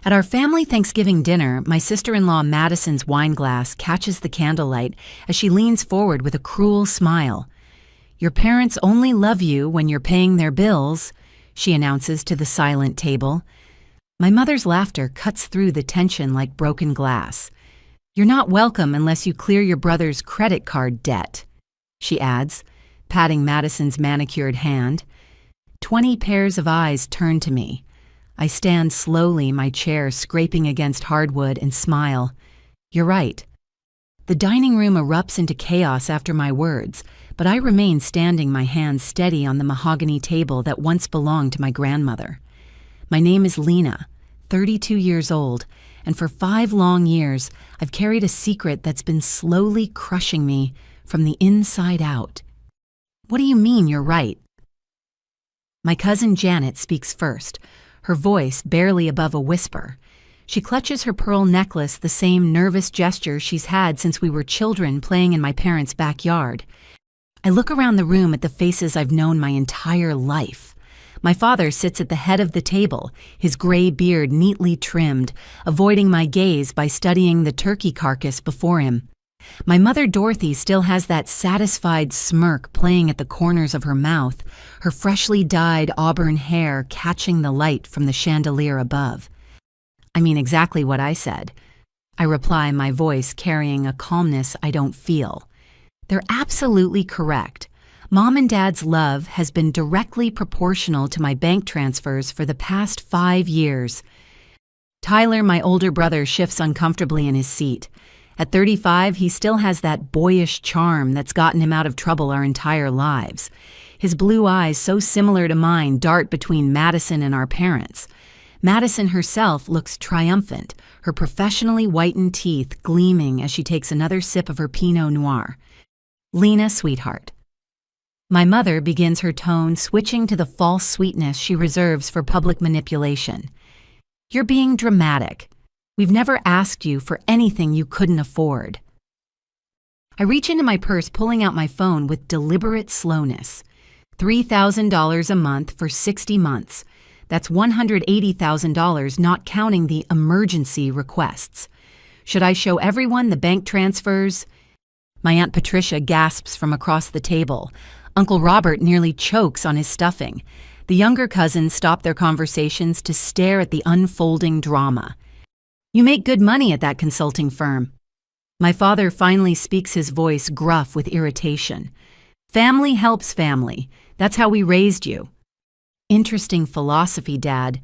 At our family Thanksgiving dinner, my sister-in-law Madison's wine glass catches the candlelight as she leans forward with a cruel smile. "Your parents only love you when you're paying their bills," she announces to the silent table. My mother's laughter cuts through the tension like broken glass. "You're not welcome unless you clear your brother's credit card debt," she adds, patting Madison's manicured hand. 20 pairs of eyes turn to me. I stand slowly, my chair scraping against hardwood, and smile. You're right. The dining room erupts into chaos after my words, but I remain standing, my hands steady on the mahogany table that once belonged to my grandmother. My name is Lena, 32 years old, and for 5 long years, I've carried a secret that's been slowly crushing me from the inside out. What do you mean you're right? My cousin Janet speaks first, her voice barely above a whisper. She clutches her pearl necklace, the same nervous gesture she's had since we were children playing in my parents' backyard. I look around the room at the faces I've known my entire life. My father sits at the head of the table, his gray beard neatly trimmed, avoiding my gaze by studying the turkey carcass before him. My mother Dorothy still has that satisfied smirk playing at the corners of her mouth, her freshly dyed auburn hair catching the light from the chandelier above. I mean exactly what I said. I reply, my voice carrying a calmness I don't feel. They're absolutely correct. Mom and Dad's love has been directly proportional to my bank transfers for the past 5 years. Tyler, my older brother, shifts uncomfortably in his seat. At 35, he still has that boyish charm that's gotten him out of trouble our entire lives. His blue eyes, so similar to mine, dart between Madison and our parents. Madison herself looks triumphant, her professionally whitened teeth gleaming as she takes another sip of her Pinot Noir. "Lena, sweetheart." My mother begins her tone, switching to the false sweetness she reserves for public manipulation. "You're being dramatic. We've never asked you for anything you couldn't afford." I reach into my purse, pulling out my phone with deliberate slowness. $3,000 a month for 60 months. That's $180,000, not counting the emergency requests. Should I show everyone the bank transfers? My Aunt Patricia gasps from across the table. Uncle Robert nearly chokes on his stuffing. The younger cousins stop their conversations to stare at the unfolding drama. "You make good money at that consulting firm." My father finally speaks, his voice gruff with irritation. "Family helps family. That's how we raised you." "Interesting philosophy, Dad,"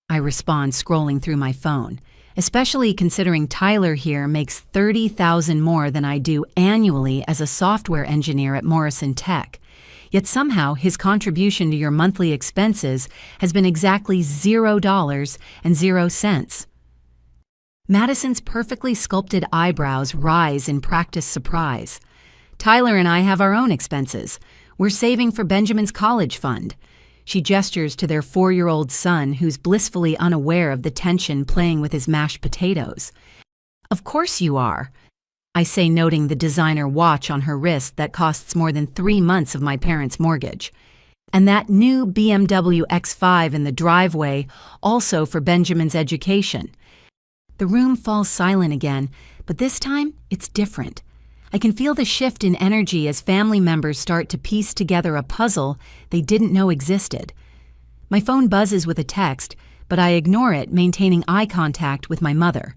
I respond, scrolling through my phone, especially considering Tyler here makes $30,000 more than I do annually as a software engineer at Morrison Tech. Yet somehow his contribution to your monthly expenses has been exactly $0.00. Madison's perfectly sculpted eyebrows rise in practiced surprise. "Tyler and I have our own expenses. We're saving for Benjamin's college fund." She gestures to their 4-year-old son, who's blissfully unaware of the tension playing with his mashed potatoes. "Of course you are," I say, noting the designer watch on her wrist that costs more than 3 months of my parents' mortgage. "And that new BMW X5 in the driveway, also for Benjamin's education." The room falls silent again, but this time it's different. I can feel the shift in energy as family members start to piece together a puzzle they didn't know existed. My phone buzzes with a text, but I ignore it, maintaining eye contact with my mother.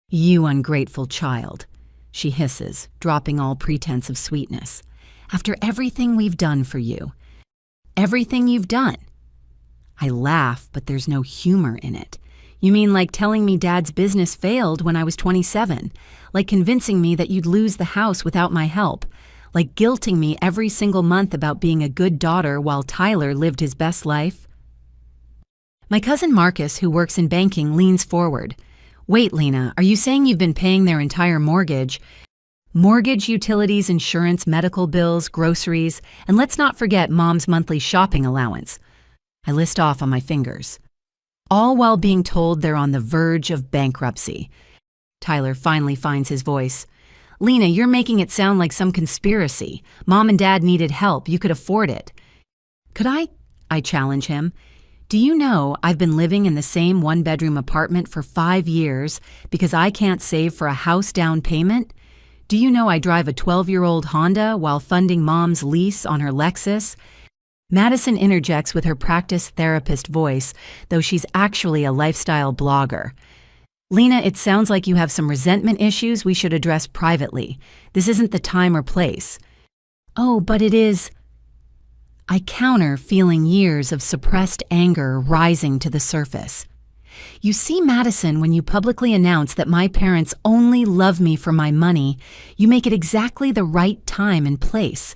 "You ungrateful child," she hisses, dropping all pretense of sweetness. "After everything we've done for you." "Everything you've done?" I laugh, but there's no humor in it. "You mean like telling me Dad's business failed when I was 27? Like convincing me that you'd lose the house without my help? Like guilting me every single month about being a good daughter while Tyler lived his best life?" My cousin Marcus, who works in banking, leans forward. "Wait, Lena, are you saying you've been paying their entire mortgage? Mortgage, utilities, insurance, medical bills, groceries, and let's not forget Mom's monthly shopping allowance." I list off on my fingers. "All while being told they're on the verge of bankruptcy." Tyler finally finds his voice. "Lena, you're making it sound like some conspiracy. Mom and Dad needed help. You could afford it." "Could I challenge him. Do you know I've been living in the same one-bedroom apartment for 5 years because I can't save for a house down payment? Do you know I drive a 12-year-old Honda while funding Mom's lease on her Lexus? Madison interjects with her practice therapist voice, though she's actually a lifestyle blogger. Lena, it sounds like you have some resentment issues we should address privately. This isn't the time or place. Oh, but it is. I counter, feeling years of suppressed anger rising to the surface. You see, Madison, when you publicly announce that my parents only love me for my money, you make it exactly the right time and place.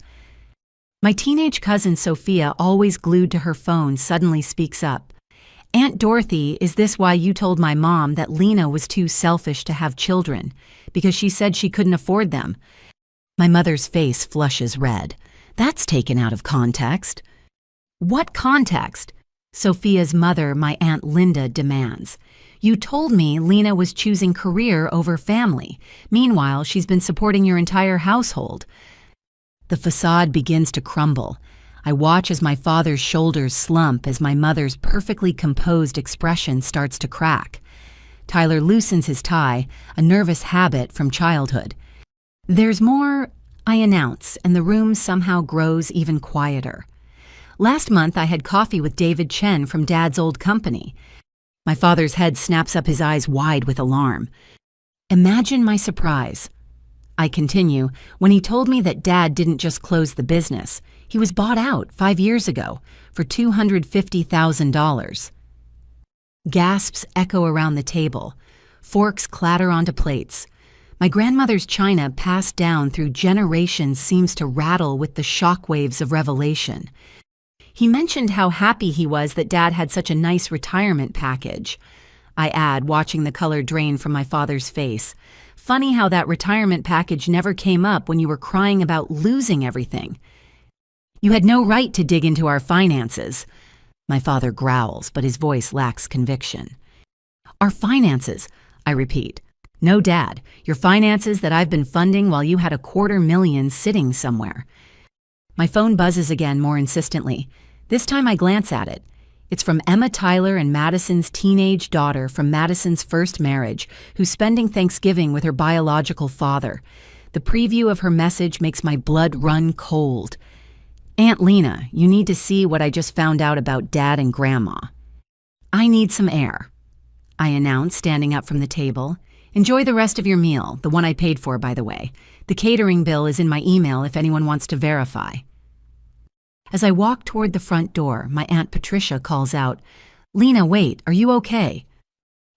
My teenage cousin Sophia, always glued to her phone, suddenly speaks up. Aunt Dorothy, is this why you told my mom that Lena was too selfish to have children? Because she said she couldn't afford them? My mother's face flushes red. That's taken out of context. What context? Sophia's mother, my Aunt Linda, demands. You told me Lena was choosing career over family. Meanwhile, she's been supporting your entire household. The facade begins to crumble. I watch as my father's shoulders slump as my mother's perfectly composed expression starts to crack. Tyler loosens his tie, a nervous habit from childhood. There's more, I announce, and the room somehow grows even quieter. Last month I had coffee with David Chen from Dad's old company. My father's head snaps up, his eyes wide with alarm. Imagine my surprise. I continue, when he told me that Dad didn't just close the business. He was bought out 5 years ago for $250,000. Gasps echo around the table. Forks clatter onto plates. My grandmother's china, passed down through generations, seems to rattle with the shockwaves of revelation. He mentioned how happy he was that Dad had such a nice retirement package. I add, watching the color drain from my father's face. Funny how that retirement package never came up when you were crying about losing everything. You had no right to dig into our finances. My father growls, but his voice lacks conviction. Our finances, I repeat. No, Dad, your finances that I've been funding while you had $250,000 sitting somewhere. My phone buzzes again, more insistently. This time I glance at it. It's from Emma Tyler and Madison's teenage daughter from Madison's first marriage, who's spending Thanksgiving with her biological father. The preview of her message makes my blood run cold. Aunt Lena, you need to see what I just found out about Dad and Grandma. I need some air, I announce, standing up from the table. Enjoy the rest of your meal, the one I paid for, by the way. The catering bill is in my email if anyone wants to verify. As I walk toward the front door, my Aunt Patricia calls out, Lena, wait, are you okay?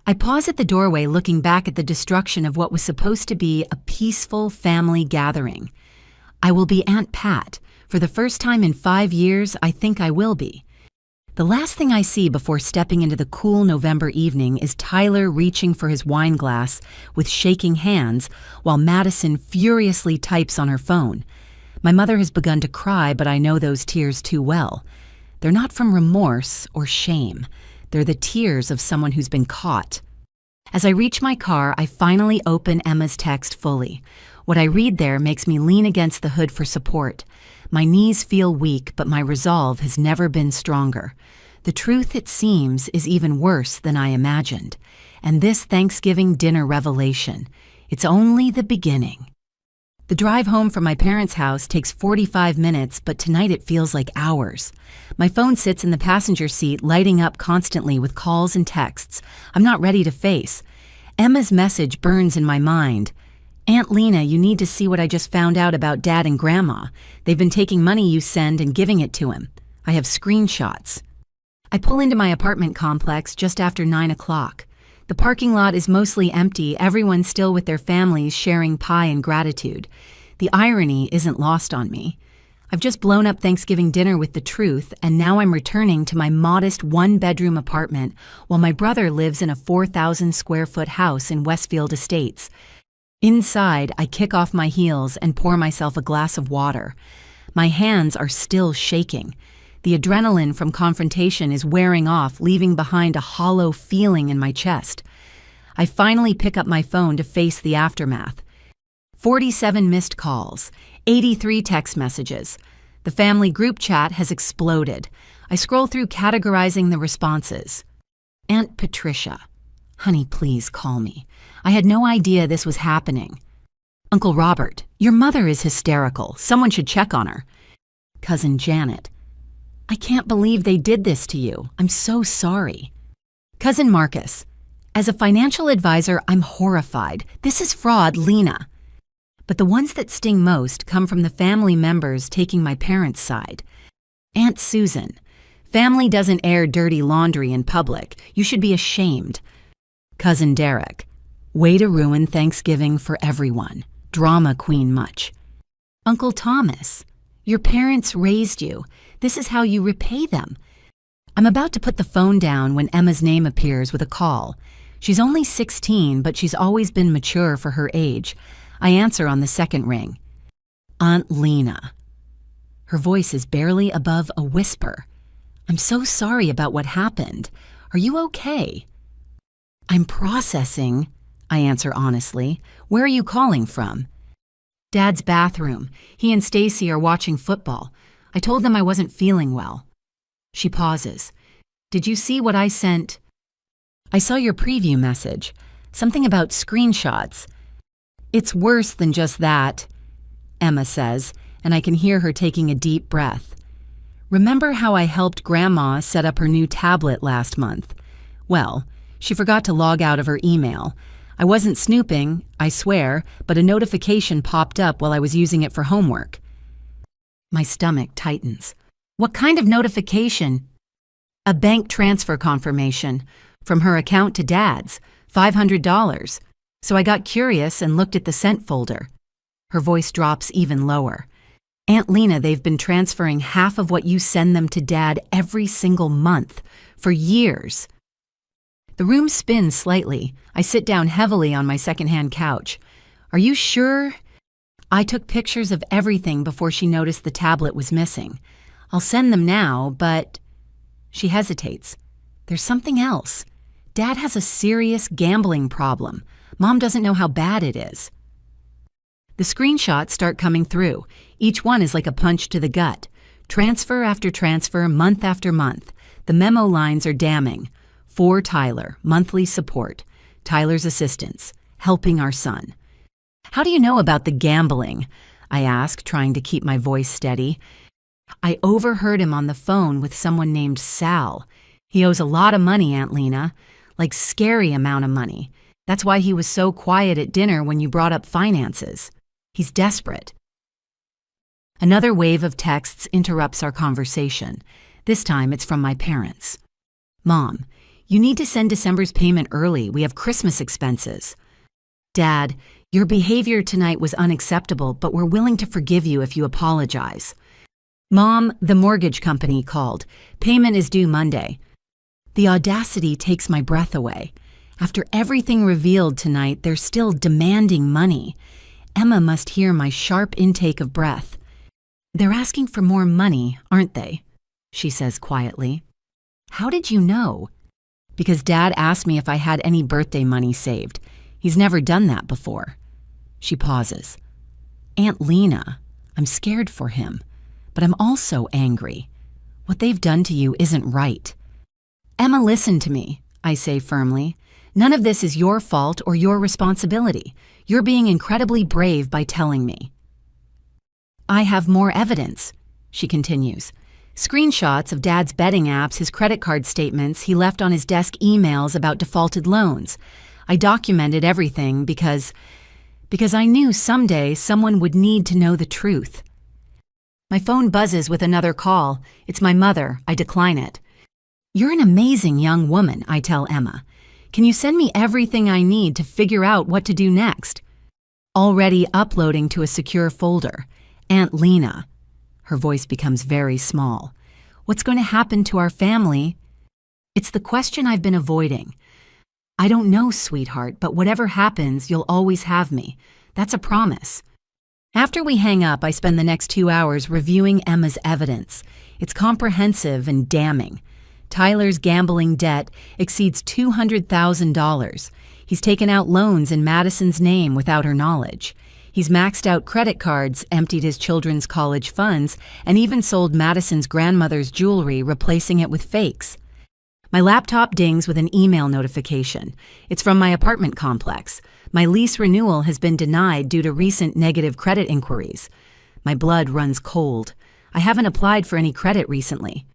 I pause at the doorway, looking back at the destruction of what was supposed to be a peaceful family gathering. I will be Aunt Pat. For the first time in 5 years, I think I will be. The last thing I see before stepping into the cool November evening is Tyler reaching for his wine glass with shaking hands while Madison furiously types on her phone. My mother has begun to cry, but I know those tears too well. They're not from remorse or shame. They're the tears of someone who's been caught. As I reach my car, I finally open Emma's text fully. What I read there makes me lean against the hood for support. My knees feel weak, but my resolve has never been stronger. The truth, it seems, is even worse than I imagined. And this Thanksgiving dinner revelation, it's only the beginning. The drive home from my parents' house takes 45 minutes, but tonight it feels like hours. My phone sits in the passenger seat, lighting up constantly with calls and texts I'm not ready to face. Emma's message burns in my mind. Aunt Lena, you need to see what I just found out about Dad and Grandma. They've been taking money you send and giving it to him. I have screenshots. I pull into my apartment complex just after 9 o'clock. The parking lot is mostly empty, everyone still with their families sharing pie and gratitude. The irony isn't lost on me. I've just blown up Thanksgiving dinner with the truth, and now I'm returning to my modest one-bedroom apartment while my brother lives in a 4,000-square-foot house in Westfield Estates. Inside, I kick off my heels and pour myself a glass of water. My hands are still shaking. The adrenaline from confrontation is wearing off, leaving behind a hollow feeling in my chest. I finally pick up my phone to face the aftermath. 47 missed calls, 83 text messages. The family group chat has exploded. I scroll through categorizing the responses. Aunt Patricia. Honey, please call me. I had no idea this was happening. Uncle Robert. Your mother is hysterical. Someone should check on her. Cousin Janet. I can't believe they did this to you. I'm so sorry. Cousin Marcus. As a financial advisor, I'm horrified. This is fraud, Lena. But the ones that sting most come from the family members taking my parents' side. Aunt Susan. Family doesn't air dirty laundry in public. You should be ashamed. Cousin Derek. Way to ruin Thanksgiving for everyone. Drama queen much. Uncle Thomas. Your parents raised you. This is how you repay them. I'm about to put the phone down when Emma's name appears with a call. She's only 16, but she's always been mature for her age. I answer on the second ring. Aunt Lena. Her voice is barely above a whisper. I'm so sorry about what happened. Are you okay? I'm processing, I answer honestly. Where are you calling from? Dad's bathroom. He and Stacy are watching football. I told them I wasn't feeling well. She pauses. Did you see what I sent? I saw your preview message. Something about screenshots. It's worse than just that, Emma says, and I can hear her taking a deep breath. Remember how I helped Grandma set up her new tablet last month? Well, she forgot to log out of her email. I wasn't snooping, I swear, but a notification popped up while I was using it for homework. My stomach tightens. What kind of notification? A bank transfer confirmation from her account to Dad's, $500. So I got curious and looked at the sent folder. Her voice drops even lower. Aunt Lena, they've been transferring half of what you send them to Dad every single month, for years. The room spins slightly. I sit down heavily on my secondhand couch. Are you sure? I took pictures of everything before she noticed the tablet was missing. I'll send them now, but... She hesitates. There's something else. Dad has a serious gambling problem. Mom doesn't know how bad it is. The screenshots start coming through. Each one is like a punch to the gut. Transfer after transfer, month after month. The memo lines are damning. For Tyler, monthly support. Tyler's assistance, helping our son. How do you know about the gambling? I ask, trying to keep my voice steady. I overheard him on the phone with someone named Sal. He owes a lot of money, Aunt Lena. Like scary amount of money. That's why he was so quiet at dinner when you brought up finances. He's desperate. Another wave of texts interrupts our conversation. This time it's from my parents. Mom, you need to send December's payment early. We have Christmas expenses. Dad, your behavior tonight was unacceptable, but we're willing to forgive you if you apologize. Mom, the mortgage company called. Payment is due Monday. The audacity takes my breath away. After everything revealed tonight, they're still demanding money. Emma must hear my sharp intake of breath. They're asking for more money, aren't they? She says quietly. How did you know? Because Dad asked me if I had any birthday money saved. He's never done that before. She pauses. Aunt Lena, I'm scared for him, but I'm also angry. What they've done to you isn't right. Emma, listen to me, I say firmly. None of this is your fault or your responsibility. You're being incredibly brave by telling me. I have more evidence, she continues. Screenshots of Dad's betting apps, his credit card statements, he left on his desk emails about defaulted loans. I documented everything because I knew someday someone would need to know the truth. My phone buzzes with another call. It's my mother. I decline it. You're an amazing young woman, I tell Emma. Can you send me everything I need to figure out what to do next? Already uploading to a secure folder. Aunt Lena. Her voice becomes very small. What's going to happen to our family? It's the question I've been avoiding. I don't know, sweetheart, but whatever happens, you'll always have me. That's a promise. After we hang up, I spend the next 2 hours reviewing Emma's evidence. It's comprehensive and damning. Tyler's gambling debt exceeds $200,000. He's taken out loans in Madison's name without her knowledge. He's maxed out credit cards, emptied his children's college funds, and even sold Madison's grandmother's jewelry, replacing it with fakes. My laptop dings with an email notification. It's from my apartment complex. My lease renewal has been denied due to recent negative credit inquiries. My blood runs cold. I haven't applied for any credit recently.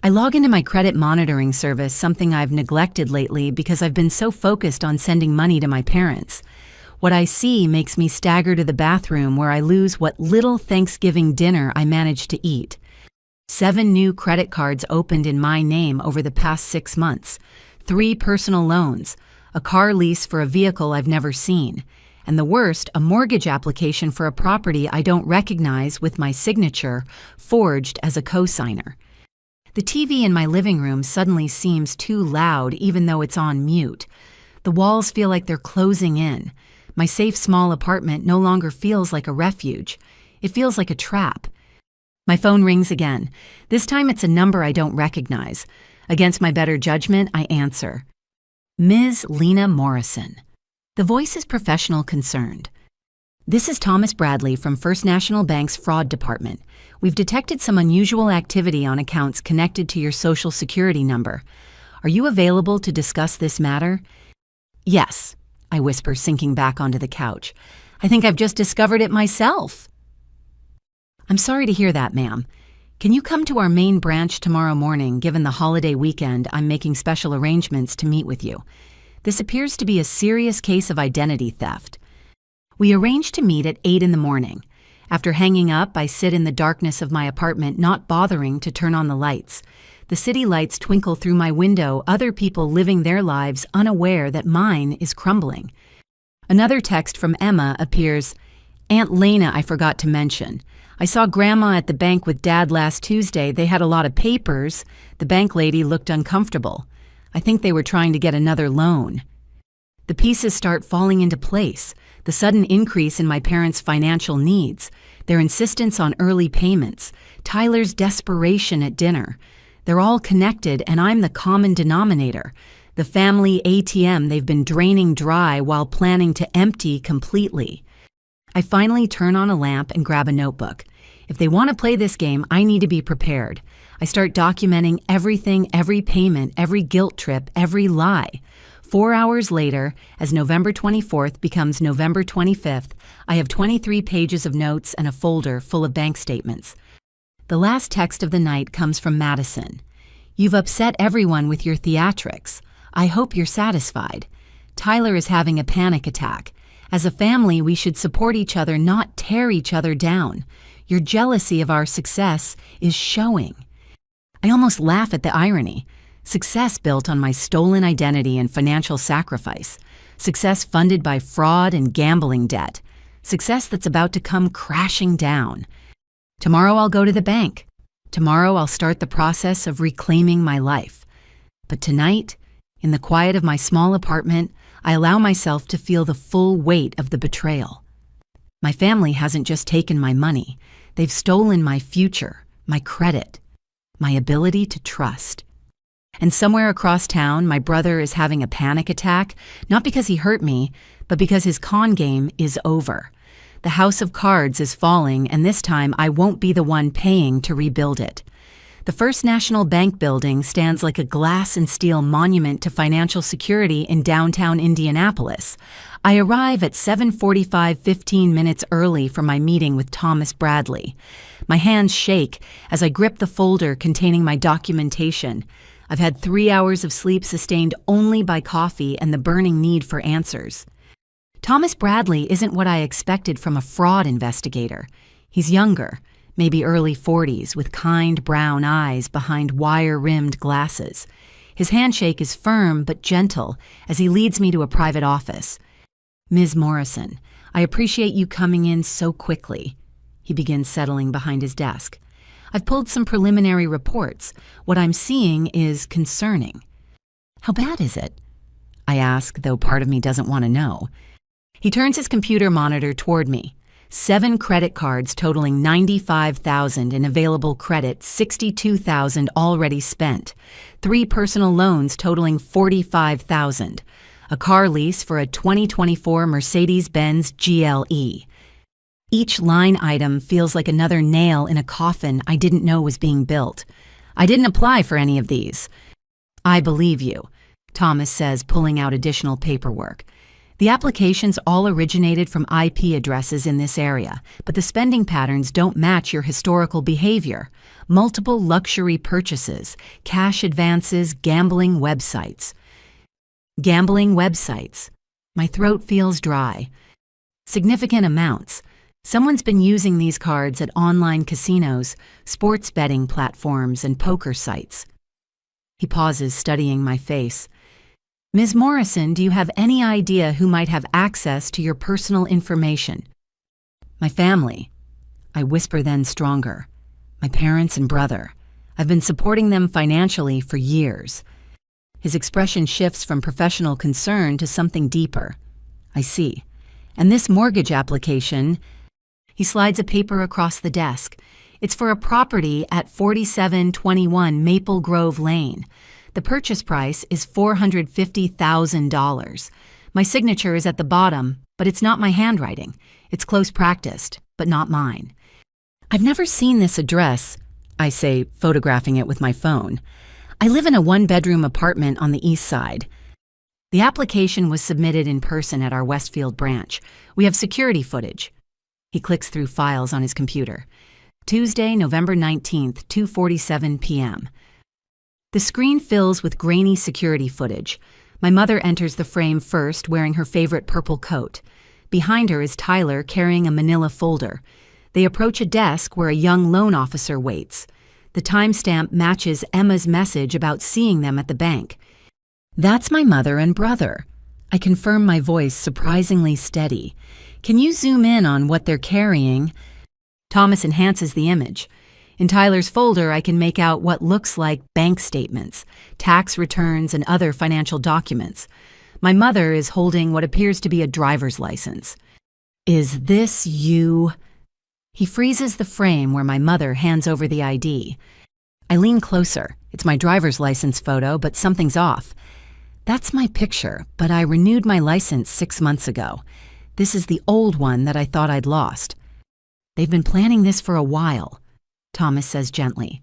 I log into my credit monitoring service, something I've neglected lately because I've been so focused on sending money to my parents. What I see makes me stagger to the bathroom, where I lose what little Thanksgiving dinner I managed to eat. 7 new credit cards opened in my name over the past 6 months, 3 personal loans, a car lease for a vehicle I've never seen, and the worst, a mortgage application for a property I don't recognize with my signature forged as a co-signer. The TV in my living room suddenly seems too loud even though it's on mute. The walls feel like they're closing in. My safe small apartment no longer feels like a refuge. It feels like a trap. My phone rings again. This time it's a number I don't recognize. Against my better judgment, I answer. Ms. Lena Morrison. The voice is professional concerned. This is Thomas Bradley from First National Bank's fraud department. We've detected some unusual activity on accounts connected to your Social Security number. Are you available to discuss this matter? Yes, I whisper, sinking back onto the couch. I think I've just discovered it myself. I'm sorry to hear that, ma'am. Can you come to our main branch tomorrow morning? Given the holiday weekend, I'm making special arrangements to meet with you. This appears to be a serious case of identity theft. We arranged to meet at 8 in the morning. After hanging up, I sit in the darkness of my apartment, not bothering to turn on the lights. The city lights twinkle through my window, other people living their lives unaware that mine is crumbling. Another text from Emma appears. Aunt Lena, I forgot to mention. I saw Grandma at the bank with Dad last Tuesday. They had a lot of papers. The bank lady looked uncomfortable. I think they were trying to get another loan. The pieces start falling into place. The sudden increase in my parents' financial needs, their insistence on early payments, Tyler's desperation at dinner. They're all connected, and I'm the common denominator. The family ATM they've been draining dry while planning to empty completely. I finally turn on a lamp and grab a notebook. If they want to play this game, I need to be prepared. I start documenting everything, every payment, every guilt trip, every lie. 4 hours later, as November 24th becomes November 25th, I have 23 pages of notes and a folder full of bank statements. The last text of the night comes from Madison. You've upset everyone with your theatrics. I hope you're satisfied. Tyler is having a panic attack. As a family, we should support each other, not tear each other down. Your jealousy of our success is showing. I almost laugh at the irony. Success built on my stolen identity and financial sacrifice. Success funded by fraud and gambling debt. Success that's about to come crashing down. Tomorrow I'll go to the bank. Tomorrow I'll start the process of reclaiming my life. But tonight, in the quiet of my small apartment, I allow myself to feel the full weight of the betrayal. My family hasn't just taken my money. They've stolen my future, my credit, my ability to trust. And somewhere across town, my brother is having a panic attack, not because he hurt me, but because his con game is over. The house of cards is falling, and this time I won't be the one paying to rebuild it. The First National Bank building stands like a glass and steel monument to financial security in downtown Indianapolis. I arrive at 7:45, 15 minutes early for my meeting with Thomas Bradley. My hands shake as I grip the folder containing my documentation. I've had 3 hours of sleep sustained only by coffee and the burning need for answers. Thomas Bradley isn't what I expected from a fraud investigator. He's younger, maybe early 40s, with kind brown eyes behind wire-rimmed glasses. His handshake is firm but gentle as he leads me to a private office. Ms. Morrison, I appreciate you coming in so quickly. He begins settling behind his desk. I've pulled some preliminary reports. What I'm seeing is concerning. How bad is it? I ask, though part of me doesn't want to know. He turns his computer monitor toward me. 7 credit cards totaling $95,000 in available credit, $62,000 already spent. 3 personal loans totaling $45,000. A car lease for a 2024 Mercedes-Benz GLE. Each line item feels like another nail in a coffin I didn't know was being built. I didn't apply for any of these. I believe you, Thomas says, pulling out additional paperwork. The applications all originated from IP addresses in this area, but the spending patterns don't match your historical behavior. Multiple luxury purchases, cash advances, gambling websites. Gambling websites. My throat feels dry. Significant amounts. Someone's been using these cards at online casinos, sports betting platforms, and poker sites. He pauses, studying my face. Ms. Morrison, do you have any idea who might have access to your personal information? My family. I whisper then stronger. My parents and brother. I've been supporting them financially for years. His expression shifts from professional concern to something deeper. I see. And this mortgage application, he slides a paper across the desk. It's for a property at 4721 Maple Grove Lane. The purchase price is $450,000. My signature is at the bottom, but it's not my handwriting. It's close practiced, but not mine. I've never seen this address, I say, photographing it with my phone. I live in a one-bedroom apartment on the east side. The application was submitted in person at our Westfield branch. We have security footage. He clicks through files on his computer. Tuesday, November 19th, 2:47 p.m. The screen fills with grainy security footage. My mother enters the frame first, wearing her favorite purple coat. Behind her is Tyler, carrying a manila folder. They approach a desk where a young loan officer waits. The timestamp matches Emma's message about seeing them at the bank. That's my mother and brother. I confirm, my voice surprisingly steady. Can you zoom in on what they're carrying? Thomas enhances the image. In Tyler's folder, I can make out what looks like bank statements, tax returns, and other financial documents. My mother is holding what appears to be a driver's license. Is this you? He freezes the frame where my mother hands over the ID. I lean closer. It's my driver's license photo, but something's off. That's my picture, but I renewed my license 6 months ago. This is the old one that I thought I'd lost. They've been planning this for a while, Thomas says gently.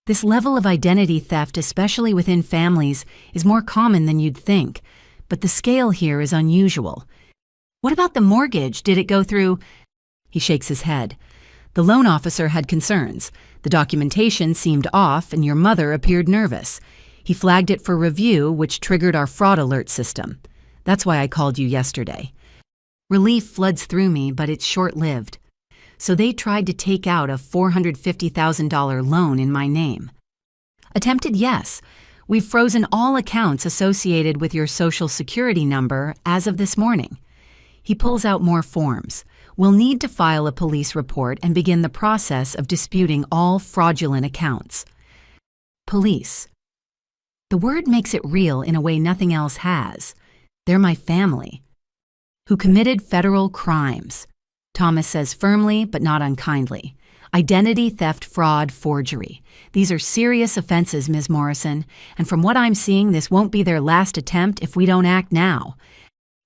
This level of identity theft, especially within families, is more common than you'd think, but the scale here is unusual. What about the mortgage? Did it go through? He shakes his head. The loan officer had concerns. The documentation seemed off, and your mother appeared nervous. He flagged it for review, which triggered our fraud alert system. That's why I called you yesterday. Relief floods through me, but it's short-lived. So they tried to take out a $450,000 loan in my name. Attempted, yes. We've frozen all accounts associated with your Social Security number as of this morning. He pulls out more forms. We'll need to file a police report and begin the process of disputing all fraudulent accounts. Police. The word makes it real in a way nothing else has. They're my family. Who committed federal crimes. Thomas says firmly, but not unkindly. Identity theft, fraud, forgery. These are serious offenses, Ms. Morrison, and from what I'm seeing, this won't be their last attempt if we don't act now.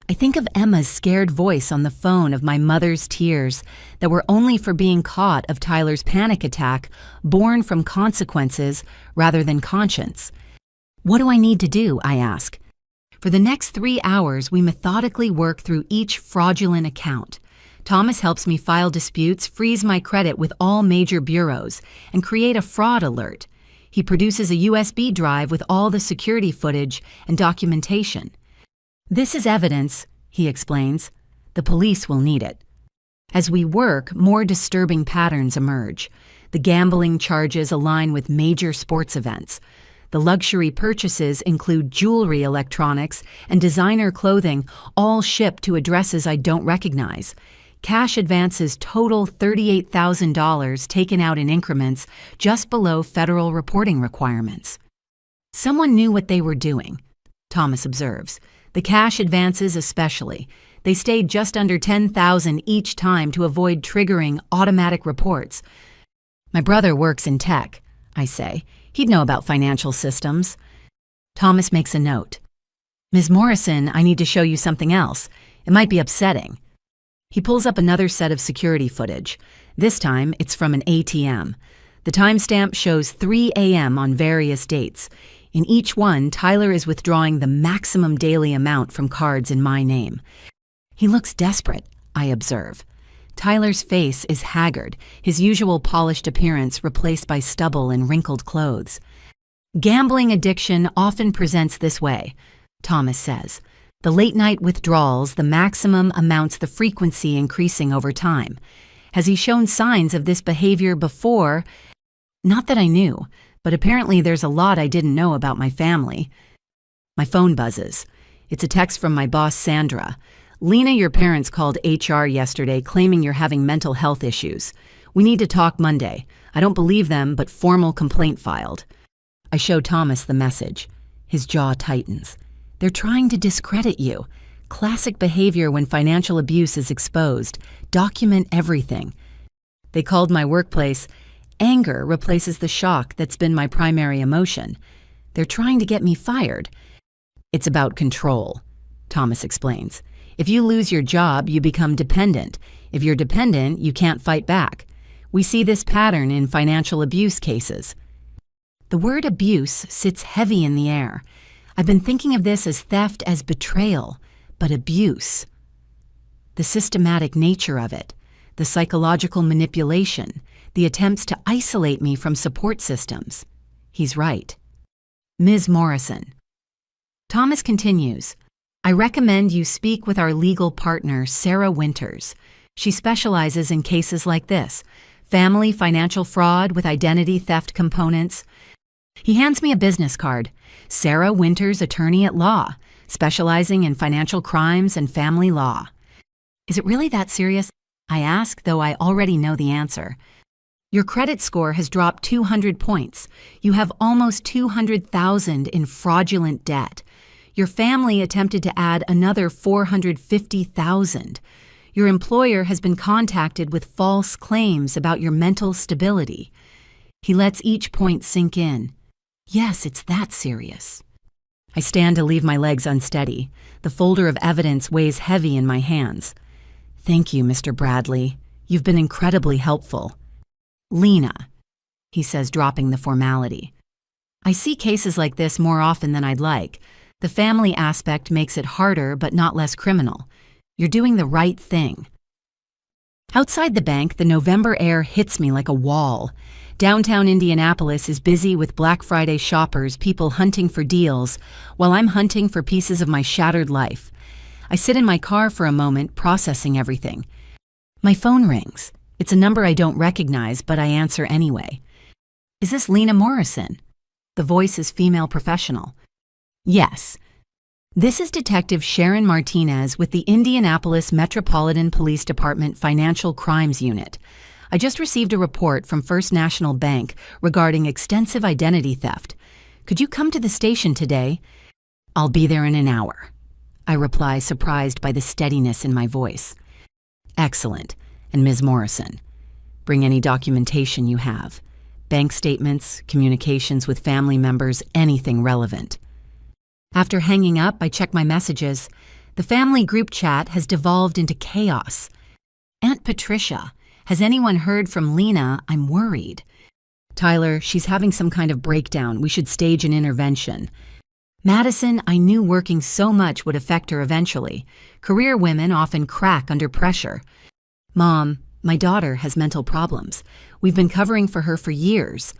I think of Emma's scared voice on the phone, of my mother's tears that were only for being caught, of Tyler's panic attack, born from consequences rather than conscience. What do I need to do? I ask. For the next 3 hours, we methodically work through each fraudulent account. Thomas helps me file disputes, freeze my credit with all major bureaus, and create a fraud alert. He produces a USB drive with all the security footage and documentation. This is evidence, he explains. The police will need it. As we work, more disturbing patterns emerge. The gambling charges align with major sports events. The luxury purchases include jewelry, electronics, and designer clothing, all shipped to addresses I don't recognize. Cash advances total $38,000 taken out in increments just below federal reporting requirements. Someone knew what they were doing, Thomas observes. The cash advances especially. They stayed just under $10,000 each time to avoid triggering automatic reports. My brother works in tech, I say. He'd know about financial systems. Thomas makes a note. Ms. Morrison, I need to show you something else. It might be upsetting. He pulls up another set of security footage. This time, it's from an ATM. The timestamp shows 3 a.m. on various dates. In each one, Tyler is withdrawing the maximum daily amount from cards in my name. He looks desperate, I observe. Tyler's face is haggard, his usual polished appearance replaced by stubble and wrinkled clothes. Gambling addiction often presents this way, Thomas says. The late-night withdrawals, the maximum amounts, the frequency increasing over time. Has he shown signs of this behavior before? Not that I knew, but apparently there's a lot I didn't know about my family. My phone buzzes. It's a text from my boss, Sandra. Lena, your parents called HR yesterday claiming you're having mental health issues. We need to talk Monday. I don't believe them, but formal complaint filed. I show Thomas the message. His jaw tightens. They're trying to discredit you. Classic behavior when financial abuse is exposed. Document everything. They called my workplace. Anger replaces the shock that's been my primary emotion. They're trying to get me fired. It's about control, Thomas explains. If you lose your job, you become dependent. If you're dependent, you can't fight back. We see this pattern in financial abuse cases. The word abuse sits heavy in the air. I've been thinking of this as theft, as betrayal, but abuse. The systematic nature of it, the psychological manipulation, the attempts to isolate me from support systems. He's right. Ms. Morrison. Thomas continues, I recommend you speak with our legal partner, Sarah Winters. She specializes in cases like this, family financial fraud with identity theft components. He hands me a business card. Sarah Winters, attorney at law, specializing in financial crimes and family law. Is it really that serious? I ask, though I already know the answer. Your credit score has dropped 200 points. You have almost $200,000 in fraudulent debt. Your family attempted to add another $450,000. Your employer has been contacted with false claims about your mental stability. He lets each point sink in. Yes, it's that serious. I stand to leave my legs unsteady. The folder of evidence weighs heavy in my hands. Thank you, Mr. Bradley. You've been incredibly helpful. Lena, he says, dropping the formality. I see cases like this more often than I'd like. The family aspect makes it harder but not less criminal. You're doing the right thing. Outside the bank, the November air hits me like a wall. Downtown Indianapolis is busy with Black Friday shoppers, people hunting for deals, while I'm hunting for pieces of my shattered life. I sit in my car for a moment, processing everything. My phone rings. It's a number I don't recognize, but I answer anyway. Is this Lena Morrison? The voice is female professional. Yes. This is Detective Sharon Martinez with the Indianapolis Metropolitan Police Department Financial Crimes Unit. I just received a report from First National Bank regarding extensive identity theft. Could you come to the station today? I'll be there in an hour, I reply, surprised by the steadiness in my voice. Excellent. And Ms. Morrison, bring any documentation you have. Bank statements, communications with family members, anything relevant. After hanging up, I check my messages. The family group chat has devolved into chaos. Aunt Patricia, has anyone heard from Lena? I'm worried. Tyler, she's having some kind of breakdown. We should stage an intervention. Madison, I knew working so much would affect her eventually. Career women often crack under pressure. Mom, my daughter has mental problems. We've been covering for her for years.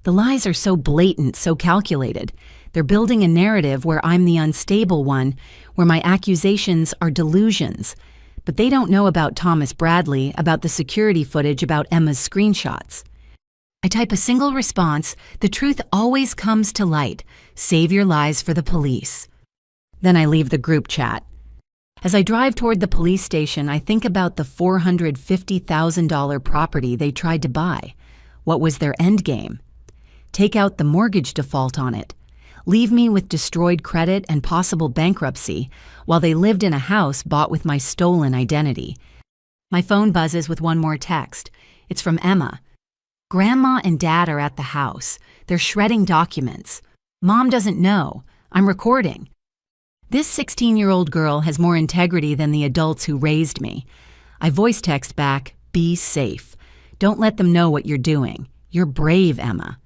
The lies are so blatant, so calculated. They're building a narrative where I'm the unstable one, where my accusations are delusions. But they don't know about Thomas Bradley, about the security footage, about Emma's screenshots. I type a single response. The truth always comes to light. Save your lies for the police. Then I leave the group chat. As I drive toward the police station, I think about the $450,000 property they tried to buy. What was their end game? Take out the mortgage default on it. Leave me with destroyed credit and possible bankruptcy while they lived in a house bought with my stolen identity. My phone buzzes with one more text. It's from Emma. Grandma and Dad are at the house. They're shredding documents. Mom doesn't know. I'm recording. This 16-year-old girl has more integrity than the adults who raised me. I voice text back, "Be safe. Don't let them know what you're doing. You're brave, Emma."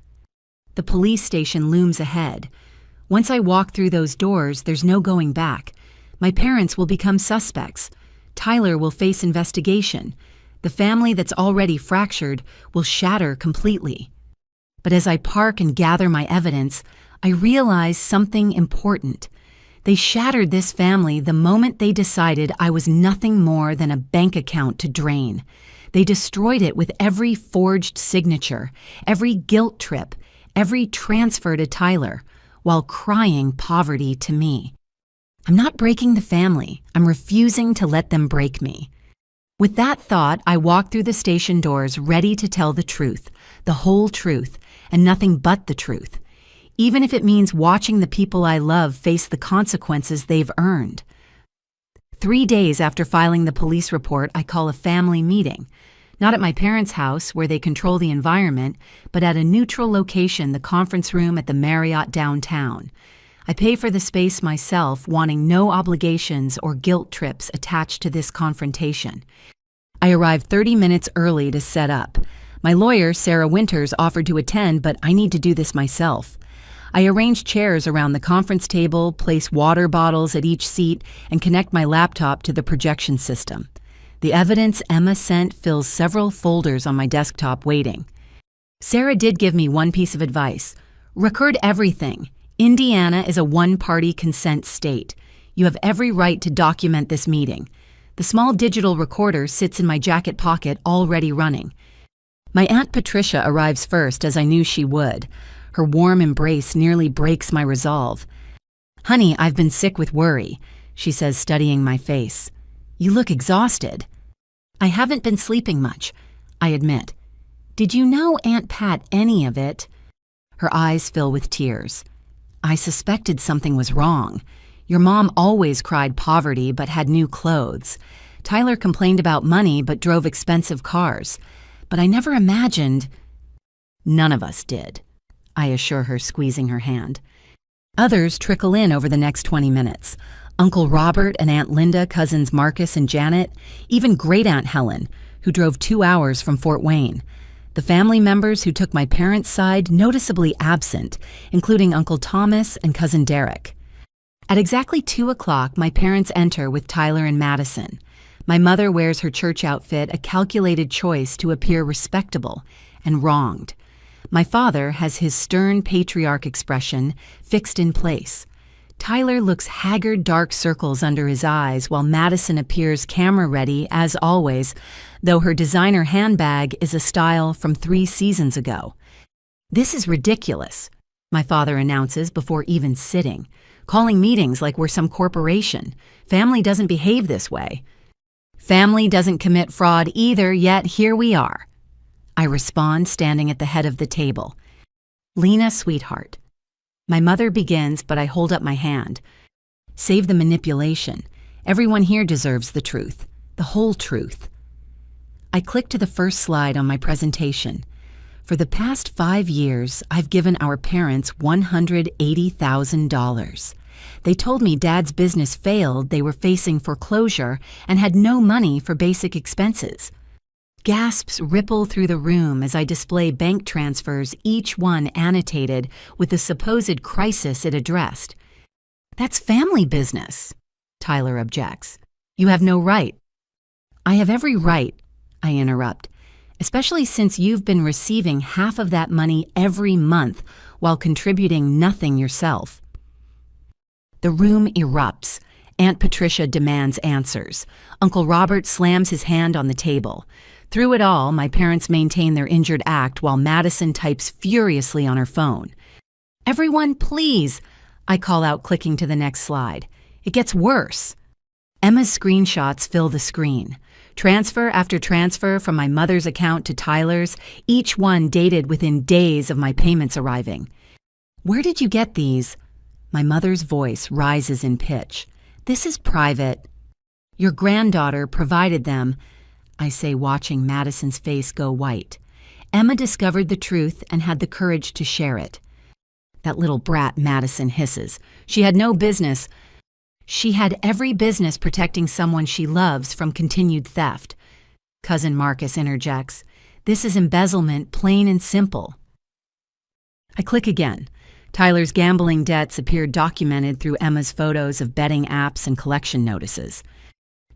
The police station looms ahead. Once I walk through those doors, there's no going back. My parents will become suspects. Tyler will face investigation. The family that's already fractured will shatter completely. But as I park and gather my evidence, I realize something important. They shattered this family the moment they decided I was nothing more than a bank account to drain. They destroyed it with every forged signature, every guilt trip, every transfer to Tyler, while crying poverty to me. I'm not breaking the family. I'm refusing to let them break me. With that thought, I walk through the station doors ready to tell the truth, the whole truth, and nothing but the truth, even if it means watching the people I love face the consequences they've earned. 3 days after filing the police report, I call a family meeting. Not at my parents' house, where they control the environment, but at a neutral location, the conference room at the Marriott downtown. I pay for the space myself, wanting no obligations or guilt trips attached to this confrontation. I arrived 30 minutes early to set up. My lawyer, Sarah Winters, offered to attend, but I need to do this myself. I arrange chairs around the conference table, place water bottles at each seat, and connect my laptop to the projection system. The evidence Emma sent fills several folders on my desktop waiting. Sarah did give me one piece of advice. Record everything. Indiana is a one-party consent state. You have every right to document this meeting. The small digital recorder sits in my jacket pocket, already running. My Aunt Patricia arrives first, as I knew she would. Her warm embrace nearly breaks my resolve. "Honey, I've been sick with worry," she says, studying my face. "You look exhausted." "I haven't been sleeping much," I admit. "Did you know Aunt Pat any of it?" Her eyes fill with tears. "I suspected something was wrong. Your mom always cried poverty but had new clothes. Tyler complained about money but drove expensive cars. But I never imagined—" "None of us did," I assure her, squeezing her hand. Others trickle in over the next 20 minutes. Uncle Robert and Aunt Linda, cousins Marcus and Janet, even Great-Aunt Helen, who drove 2 hours from Fort Wayne. The family members who took my parents' side noticeably absent, including Uncle Thomas and Cousin Derek. At exactly 2 o'clock, my parents enter with Tyler and Madison. My mother wears her church outfit, a calculated choice to appear respectable and wronged. My father has his stern patriarch expression fixed in place. Tyler looks haggard, dark circles under his eyes, while Madison appears camera-ready, as always, though her designer handbag is a style from 3 seasons ago. "This is ridiculous," my father announces before even sitting, calling meetings like we're some corporation. "Family doesn't behave this way." "Family doesn't commit fraud either, yet here we are," I respond, standing at the head of the table. "Lena, sweetheart." My mother begins, but I hold up my hand. "Save the manipulation. Everyone here deserves the truth, the whole truth." I click to the first slide on my presentation. For the past 5 years, I've given our parents $180,000. They told me Dad's business failed, they were facing foreclosure, and had no money for basic expenses. Gasps ripple through the room as I display bank transfers, each one annotated with the supposed crisis it addressed. "That's family business," Tyler objects. "You have no right." "I have every right," I interrupt, "especially since you've been receiving half of that money every month while contributing nothing yourself." The room erupts. Aunt Patricia demands answers. Uncle Robert slams his hand on the table. Through it all, my parents maintain their injured act while Madison types furiously on her phone. "Everyone, please," I call out, clicking to the next slide. It gets worse. Emma's screenshots fill the screen. Transfer after transfer from my mother's account to Tyler's, each one dated within days of my payments arriving. "Where did you get these?" My mother's voice rises in pitch. "This is private." "Your granddaughter provided them," I say, watching Madison's face go white. "Emma discovered the truth and had the courage to share it." "That little brat," Madison hisses. "She had no business." "She had every business protecting someone she loves from continued theft. Cousin Marcus interjects. This is embezzlement, plain and simple. I click again. Tyler's gambling debts appear documented through Emma's photos of betting apps and collection notices.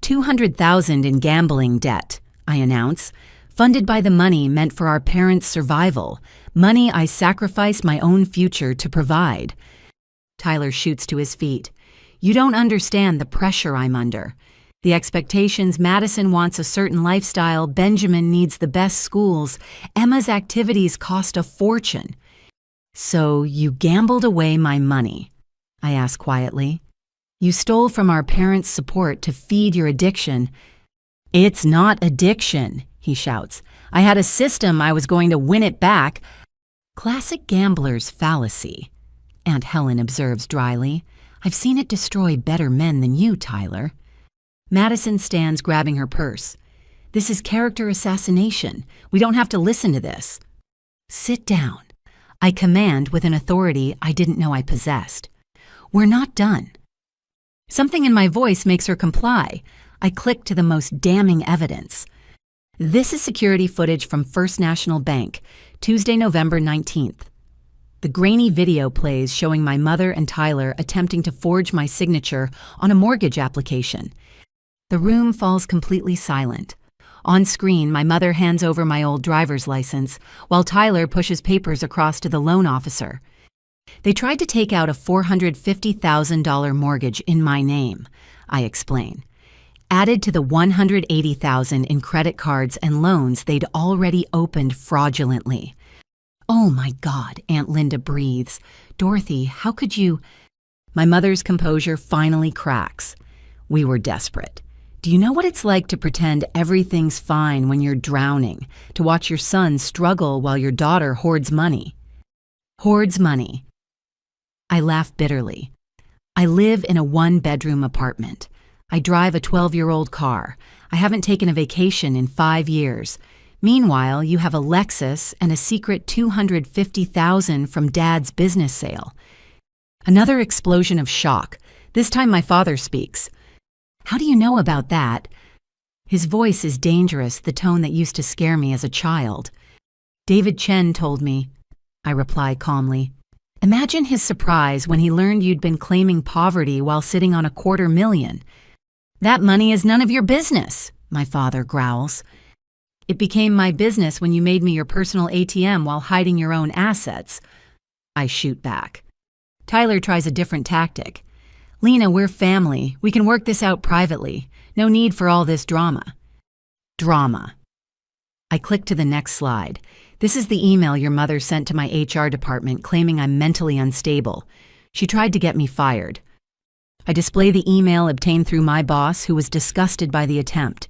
$200,000 in gambling debt, I announce, funded by the money meant for our parents' survival, money I sacrificed my own future to provide. Tyler shoots to his feet. You don't understand the pressure I'm under. The expectations, Madison wants a certain lifestyle, Benjamin needs the best schools, Emma's activities cost a fortune. So you gambled away my money? I ask quietly. You stole from our parents' support to feed your addiction. It's not addiction, he shouts. I had a system I was going to win it back. Classic gambler's fallacy, Aunt Helen observes dryly. I've seen it destroy better men than you, Tyler. Madison stands grabbing her purse. This is character assassination. We don't have to listen to this. Sit down. I command with an authority I didn't know I possessed. We're not done. Something in my voice makes her comply. I click to the most damning evidence. This is security footage from First National Bank, Tuesday, November 19th. The grainy video plays showing my mother and Tyler attempting to forge my signature on a mortgage application. The room falls completely silent. On screen, my mother hands over my old driver's license, while Tyler pushes papers across to the loan officer. They tried to take out a $450,000 mortgage in my name, I explain, added to the $180,000 in credit cards and loans they'd already opened fraudulently. Oh my God, Aunt Linda breathes. Dorothy, how could you? My mother's composure finally cracks. We were desperate. Do you know what it's like to pretend everything's fine when you're drowning, to watch your son struggle while your daughter hoards money? Hoards money. I laugh bitterly. I live in a one-bedroom apartment. I drive a 12-year-old car. I haven't taken a vacation in 5 years. Meanwhile, you have a Lexus and a secret $250,000 from Dad's business sale. Another explosion of shock. This time my father speaks. How do you know about that? His voice is dangerous, the tone that used to scare me as a child. David Chen told me, I reply calmly. Imagine his surprise when he learned you'd been claiming poverty while sitting on $250,000. That money is none of your business, my father growls. It became my business when you made me your personal ATM while hiding your own assets. I shoot back. Tyler tries a different tactic. Lena, we're family. We can work this out privately. No need for all this drama. Drama. I click to the next slide. This is the email your mother sent to my HR department claiming I'm mentally unstable. She tried to get me fired. I display the email obtained through my boss, who was disgusted by the attempt.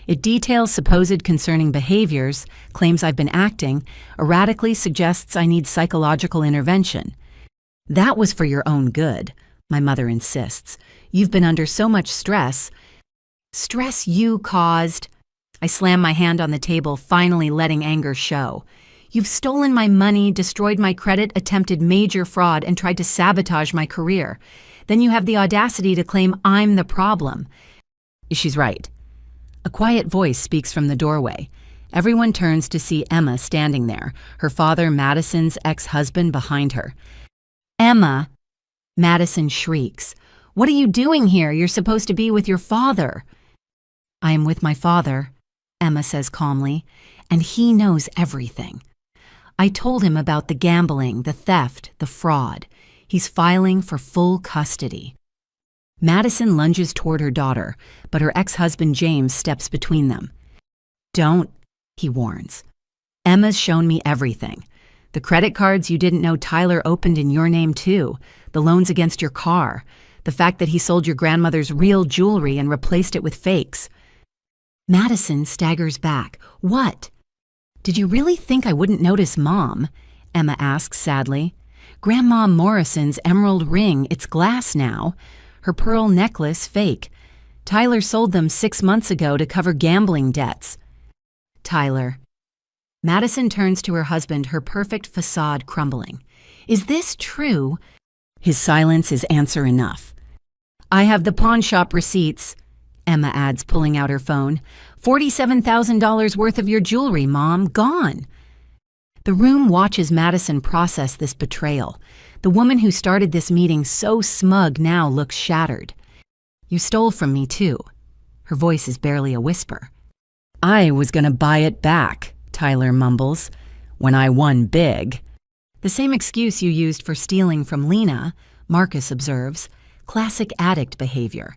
It details supposed concerning behaviors, claims I've been acting, erratically suggests I need psychological intervention. That was for your own good, my mother insists. You've been under so much stress. Stress you caused. I slam my hand on the table, finally letting anger show. You've stolen my money, destroyed my credit, attempted major fraud, and tried to sabotage my career. Then you have the audacity to claim I'm the problem. She's right. A quiet voice speaks from the doorway. Everyone turns to see Emma standing there, her father, Madison's ex-husband, behind her. Emma! Madison shrieks. What are you doing here? You're supposed to be with your father. I am with my father, Emma says calmly, and he knows everything. I told him about the gambling, the theft, the fraud. He's filing for full custody. Madison lunges toward her daughter, but her ex-husband James steps between them. Don't, he warns. Emma's shown me everything. The credit cards you didn't know Tyler opened in your name too, the loans against your car, the fact that he sold your grandmother's real jewelry and replaced it with fakes. Madison staggers back. What? Did you really think I wouldn't notice Mom? Emma asks sadly. Grandma Morrison's emerald ring, it's glass now. Her pearl necklace, fake. Tyler sold them 6 months ago to cover gambling debts. Tyler. Madison turns to her husband, her perfect facade crumbling. Is this true? His silence is answer enough. I have the pawn shop receipts. Emma adds, pulling out her phone. $47,000 worth of your jewelry, Mom, gone. The room watches Madison process this betrayal. The woman who started this meeting so smug now looks shattered. You stole from me, too. Her voice is barely a whisper. I was gonna buy it back, Tyler mumbles, when I won big. The same excuse you used for stealing from Lena, Marcus observes. Classic addict behavior.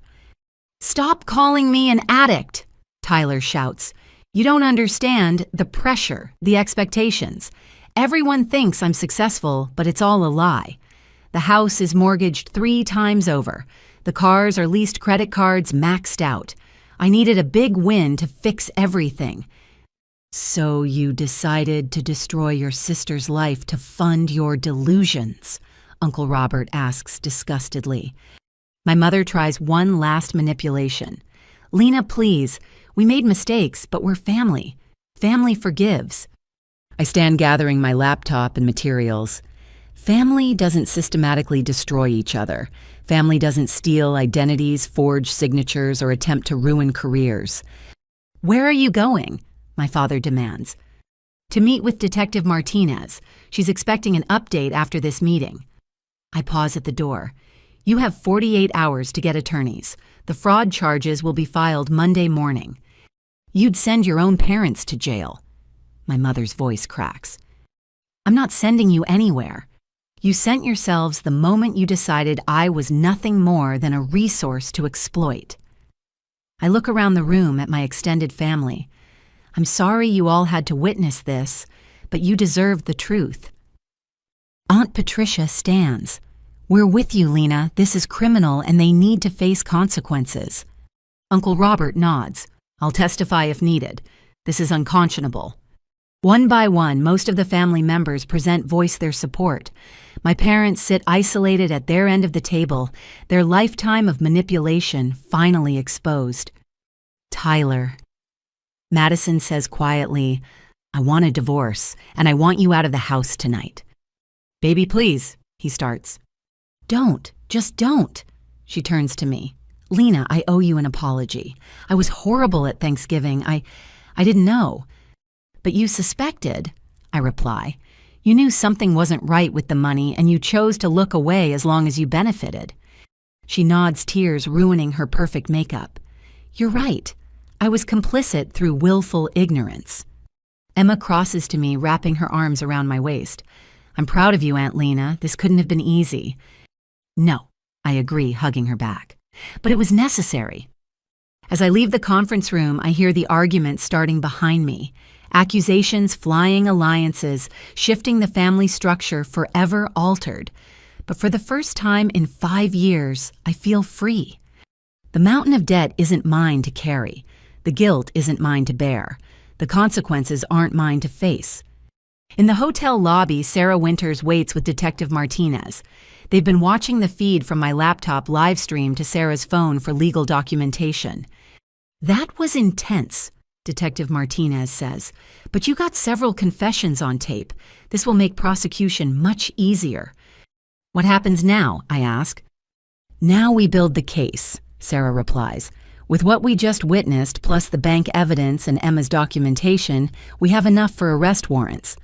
Stop calling me an addict, Tyler shouts. You don't understand the pressure, the expectations. Everyone thinks I'm successful, but it's all a lie. The house is mortgaged 3 times over. The cars are leased credit cards maxed out. I needed a big win to fix everything. So you decided to destroy your sister's life to fund your delusions, Uncle Robert asks disgustedly. My mother tries one last manipulation. Lena, please. We made mistakes, but we're family. Family forgives. I stand gathering my laptop and materials. Family doesn't systematically destroy each other. Family doesn't steal identities, forge signatures, or attempt to ruin careers. Where are you going? My father demands. To meet with Detective Martinez. She's expecting an update after this meeting. I pause at the door. You have 48 hours to get attorneys. The fraud charges will be filed Monday morning. You'd send your own parents to jail. My mother's voice cracks. I'm not sending you anywhere. You sent yourselves the moment you decided I was nothing more than a resource to exploit. I look around the room at my extended family. I'm sorry you all had to witness this, but you deserve the truth. Aunt Patricia stands. We're with you, Lena. This is criminal and they need to face consequences. Uncle Robert nods. I'll testify if needed. This is unconscionable. One by one, most of the family members voice their support. My parents sit isolated at their end of the table, their lifetime of manipulation finally exposed. Tyler. Madison says quietly, I want a divorce, and I want you out of the house tonight. Baby, please, he starts. Don't, just don't. She turns to me. Lena, I owe you an apology. I was horrible at Thanksgiving. I didn't know. But you suspected, I reply. You knew something wasn't right with the money and you chose to look away as long as you benefited. She nods, tears ruining her perfect makeup. You're right. I was complicit through willful ignorance. Emma crosses to me, wrapping her arms around my waist. I'm proud of you, Aunt Lena. This couldn't have been easy. No, I agree, hugging her back. But it was necessary. As I leave the conference room, I hear the argument starting behind me. Accusations, flying alliances, shifting the family structure forever altered. But for the first time in 5 years, I feel free. The mountain of debt isn't mine to carry. The guilt isn't mine to bear. The consequences aren't mine to face. In the hotel lobby, Sarah Winters waits with Detective Martinez. They've been watching the feed from my laptop live stream to Sarah's phone for legal documentation. That was intense, Detective Martinez says. But you got several confessions on tape. This will make prosecution much easier. What happens now? I ask. Now we build the case, Sarah replies. With what we just witnessed, plus the bank evidence and Emma's documentation, we have enough for arrest warrants.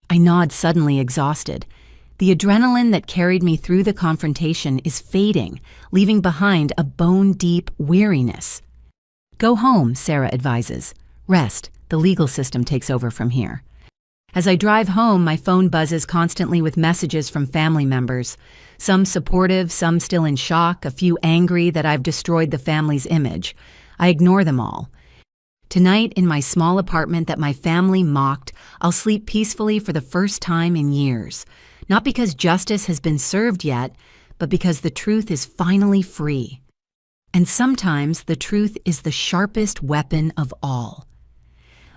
I nod, suddenly exhausted. The adrenaline that carried me through the confrontation is fading, leaving behind a bone-deep weariness. Go home, Sarah advises. Rest. The legal system takes over from here. As I drive home, my phone buzzes constantly with messages from family members. Some supportive, some still in shock, a few angry that I've destroyed the family's image. I ignore them all. Tonight, in my small apartment that my family mocked, I'll sleep peacefully for the first time in years. Not because justice has been served yet, but because the truth is finally free. And sometimes the truth is the sharpest weapon of all.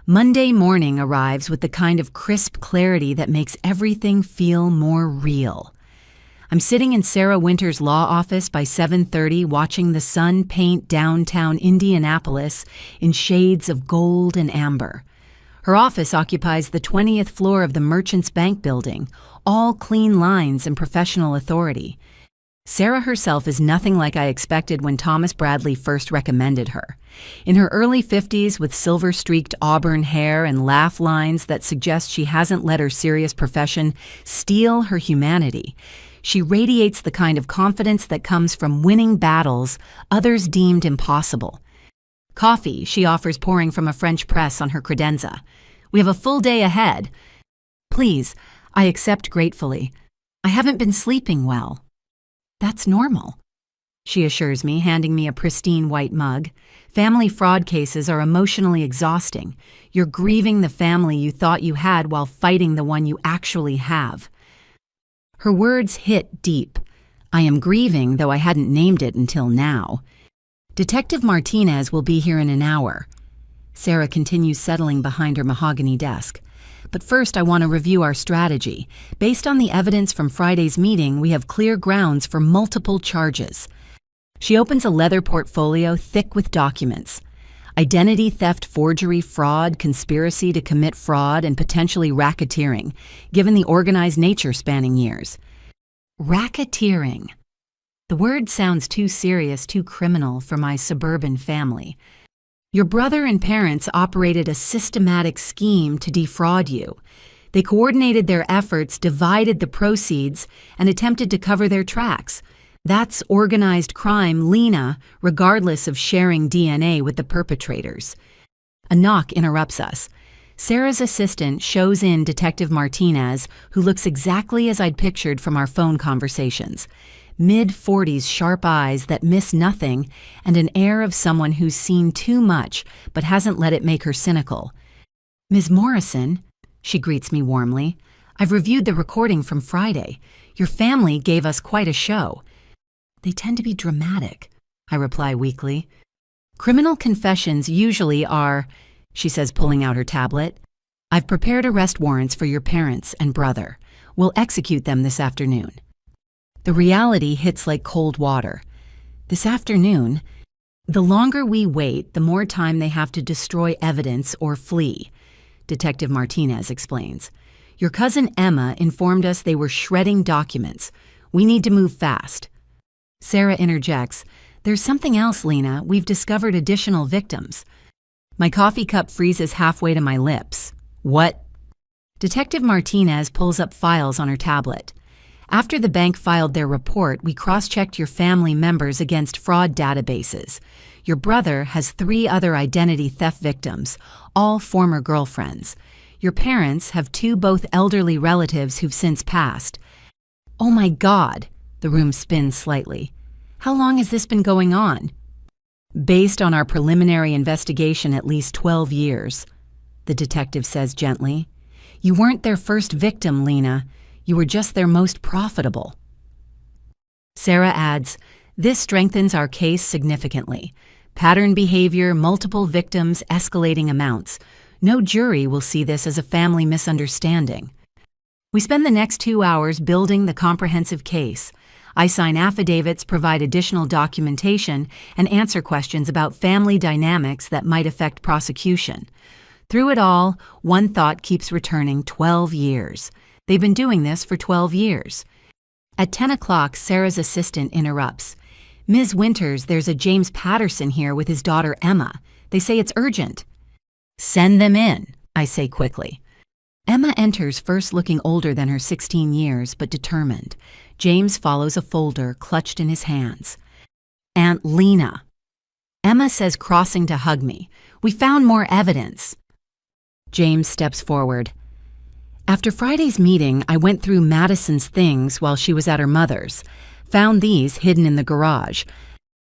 Monday morning arrives with the kind of crisp clarity that makes everything feel more real. I'm sitting in Sarah Winters' law office by 7:30 watching the sun paint downtown Indianapolis in shades of gold and amber. Her office occupies the 20th floor of the Merchants Bank building, all clean lines and professional authority. Sarah herself is nothing like I expected when Thomas Bradley first recommended her. In her early 50s, with silver-streaked auburn hair and laugh lines that suggest she hasn't let her serious profession steal her humanity, she radiates the kind of confidence that comes from winning battles others deemed impossible. Coffee she offers pouring from a French press on her credenza. We have a full day ahead. Please, I accept gratefully. I haven't been sleeping well. That's normal, she assures me, handing me a pristine white mug. Family fraud cases are emotionally exhausting. You're grieving the family you thought you had while fighting the one you actually have. Her words hit deep. I am grieving, though I hadn't named it until now. Detective Martinez will be here in an hour. Sarah continues settling behind her mahogany desk. But first, I want to review our strategy. Based on the evidence from Friday's meeting, we have clear grounds for multiple charges. She opens a leather portfolio thick with documents. Identity theft, forgery, fraud, conspiracy to commit fraud, and potentially racketeering, given the organized nature spanning years. Racketeering. The word sounds too serious, too criminal for my suburban family. Your brother and parents operated a systematic scheme to defraud you. They coordinated their efforts, divided the proceeds, and attempted to cover their tracks. That's organized crime, Lena, regardless of sharing DNA with the perpetrators. A knock interrupts us. Sarah's assistant shows in Detective Martinez, who looks exactly as I'd pictured from our phone conversations. Mid-40s sharp eyes that miss nothing, and an air of someone who's seen too much but hasn't let it make her cynical. Ms. Morrison, she greets me warmly. I've reviewed the recording from Friday. Your family gave us quite a show. They tend to be dramatic, I reply weakly. Criminal confessions usually are, she says, pulling out her tablet. I've prepared arrest warrants for your parents and brother. We'll execute them this afternoon. The reality hits like cold water. This afternoon, the longer we wait, the more time they have to destroy evidence or flee, Detective Martinez explains. Your cousin Emma informed us they were shredding documents. We need to move fast. Sarah interjects, there's something else, Lena. We've discovered additional victims. My coffee cup freezes halfway to my lips. What? Detective Martinez pulls up files on her tablet. After the bank filed their report, we cross-checked your family members against fraud databases. Your brother has 3 other identity theft victims, all former girlfriends. Your parents have 2 both elderly relatives who've since passed. Oh my God, the room spins slightly. How long has this been going on? Based on our preliminary investigation, at least 12 years, the detective says gently. You weren't their first victim, Lena. You were just their most profitable. Sarah adds, this strengthens our case significantly. Pattern behavior, multiple victims, escalating amounts. No jury will see this as a family misunderstanding. We spend the next 2 hours building the comprehensive case. I sign affidavits, provide additional documentation, and answer questions about family dynamics that might affect prosecution. Through it all, one thought keeps returning: 12 years. They've been doing this for 12 years. At 10 o'clock, Sarah's assistant interrupts. Ms. Winters, there's a James Patterson here with his daughter Emma. They say it's urgent. Send them in, I say quickly. Emma enters, first looking older than her 16 years, but determined. James follows, a folder clutched in his hands. Aunt Lena. Emma says, crossing to hug me. We found more evidence. James steps forward. After Friday's meeting, I went through Madison's things while she was at her mother's. Found these hidden in the garage.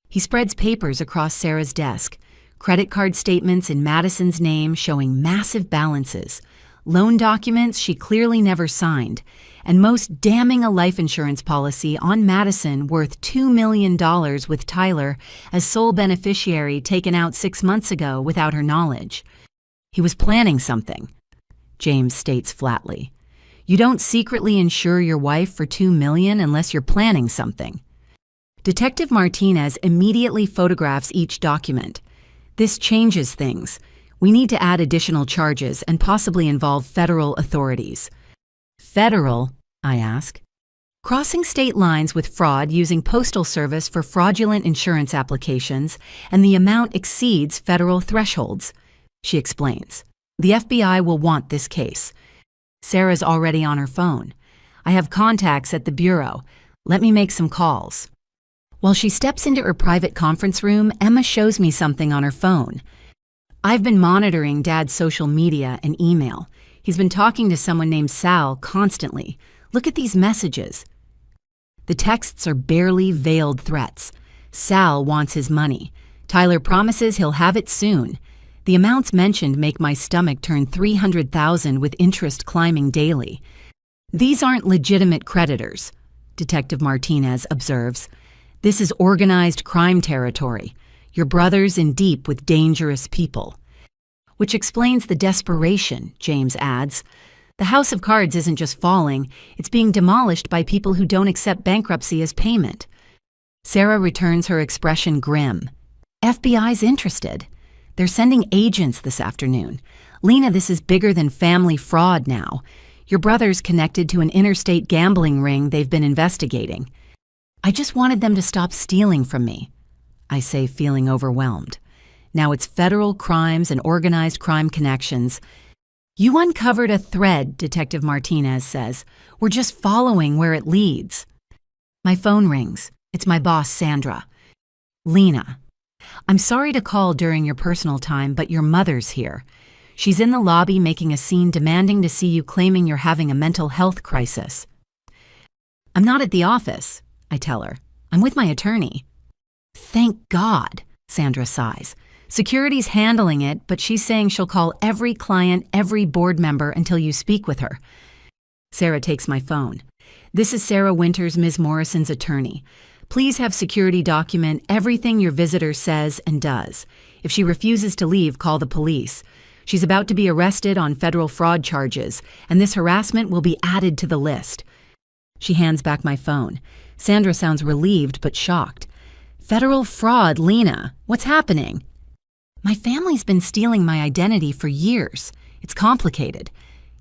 He spreads papers across Sarah's desk. Credit card statements in Madison's name showing massive balances. Loan documents she clearly never signed. And most damning, a life insurance policy on Madison worth $2 million with Tyler as sole beneficiary, taken out 6 months ago without her knowledge. He was planning something, James states flatly. You don't secretly insure your wife for $2 million unless you're planning something. Detective Martinez immediately photographs each document. This changes things. We need to add additional charges and possibly involve federal authorities. Federal? I ask. Crossing state lines with fraud using postal service for fraudulent insurance applications, and the amount exceeds federal thresholds, she explains. The FBI will want this case. Sarah's already on her phone. I have contacts at the bureau. Let me make some calls. While she steps into her private conference room, Emma shows me something on her phone. I've been monitoring Dad's social media and email. He's been talking to someone named Sal constantly. Look at these messages. The texts are barely veiled threats. Sal wants his money. Tyler promises he'll have it soon. The amounts mentioned make my stomach turn $300,000 with interest climbing daily. These aren't legitimate creditors, Detective Martinez observes. This is organized crime territory. Your brother's in deep with dangerous people. Which explains the desperation, James adds. The house of cards isn't just falling, it's being demolished by people who don't accept bankruptcy as payment. Sarah returns her expression grim. FBI's interested. They're sending agents this afternoon. Lena, this is bigger than family fraud now. Your brother's connected to an interstate gambling ring they've been investigating. I just wanted them to stop stealing from me, I say, feeling overwhelmed. Now it's federal crimes and organized crime connections. You uncovered a thread, Detective Martinez says. We're just following where it leads. My phone rings. It's my boss, Sandra. Lena, I'm sorry to call during your personal time, but your mother's here. She's in the lobby making a scene demanding to see you, claiming you're having a mental health crisis. I'm not at the office, I tell her. I'm with my attorney. Thank God, Sandra sighs. Security's handling it, but she's saying she'll call every client, every board member until you speak with her. Sarah takes my phone. This is Sarah Winters, Ms. Morrison's attorney. Please have security document everything your visitor says and does. If she refuses to leave, call the police. She's about to be arrested on federal fraud charges, and this harassment will be added to the list. She hands back my phone. Sandra sounds relieved but shocked. Federal fraud, Lena. What's happening? My family's been stealing my identity for years. It's complicated.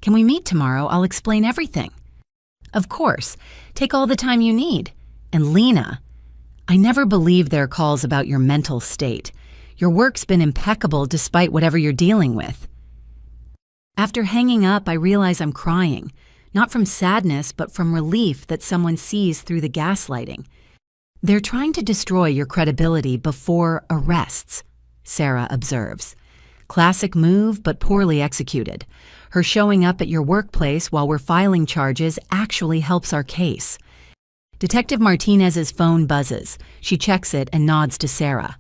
Can we meet tomorrow? I'll explain everything. Of course. Take all the time you need. And Lena, I never believed their calls about your mental state. Your work's been impeccable despite whatever you're dealing with. After hanging up, I realize I'm crying. Not from sadness, but from relief that someone sees through the gaslighting. They're trying to destroy your credibility before arrests, Sarah observes. Classic move, but poorly executed. Her showing up at your workplace while we're filing charges actually helps our case. Detective Martinez's phone buzzes. She checks it and nods to Sarah.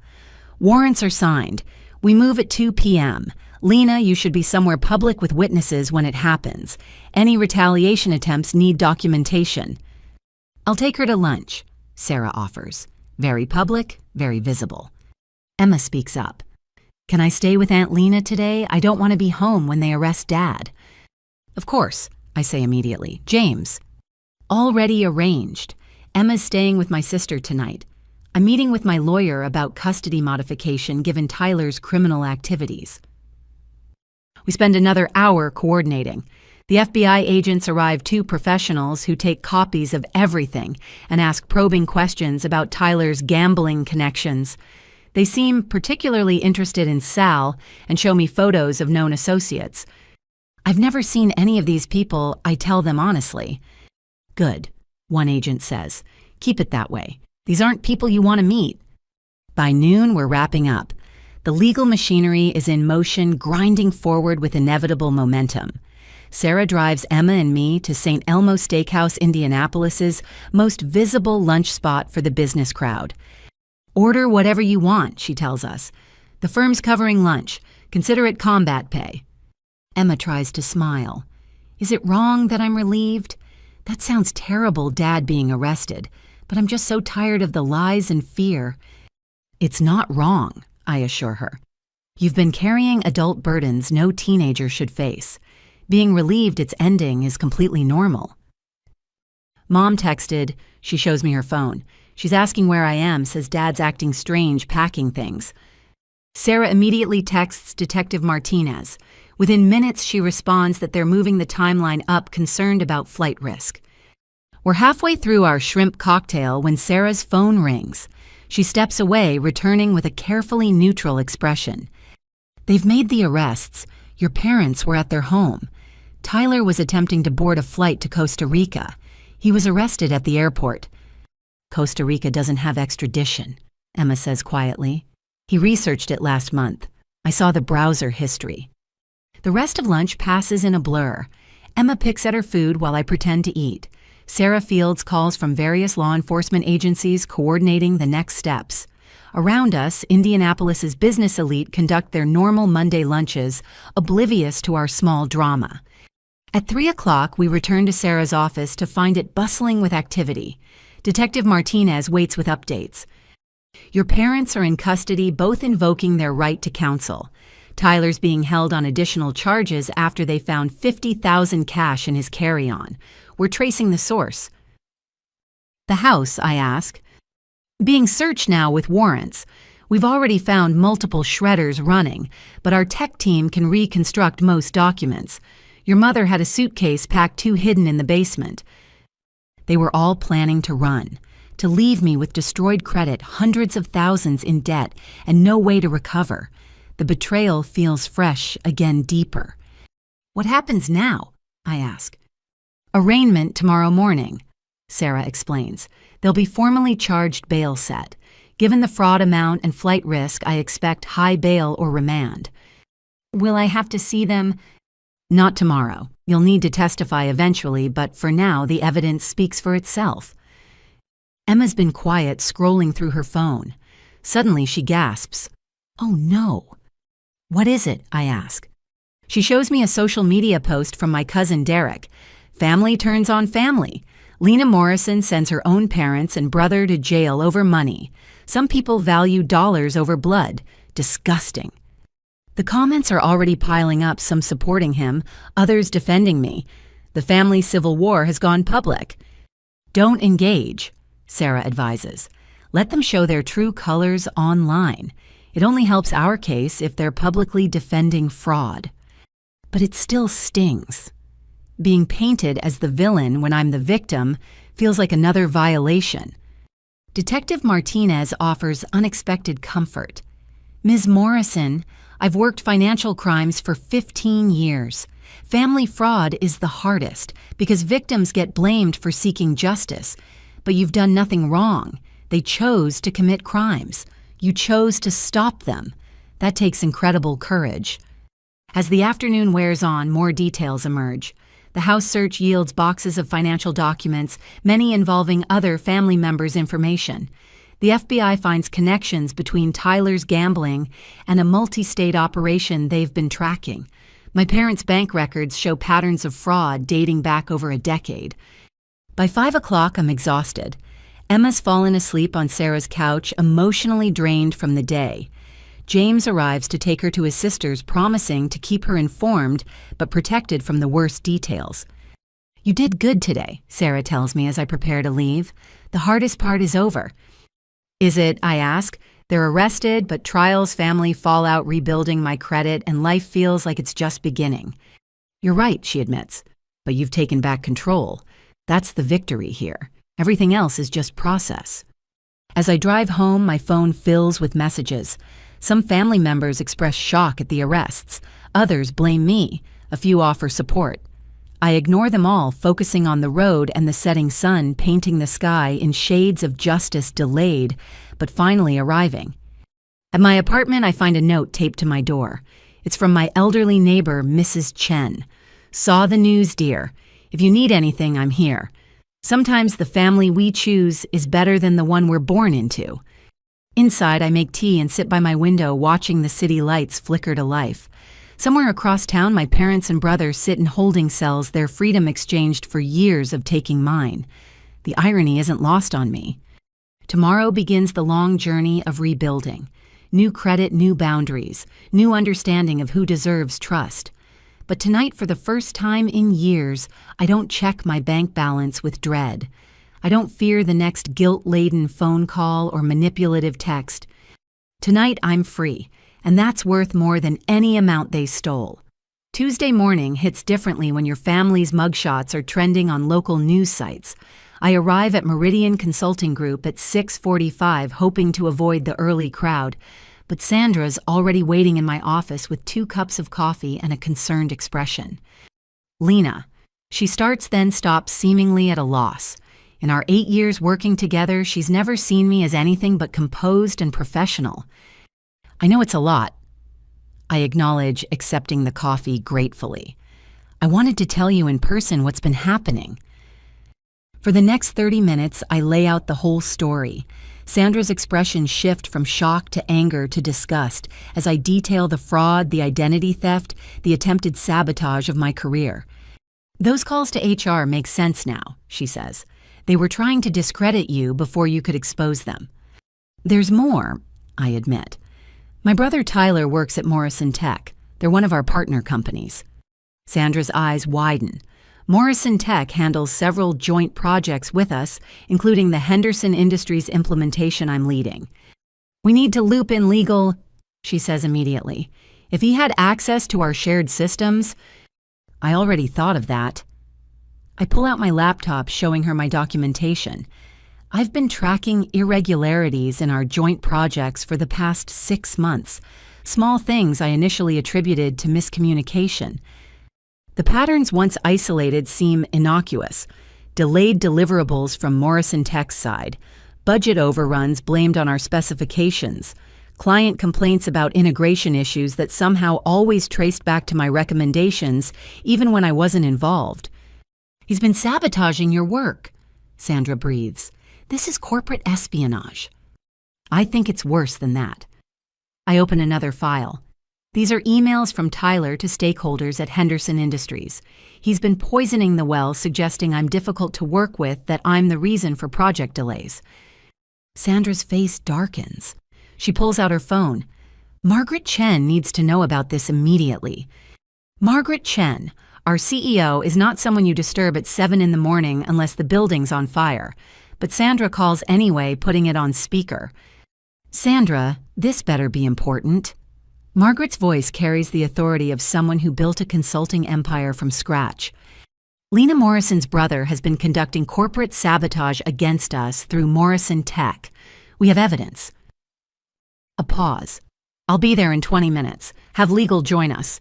Warrants are signed. We move at 2 p.m. Lena, you should be somewhere public with witnesses when it happens. Any retaliation attempts need documentation. I'll take her to lunch, Sarah offers. Very public, very visible. Emma speaks up. Can I stay with Aunt Lena today? I don't want to be home when they arrest Dad. Of course, I say immediately. James. Already arranged. Emma's staying with my sister tonight. I'm meeting with my lawyer about custody modification given Tyler's criminal activities. We spend another hour coordinating. The FBI agents arrive, 2 professionals who take copies of everything and ask probing questions about Tyler's gambling connections. They seem particularly interested in Sal and show me photos of known associates. I've never seen any of these people, I tell them honestly. Good, one agent says. Keep it that way. These aren't people you want to meet. By noon, we're wrapping up. The legal machinery is in motion, grinding forward with inevitable momentum. Sarah drives Emma and me to St. Elmo Steakhouse, Indianapolis's most visible lunch spot for the business crowd. Order whatever you want, she tells us. The firm's covering lunch. Consider it combat pay. Emma tries to smile. Is it wrong that I'm relieved? That sounds terrible, Dad being arrested, but I'm just so tired of the lies and fear. It's not wrong, I assure her. You've been carrying adult burdens no teenager should face. Being relieved it's ending is completely normal. Mom texted. She shows me her phone. She's asking where I am, says Dad's acting strange packing things. Sarah immediately texts Detective Martinez. Within minutes, she responds that they're moving the timeline up, concerned about flight risk. We're halfway through our shrimp cocktail when Sarah's phone rings. She steps away, returning with a carefully neutral expression. They've made the arrests. Your parents were at their home. Tyler was attempting to board a flight to Costa Rica. He was arrested at the airport. Costa Rica doesn't have extradition, Emma says quietly. He researched it last month. I saw the browser history. The rest of lunch passes in a blur. Emma picks at her food while I pretend to eat. Sarah fields calls from various law enforcement agencies coordinating the next steps. Around us, Indianapolis's business elite conduct their normal Monday lunches, oblivious to our small drama. At 3 o'clock, we return to Sarah's office to find it bustling with activity. Detective Martinez waits with updates. Your parents are in custody, both invoking their right to counsel. Tyler's being held on additional charges after they found $50,000 cash in his carry-on. We're tracing the source. The house, I ask. Being searched now with warrants. We've already found multiple shredders running, but our tech team can reconstruct most documents. Your mother had a suitcase packed too hidden in the basement. They were all planning to run, to leave me with destroyed credit, hundreds of thousands in debt, and no way to recover. The betrayal feels fresh, again deeper. What happens now? I ask. Arraignment tomorrow morning, Sarah explains. They'll be formally charged bail set. Given the fraud amount and flight risk, I expect high bail or remand. Will I have to see them? Not tomorrow. You'll need to testify eventually, but for now, the evidence speaks for itself. Emma's been quiet, scrolling through her phone. Suddenly, she gasps. Oh no. What is it? I ask. She shows me a social media post from my cousin Derek. Family turns on family. Lena Morrison sends her own parents and brother to jail over money. Some people value dollars over blood. Disgusting. The comments are already piling up, some supporting him, others defending me. The family civil war has gone public. Don't engage, Sarah advises. Let them show their true colors online. It only helps our case if they're publicly defending fraud. But it still stings. Being painted as the villain when I'm the victim feels like another violation. Detective Martinez offers unexpected comfort. Ms. Morrison, I've worked financial crimes for 15 years. Family fraud is the hardest because victims get blamed for seeking justice. But you've done nothing wrong. They chose to commit crimes. You chose to stop them. That takes incredible courage. As the afternoon wears on, more details emerge. The house search yields boxes of financial documents, many involving other family members' information. The FBI finds connections between Tyler's gambling and a multi-state operation they've been tracking. My parents' bank records show patterns of fraud dating back over a decade. By 5 o'clock, I'm exhausted. Emma's fallen asleep on Sarah's couch, emotionally drained from the day. James arrives to take her to his sister's, promising to keep her informed but protected from the worst details. You did good today, Sarah tells me as I prepare to leave. The hardest part is over. Is it, I ask? They're arrested, but trials, family fallout, rebuilding my credit, and life feels like it's just beginning. You're right, she admits, but you've taken back control. That's the victory here. Everything else is just process. As I drive home, my phone fills with messages. Some family members express shock at the arrests. Others blame me. A few offer support. I ignore them all, focusing on the road and the setting sun painting the sky in shades of justice delayed, but finally arriving. At my apartment, I find a note taped to my door. It's from my elderly neighbor, Mrs. Chen. Saw the news, dear. If you need anything, I'm here. Sometimes the family we choose is better than the one we're born into. Inside, I make tea and sit by my window watching the city lights flicker to life. Somewhere across town, my parents and brother sit in holding cells, their freedom exchanged for years of taking mine. The irony isn't lost on me. Tomorrow begins the long journey of rebuilding. New credit, new boundaries, new understanding of who deserves trust. But tonight, for the first time in years, I don't check my bank balance with dread. I don't fear the next guilt-laden phone call or manipulative text. Tonight, I'm free. And that's worth more than any amount they stole. Tuesday morning hits differently when your family's mugshots are trending on local news sites. I arrive at Meridian Consulting Group at 6:45, hoping to avoid the early crowd, but Sandra's already waiting in my office with 2 cups of coffee and a concerned expression. Lena. She starts then stops, seemingly at a loss. In our 8 years working together, she's never seen me as anything but composed and professional. I know it's a lot. I acknowledge, accepting the coffee gratefully. I wanted to tell you in person what's been happening. For the next 30 minutes, I lay out the whole story. Sandra's expressions shift from shock to anger to disgust as I detail the fraud, the identity theft, the attempted sabotage of my career. Those calls to HR make sense now, she says. They were trying to discredit you before you could expose them. There's more, I admit. My brother Tyler works at Morrison Tech. They're one of our partner companies. Sandra's eyes widen. Morrison Tech handles several joint projects with us, including the Henderson Industries implementation I'm leading. We need to loop in legal, she says immediately. If he had access to our shared systems, I already thought of that. I pull out my laptop, showing her my documentation. I've been tracking irregularities in our joint projects for the past 6 months, small things I initially attributed to miscommunication. The patterns once isolated seem innocuous. Delayed deliverables from Morrison Tech's side, budget overruns blamed on our specifications, client complaints about integration issues that somehow always traced back to my recommendations, even when I wasn't involved. He's been sabotaging your work, Sandra breathes. This is corporate espionage. I think it's worse than that. I open another file. These are emails from Tyler to stakeholders at Henderson Industries. He's been poisoning the well, suggesting I'm difficult to work with, that I'm the reason for project delays. Sandra's face darkens. She pulls out her phone. Margaret Chen needs to know about this immediately. Margaret Chen, our CEO, is not someone you disturb at 7 in the morning unless the building's on fire. But Sandra calls anyway, putting it on speaker. Sandra, this better be important. Margaret's voice carries the authority of someone who built a consulting empire from scratch. Lena Morrison's brother has been conducting corporate sabotage against us through Morrison Tech. We have evidence. A pause. I'll be there in 20 minutes. Have legal join us.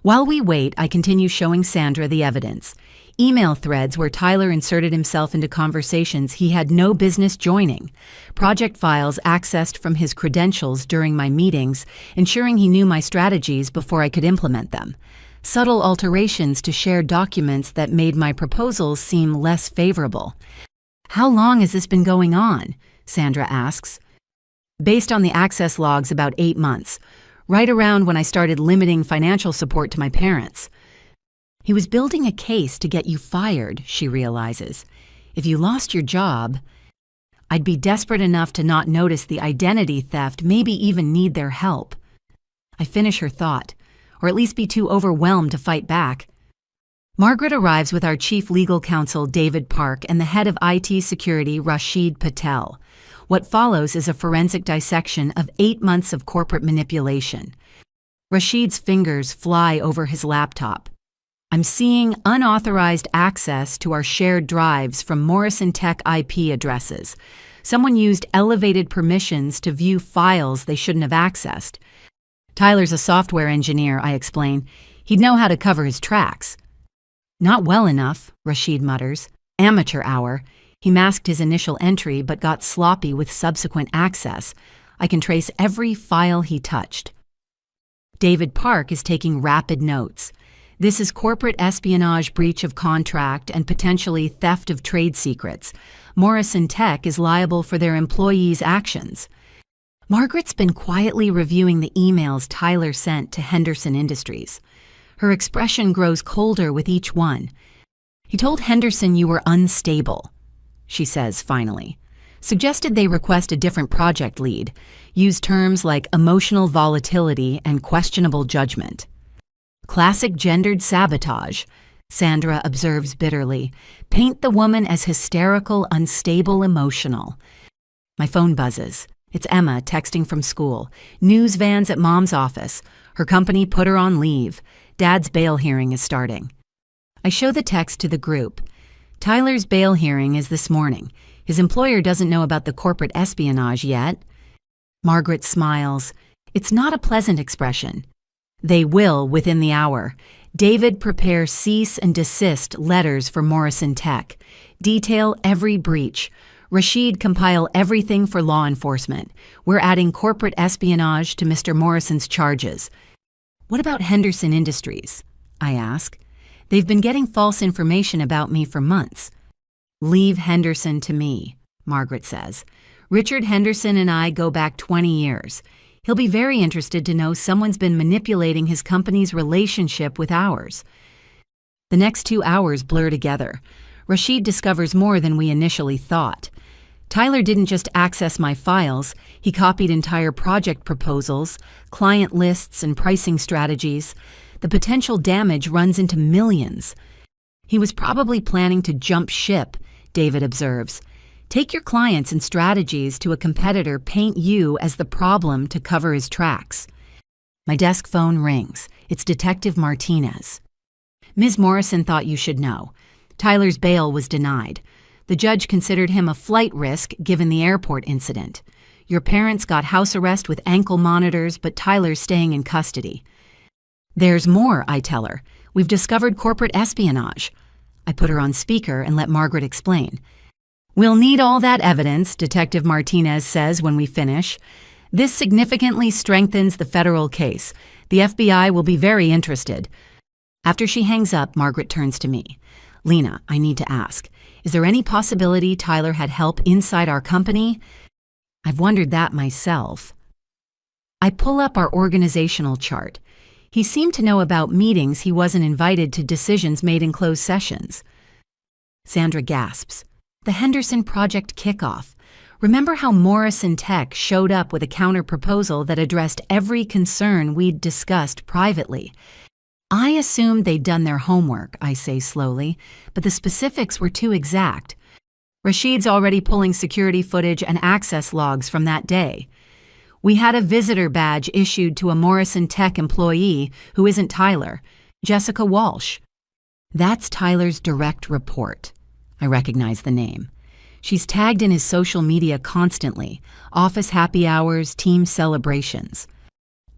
While we wait, I continue showing Sandra the evidence. Email threads where Tyler inserted himself into conversations he had no business joining. Project files accessed from his credentials during my meetings, ensuring he knew my strategies before I could implement them. Subtle alterations to shared documents that made my proposals seem less favorable. How long has this been going on? Sandra asks. Based on the access logs, about 8 months. Right around when I started limiting financial support to my parents. He was building a case to get you fired, she realizes. If you lost your job, I'd be desperate enough to not notice the identity theft, maybe even need their help. I finish her thought, or at least be too overwhelmed to fight back. Margaret arrives with our chief legal counsel, David Park, and the head of IT security, Rashid Patel. What follows is a forensic dissection of 8 months of corporate manipulation. Rashid's fingers fly over his laptop. I'm seeing unauthorized access to our shared drives from Morrison Tech IP addresses. Someone used elevated permissions to view files they shouldn't have accessed. Tyler's a software engineer, I explain. He'd know how to cover his tracks. Not well enough, Rashid mutters. Amateur hour. He masked his initial entry but got sloppy with subsequent access. I can trace every file he touched. David Park is taking rapid notes. This is corporate espionage, breach of contract, and potentially theft of trade secrets. Morrison Tech is liable for their employees' actions. Margaret's been quietly reviewing the emails Tyler sent to Henderson Industries. Her expression grows colder with each one. He told Henderson you were unstable, she says finally. Suggested they request a different project lead. Used terms like emotional volatility and questionable judgment. Classic gendered sabotage, Sandra observes bitterly. Paint the woman as hysterical, unstable, emotional. My phone buzzes. It's Emma texting from school. News vans at Mom's office. Her company put her on leave. Dad's bail hearing is starting. I show the text to the group. Tyler's bail hearing is this morning. His employer doesn't know about the corporate espionage yet. Margaret smiles. It's not a pleasant expression. They will within the hour. David prepare cease and desist letters for Morrison Tech. Detail every breach. Rashid compile everything for law enforcement. We're adding corporate espionage to Mr. Morrison's charges. What about Henderson Industries? I ask. They've been getting false information about me for months. Leave Henderson to me, Margaret says. Richard Henderson and I go back 20 years. He'll be very interested to know someone's been manipulating his company's relationship with ours. The next 2 hours blur together. Rashid discovers more than we initially thought. Tyler didn't just access my files, he copied entire project proposals, client lists, and pricing strategies. The potential damage runs into millions. He was probably planning to jump ship, David observes. Take your clients and strategies to a competitor, paint you as the problem to cover his tracks. My desk phone rings. It's Detective Martinez. Ms. Morrison thought you should know. Tyler's bail was denied. The judge considered him a flight risk given the airport incident. Your parents got house arrest with ankle monitors, but Tyler's staying in custody. There's more, I tell her. We've discovered corporate espionage. I put her on speaker and let Margaret explain. We'll need all that evidence, Detective Martinez says when we finish. This significantly strengthens the federal case. The FBI will be very interested. After she hangs up, Margaret turns to me. Lena, I need to ask, is there any possibility Tyler had help inside our company? I've wondered that myself. I pull up our organizational chart. He seemed to know about meetings he wasn't invited to, decisions made in closed sessions. Sandra gasps. The Henderson Project kickoff. Remember how Morrison Tech showed up with a counter-proposal that addressed every concern we'd discussed privately? I assumed they'd done their homework, I say slowly, but the specifics were too exact. Rashid's already pulling security footage and access logs from that day. We had a visitor badge issued to a Morrison Tech employee who isn't Tyler, Jessica Walsh. That's Tyler's direct report. I recognize the name. She's tagged in his social media constantly, office happy hours, team celebrations.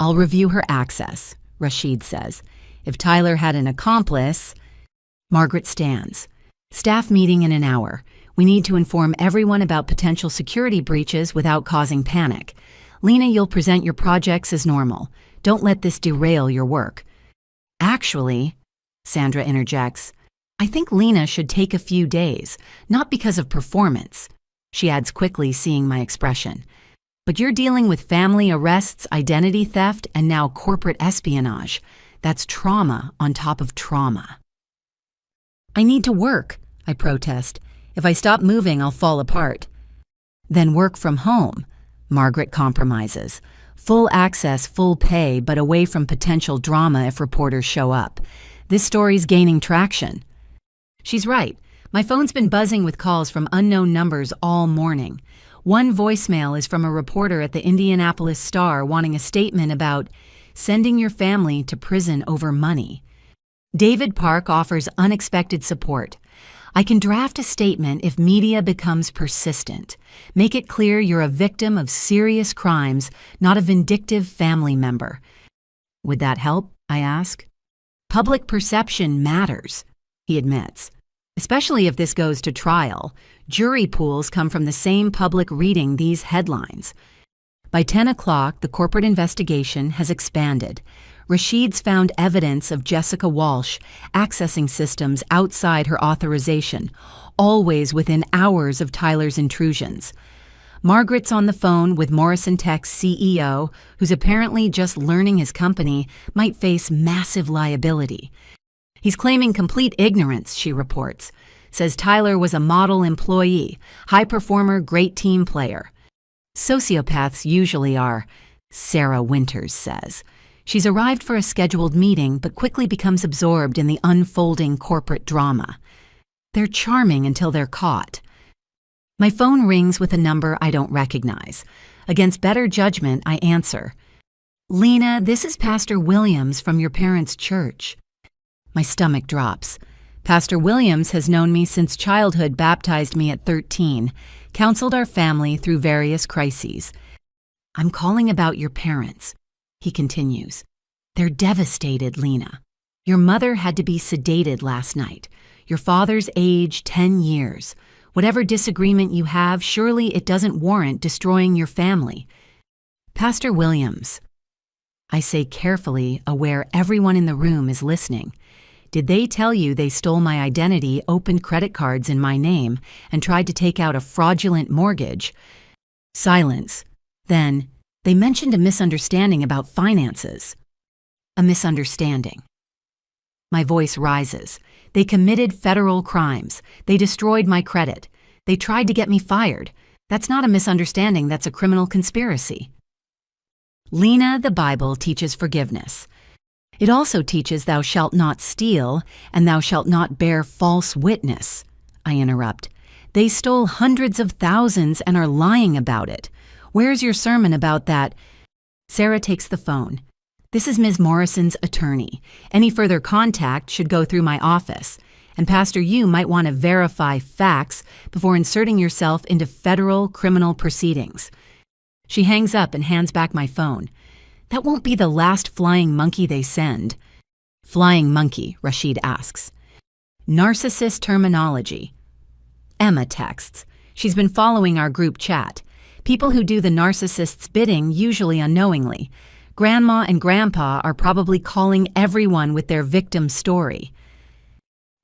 I'll review her access, Rashid says. If Tyler had an accomplice... Margaret stands. Staff meeting in an hour. We need to inform everyone about potential security breaches without causing panic. Lena, you'll present your projects as normal. Don't let this derail your work. Actually, Sandra interjects, I think Lena should take a few days, not because of performance. She adds quickly, seeing my expression. But you're dealing with family arrests, identity theft, and now corporate espionage. That's trauma on top of trauma. I need to work, I protest. If I stop moving, I'll fall apart. Then work from home, Margaret compromises. Full access, full pay, but away from potential drama if reporters show up. This story's gaining traction. She's right. My phone's been buzzing with calls from unknown numbers all morning. One voicemail is from a reporter at the Indianapolis Star wanting a statement about sending your family to prison over money. David Park offers unexpected support. I can draft a statement if media becomes persistent. Make it clear you're a victim of serious crimes, not a vindictive family member. Would that help? I ask. Public perception matters, he admits. Especially if this goes to trial. Jury pools come from the same public reading these headlines. By 10 o'clock, the corporate investigation has expanded. Rashid's found evidence of Jessica Walsh accessing systems outside her authorization, always within hours of Tyler's intrusions. Margaret's on the phone with Morrison Tech's CEO, who's apparently just learning his company might face massive liability. He's claiming complete ignorance, she reports. Says Tyler was a model employee, high performer, great team player. Sociopaths usually are, Sarah Winters says. She's arrived for a scheduled meeting but quickly becomes absorbed in the unfolding corporate drama. They're charming until they're caught. My phone rings with a number I don't recognize. Against better judgment, I answer. Lena, this is Pastor Williams from your parents' church. My stomach drops. Pastor Williams has known me since childhood, baptized me at 13, counseled our family through various crises. I'm calling about your parents, he continues. They're devastated, Lena. Your mother had to be sedated last night. Your father's age, 10 years. Whatever disagreement you have, surely it doesn't warrant destroying your family. Pastor Williams, I say carefully, aware everyone in the room is listening. Did they tell you they stole my identity, opened credit cards in my name, and tried to take out a fraudulent mortgage? Silence. Then, they mentioned a misunderstanding about finances. A misunderstanding. My voice rises. They committed federal crimes. They destroyed my credit. They tried to get me fired. That's not a misunderstanding, that's a criminal conspiracy. Lena, the Bible teaches forgiveness. It also teaches thou shalt not steal, and thou shalt not bear false witness. I interrupt. They stole hundreds of thousands and are lying about it. Where's your sermon about that? Sarah takes the phone. This is Ms. Morrison's attorney. Any further contact should go through my office. And Pastor, you might want to verify facts before inserting yourself into federal criminal proceedings. She hangs up and hands back my phone. That won't be the last flying monkey they send. Flying monkey, Rashid asks. Narcissist terminology. Emma texts. She's been following our group chat. People who do the narcissist's bidding, usually unknowingly. Grandma and Grandpa are probably calling everyone with their victim story.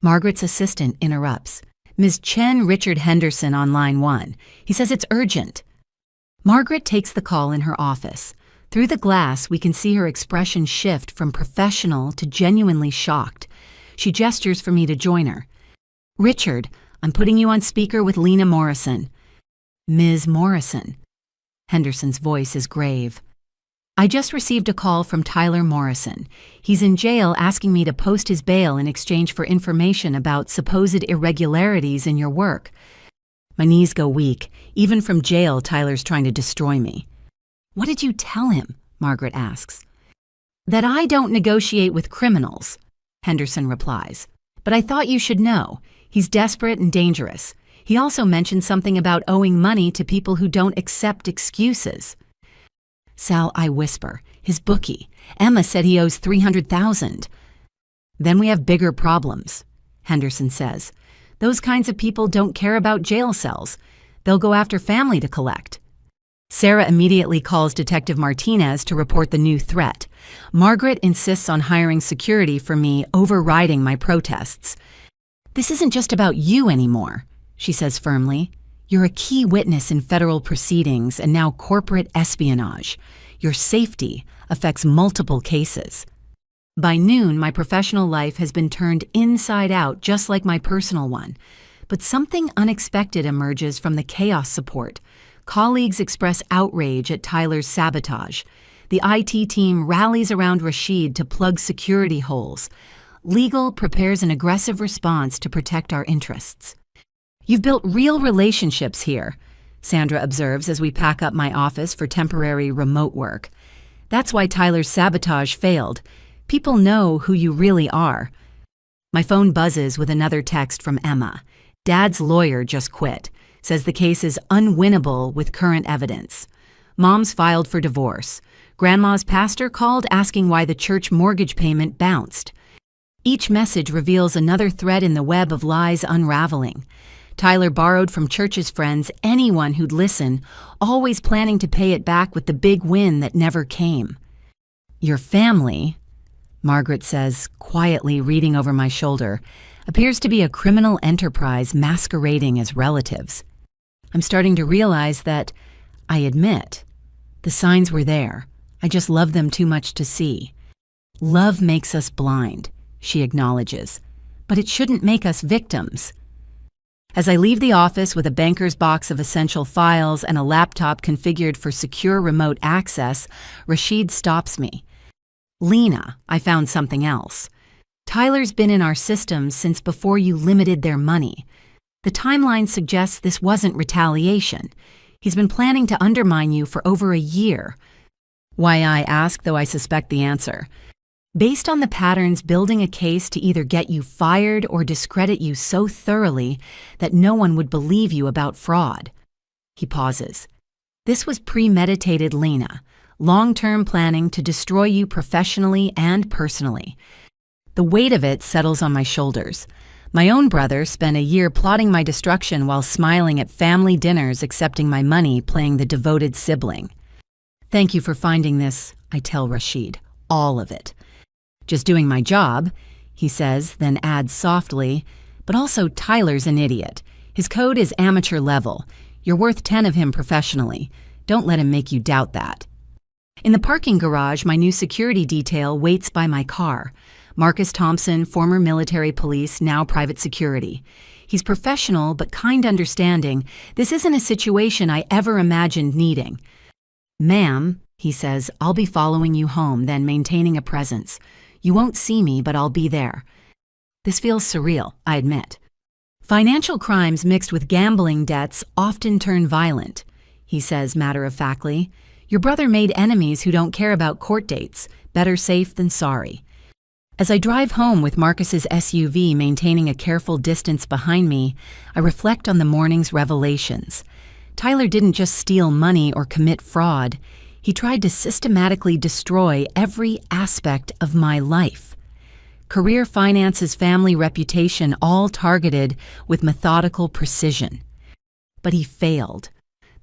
Margaret's assistant interrupts. Ms. Chen Richard Henderson on line 1. He says it's urgent. Margaret takes the call in her office. Through the glass, we can see her expression shift from professional to genuinely shocked. She gestures for me to join her. Richard, I'm putting you on speaker with Lena Morrison. Ms. Morrison. Henderson's voice is grave. I just received a call from Tyler Morrison. He's in jail asking me to post his bail in exchange for information about supposed irregularities in your work. My knees go weak. Even from jail, Tyler's trying to destroy me. What did you tell him? Margaret asks. That I don't negotiate with criminals, Henderson replies. But I thought you should know. He's desperate and dangerous. He also mentioned something about owing money to people who don't accept excuses. Sal, I whisper. His bookie. Emma said he owes $300,000. Then we have bigger problems, Henderson says. Those kinds of people don't care about jail cells. They'll go after family to collect. Sarah immediately calls Detective Martinez to report the new threat. Margaret insists on hiring security for me, overriding my protests. This isn't just about you anymore, she says firmly. You're a key witness in federal proceedings and now corporate espionage. Your safety affects multiple cases. By noon, my professional life has been turned inside out, just like my personal one. But something unexpected emerges from the chaos support. Colleagues express outrage at Tyler's sabotage. The IT team rallies around Rashid to plug security holes. Legal prepares an aggressive response to protect our interests. You've built real relationships here, Sandra observes as we pack up my office for temporary remote work. That's why Tyler's sabotage failed. People know who you really are. My phone buzzes with another text from Emma. Dad's lawyer just quit. Says the case is unwinnable with current evidence. Mom's filed for divorce. Grandma's pastor called asking why the church mortgage payment bounced. Each message reveals another thread in the web of lies unraveling. Tyler borrowed from church's friends anyone who'd listen, always planning to pay it back with the big win that never came. Your family, Margaret says, quietly reading over my shoulder, appears to be a criminal enterprise masquerading as relatives. I'm starting to realize that, I admit, the signs were there. I just love them too much to see. Love makes us blind, she acknowledges, but it shouldn't make us victims. As I leave the office with a banker's box of essential files and a laptop configured for secure remote access, Rashid stops me. Lena, I found something else. Tyler's been in our systems since before you limited their money. The timeline suggests this wasn't retaliation. He's been planning to undermine you for over a year. Why, I ask, though I suspect the answer. based on the patterns building a case to either get you fired or discredit you so thoroughly that no one would believe you about fraud. He pauses. This was premeditated, Lena. Long-term planning to destroy you professionally and personally. The weight of it settles on my shoulders. My own brother spent a year plotting my destruction while smiling at family dinners accepting my money, playing the devoted sibling. Thank you for finding this, I tell Rashid. All of it. Just doing my job, he says, then adds softly, but also Tyler's an idiot. His code is amateur level. You're worth 10 of him professionally. Don't let him make you doubt that. In the parking garage, my new security detail waits by my car. Marcus Thompson, former military police, now private security. He's professional but kind understanding. This isn't a situation I ever imagined needing. Ma'am, he says, I'll be following you home, then maintaining a presence. You won't see me, but I'll be there. This feels surreal, I admit. Financial crimes mixed with gambling debts often turn violent, he says matter-of-factly. Your brother made enemies who don't care about court dates. Better safe than sorry. As I drive home with Marcus's SUV maintaining a careful distance behind me, I reflect on the morning's revelations. Tyler didn't just steal money or commit fraud. He tried to systematically destroy every aspect of my life. Career, finances, family, reputation, all targeted with methodical precision. But he failed.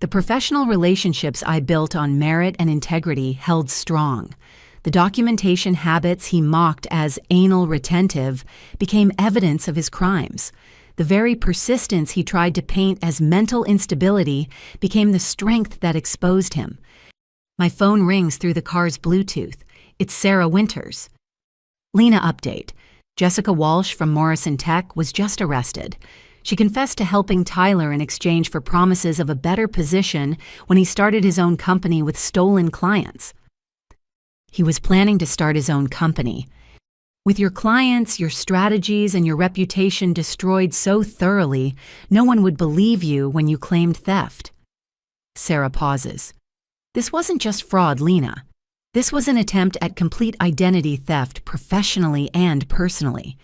The professional relationships I built on merit and integrity held strong. The documentation habits he mocked as anal retentive became evidence of his crimes. The very persistence he tried to paint as mental instability became the strength that exposed him. My phone rings through the car's Bluetooth. It's Sarah Winters. Lena update. Jessica Walsh from Morrison Tech was just arrested. She confessed to helping Tyler in exchange for promises of a better position when he started his own company with stolen clients. He was planning to start his own company. With your clients, your strategies, and your reputation destroyed so thoroughly, no one would believe you when you claimed theft. Sarah pauses. This wasn't just fraud, Lena. This was an attempt at complete identity theft professionally and personally.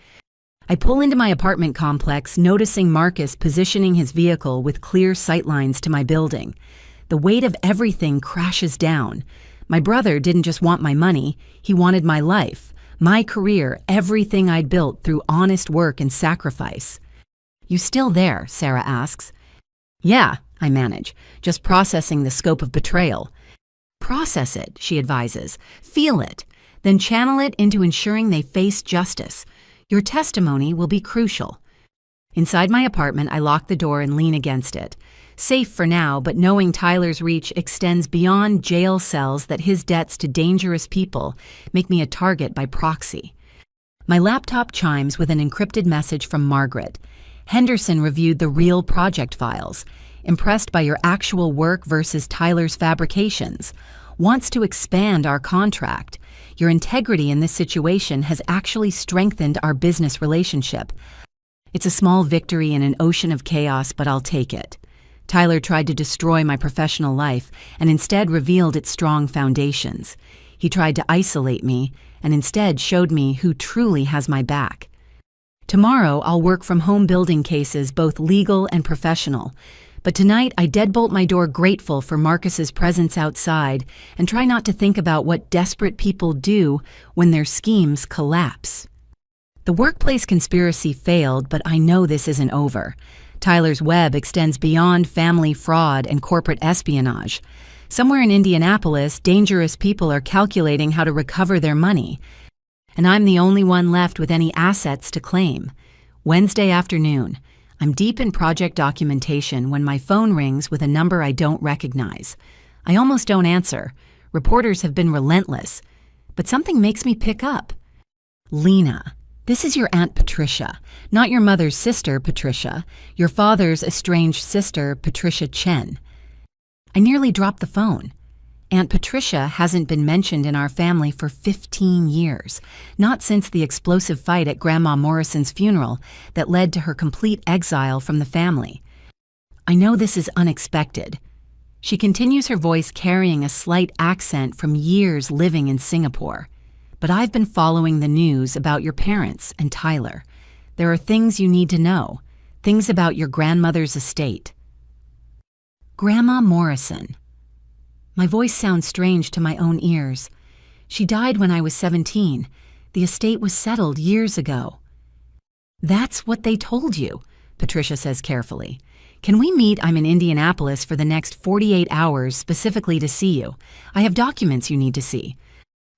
I pull into my apartment complex, noticing Marcus positioning his vehicle with clear sightlines to my building. The weight of everything crashes down. My brother didn't just want my money, he wanted my life, my career, everything I'd built through honest work and sacrifice. You still there? Sarah asks. Yeah, I manage, just processing the scope of betrayal. Process it, she advises. Feel it, then channel it into ensuring they face justice. Your testimony will be crucial. Inside my apartment, I lock the door and lean against it. Safe for now, but knowing Tyler's reach extends beyond jail cells, that his debts to dangerous people make me a target by proxy. My laptop chimes with an encrypted message from Margaret. Henderson reviewed the real project files. Impressed by your actual work versus Tyler's fabrications. Wants to expand our contract. Your integrity in this situation has actually strengthened our business relationship. It's a small victory in an ocean of chaos, but I'll take it. Tyler tried to destroy my professional life and instead revealed its strong foundations. He tried to isolate me and instead showed me who truly has my back. Tomorrow, I'll work from home building cases, both legal and professional. But tonight, I deadbolt my door grateful for Marcus's presence outside and try not to think about what desperate people do when their schemes collapse. The workplace conspiracy failed, but I know this isn't over. Tyler's web extends beyond family fraud and corporate espionage. Somewhere in Indianapolis, dangerous people are calculating how to recover their money. And I'm the only one left with any assets to claim. Wednesday afternoon. I'm deep in project documentation when my phone rings with a number I don't recognize. I almost don't answer. Reporters have been relentless. But something makes me pick up. Lena, this is your Aunt Patricia, not your mother's sister, Patricia, your father's estranged sister, Patricia Chen. I nearly dropped the phone. Aunt Patricia hasn't been mentioned in our family for 15 years, not since the explosive fight at Grandma Morrison's funeral that led to her complete exile from the family. I know this is unexpected. She continues, her voice carrying a slight accent from years living in Singapore. but I've been following the news about your parents and Tyler. There are things you need to know, things about your grandmother's estate. Grandma Morrison. My voice sounds strange to my own ears. She died when I was 17. The estate was settled years ago. That's what they told you, Patricia says carefully. Can we meet? I'm in Indianapolis for the next 48 hours specifically to see you. I have documents you need to see.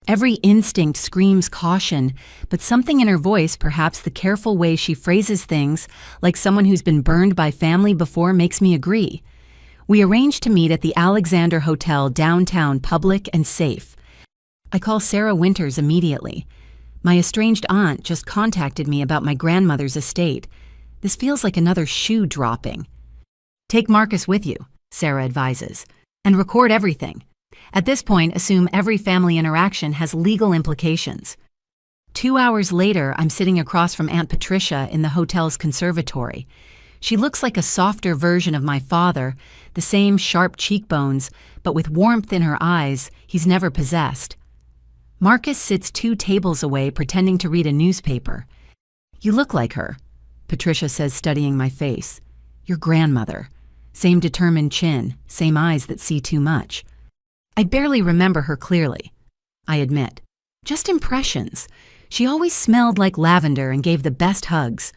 Every instinct screams caution, but something in her voice, perhaps the careful way she phrases things, like someone who's been burned by family before, makes me agree. We arrange to meet at the Alexander Hotel downtown, public and safe. I call Sarah Winters immediately. My estranged aunt just contacted me about my grandmother's estate. This feels like another shoe dropping. Take Marcus with you, Sarah advises, and record everything. At this point, assume every family interaction has legal implications. 2 hours later, I'm sitting across from Aunt Patricia in the hotel's conservatory. She looks like a softer version of my father, the same sharp cheekbones, but with warmth in her eyes he's never possessed. Marcus sits 2 tables away pretending to read a newspaper. You look like her, Patricia says, studying my face. Your grandmother. Same determined chin, same eyes that see too much. I barely remember her clearly, I admit. Just impressions. She always smelled like lavender and gave the best hugs.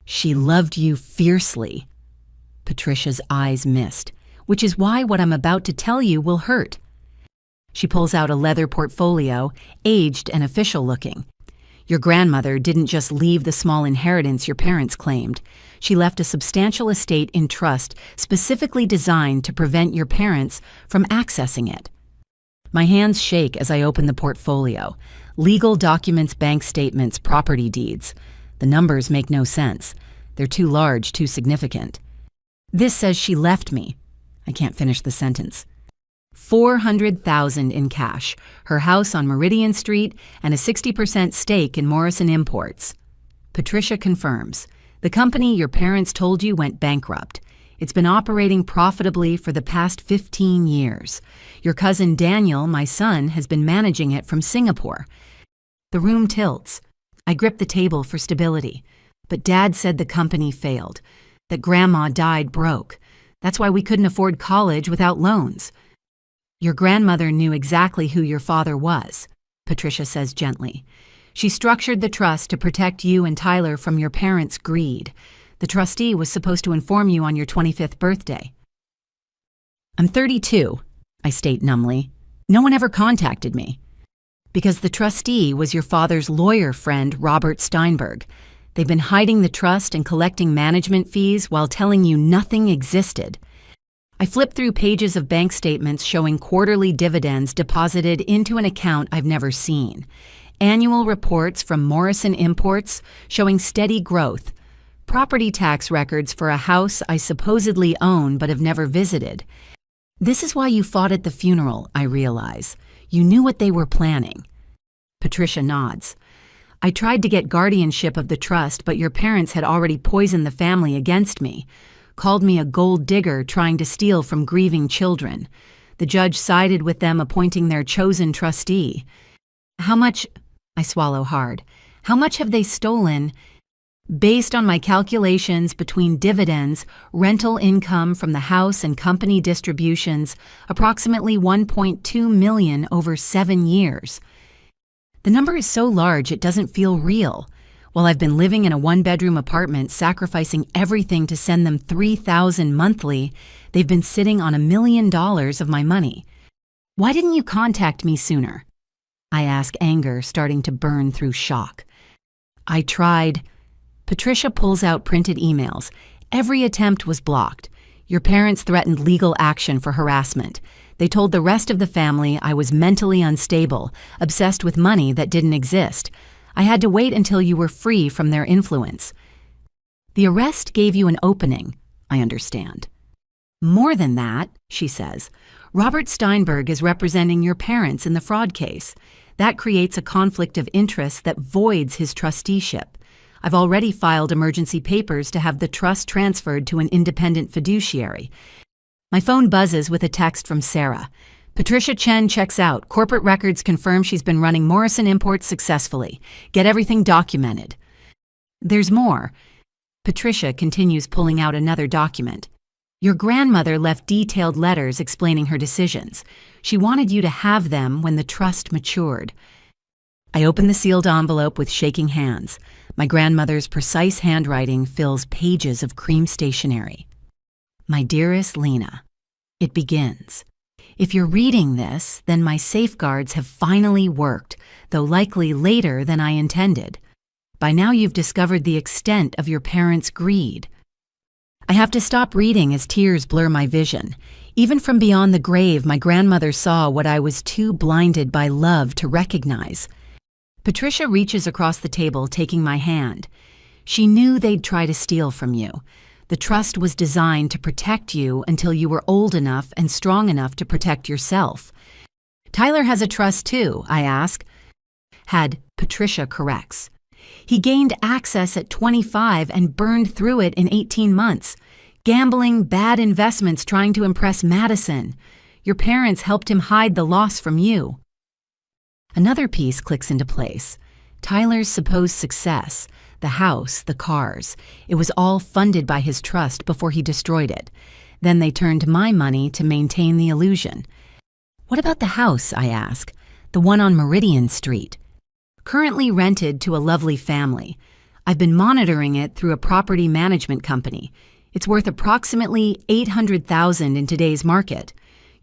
She loved you fiercely. Patricia's eyes missed, which is why what I'm about to tell you will hurt. She pulls out a leather portfolio, aged and official looking. Your grandmother didn't just leave the small inheritance your parents claimed. She left a substantial estate in trust specifically designed to prevent your parents from accessing it. My hands shake as I open the portfolio. Legal documents, bank statements, property deeds. The numbers make no sense. They're too large, too significant. This says she left me. I can't finish the sentence. $400,000 in cash, her house on Meridian Street, and a 60% stake in Morrison Imports. Patricia confirms. The company your parents told you went bankrupt. It's been operating profitably for the past 15 years. Your cousin Daniel, my son, has been managing it from Singapore. The room tilts. I grip the table for stability. But Dad said the company failed, that Grandma died broke. That's why we couldn't afford college without loans. Your grandmother knew exactly who your father was, Patricia says gently. She structured the trust to protect you and Tyler from your parents' greed. The trustee was supposed to inform you on your 25th birthday. I'm 32, I state numbly. No one ever contacted me. Because the trustee was your father's lawyer friend, Robert Steinberg. They've been hiding the trust and collecting management fees while telling you nothing existed. I flip through pages of bank statements showing quarterly dividends deposited into an account I've never seen. Annual reports from Morrison Imports showing steady growth. Property tax records for a house I supposedly own but have never visited. This is why you fought at the funeral, I realize. You knew what they were planning. Patricia nods. I tried to get guardianship of the trust, but your parents had already poisoned the family against me. Called me a gold digger trying to steal from grieving children. The judge sided with them appointing their chosen trustee. How much, I swallow hard, how much have they stolen? Based on my calculations between dividends, rental income from the house and company distributions, approximately $1.2 million over 7 years. The number is so large it doesn't feel real. While I've been living in a 1-bedroom apartment, sacrificing everything to send them $3,000 monthly, they've been sitting on $1 million of my money. Why didn't you contact me sooner? I ask, anger starting to burn through shock. I tried. Patricia pulls out printed emails. Every attempt was blocked. Your parents threatened legal action for harassment. They told the rest of the family I was mentally unstable, obsessed with money that didn't exist. I had to wait until you were free from their influence. The arrest gave you an opening, I understand. More than that, she says. Robert Steinberg is representing your parents in the fraud case. That creates a conflict of interest that voids his trusteeship. I've already filed emergency papers to have the trust transferred to an independent fiduciary. My phone buzzes with a text from Sarah. Patricia Chen checks out. Corporate records confirm she's been running Morrison Imports successfully. Get everything documented. There's more. Patricia continues pulling out another document. Your grandmother left detailed letters explaining her decisions. She wanted you to have them when the trust matured. I open the sealed envelope with shaking hands. My grandmother's precise handwriting fills pages of cream stationery. My dearest Lena, it begins. If you're reading this, then my safeguards have finally worked, though likely later than I intended. By now you've discovered the extent of your parents' greed. I have to stop reading as tears blur my vision. Even from beyond the grave, my grandmother saw what I was too blinded by love to recognize. Patricia reaches across the table, taking my hand. She knew they'd try to steal from you. The trust was designed to protect you until you were old enough and strong enough to protect yourself. Tyler has a trust too, I ask. Patricia corrects. He gained access at 25 and burned through it in 18 months. Gambling, bad investments, trying to impress Madison. Your parents helped him hide the loss from you. Another piece clicks into place. Tyler's supposed success, the house, the cars, it was all funded by his trust before he destroyed it. Then they turned my money to maintain the illusion. What about the house, I ask, the one on Meridian Street? Currently rented to a lovely family. I've been monitoring it through a property management company. It's worth approximately $800,000 in today's market.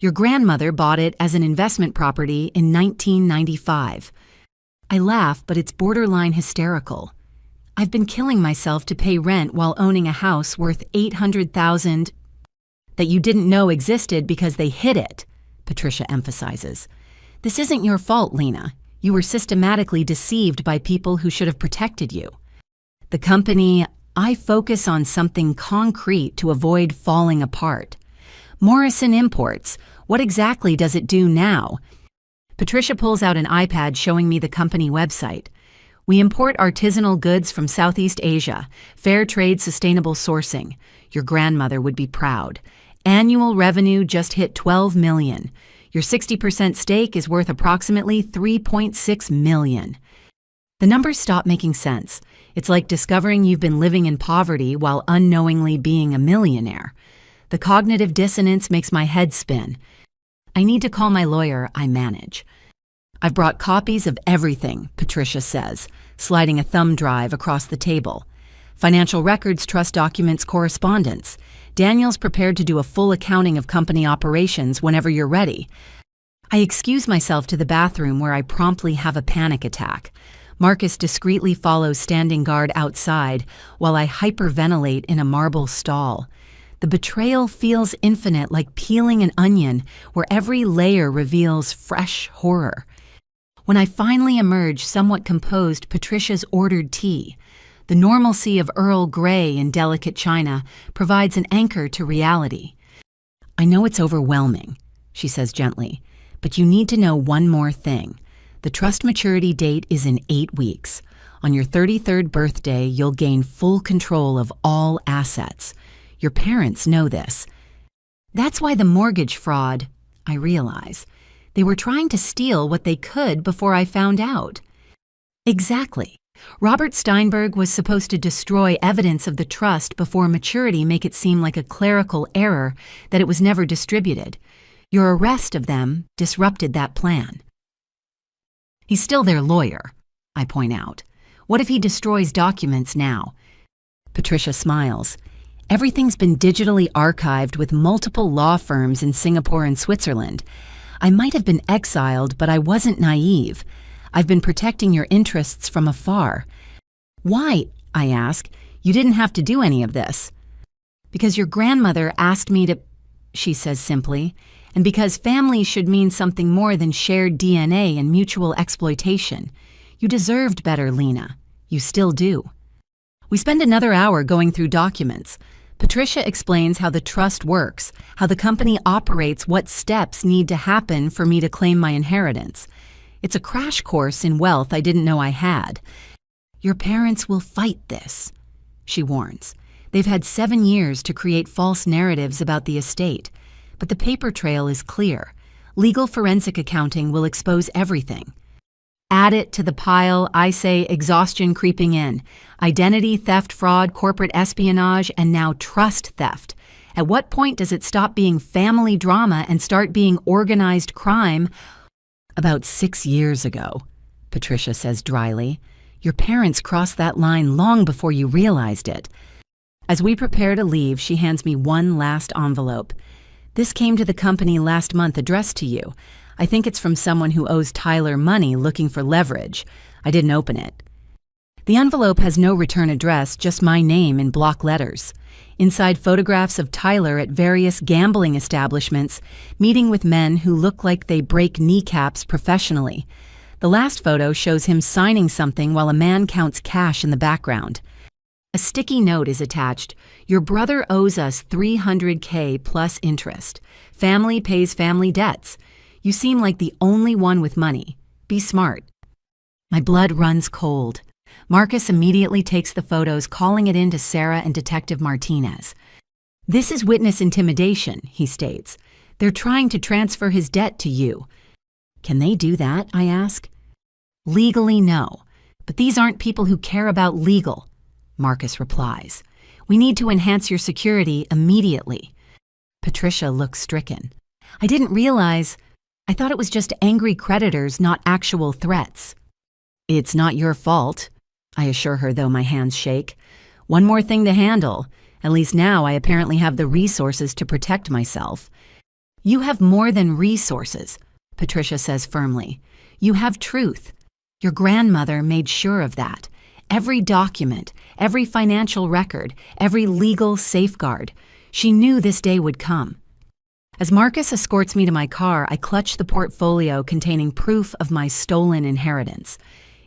Your grandmother bought it as an investment property in 1995. I laugh, but it's borderline hysterical. I've been killing myself to pay rent while owning a house worth $800,000 that you didn't know existed because they hid it, Patricia emphasizes. This isn't your fault, Lena. You were systematically deceived by people who should have protected you. The company, I focus on something concrete to avoid falling apart. Morrison Imports, what exactly does it do now? Patricia pulls out an iPad showing me the company website. We import artisanal goods from Southeast Asia, fair trade sustainable sourcing. Your grandmother would be proud. Annual revenue just hit $12 million. Your 60% stake is worth approximately $3.6 million. The numbers stop making sense. It's like discovering you've been living in poverty while unknowingly being a millionaire. The cognitive dissonance makes my head spin. I need to call my lawyer, I manage. I've brought copies of everything, Patricia says, sliding a thumb drive across the table. Financial records, trust documents, correspondence. Daniel's prepared to do a full accounting of company operations whenever you're ready. I excuse myself to the bathroom where I promptly have a panic attack. Marcus discreetly follows standing guard outside while I hyperventilate in a marble stall. The betrayal feels infinite, like peeling an onion where every layer reveals fresh horror. When I finally emerge somewhat composed, Patricia's ordered tea. The normalcy of Earl Grey in delicate china provides an anchor to reality. I know it's overwhelming, she says gently, but you need to know one more thing. The trust maturity date is in 8 weeks. On your 33rd birthday, you'll gain full control of all assets. Your parents know this. That's why the mortgage fraud, I realize. They were trying to steal what they could before I found out. Exactly. Robert Steinberg was supposed to destroy evidence of the trust before maturity, make it seem like a clerical error that it was never distributed. Your arrest of them disrupted that plan. He's still their lawyer, I point out. What if he destroys documents now? Patricia smiles. Everything's been digitally archived with multiple law firms in Singapore and Switzerland. I might have been exiled, but I wasn't naive. I've been protecting your interests from afar. Why, I ask, you didn't have to do any of this? Because your grandmother asked me to, she says simply, and because family should mean something more than shared DNA and mutual exploitation. You deserved better, Lena. You still do. We spend another hour going through documents. Patricia explains how the trust works, how the company operates, what steps need to happen for me to claim my inheritance. It's a crash course in wealth I didn't know I had. Your parents will fight this, she warns. They've had 7 years to create false narratives about the estate, but the paper trail is clear. Legal forensic accounting will expose everything. Add it to the pile, I say, exhaustion creeping in. Identity theft, fraud, corporate espionage, and now trust theft. At what point does it stop being family drama and start being organized crime? About 6 years ago, Patricia says dryly. Your parents crossed that line long before you realized it. As we prepare to leave, she hands me one last envelope. This came to the company last month addressed to you. I think it's from someone who owes Tyler money looking for leverage. I didn't open it. The envelope has no return address, just my name in block letters. Inside, photographs of Tyler at various gambling establishments, meeting with men who look like they break kneecaps professionally. The last photo shows him signing something while a man counts cash in the background. A sticky note is attached. Your brother owes us $300K plus interest. Family pays family debts. You seem like the only one with money. Be smart. My blood runs cold. Marcus immediately takes the photos, calling it in to Sarah and Detective Martinez. This is witness intimidation, he states. They're trying to transfer his debt to you. Can they do that, I ask. Legally, no. But these aren't people who care about legal, Marcus replies. We need to enhance your security immediately. Patricia looks stricken. I didn't realize. I thought it was just angry creditors, not actual threats. It's not your fault, I assure her, though my hands shake. One more thing to handle. At least now I apparently have the resources to protect myself. You have more than resources, Patricia says firmly. You have truth. Your grandmother made sure of that. Every document, every financial record, every legal safeguard. She knew this day would come. As Marcus escorts me to my car, I clutch the portfolio containing proof of my stolen inheritance.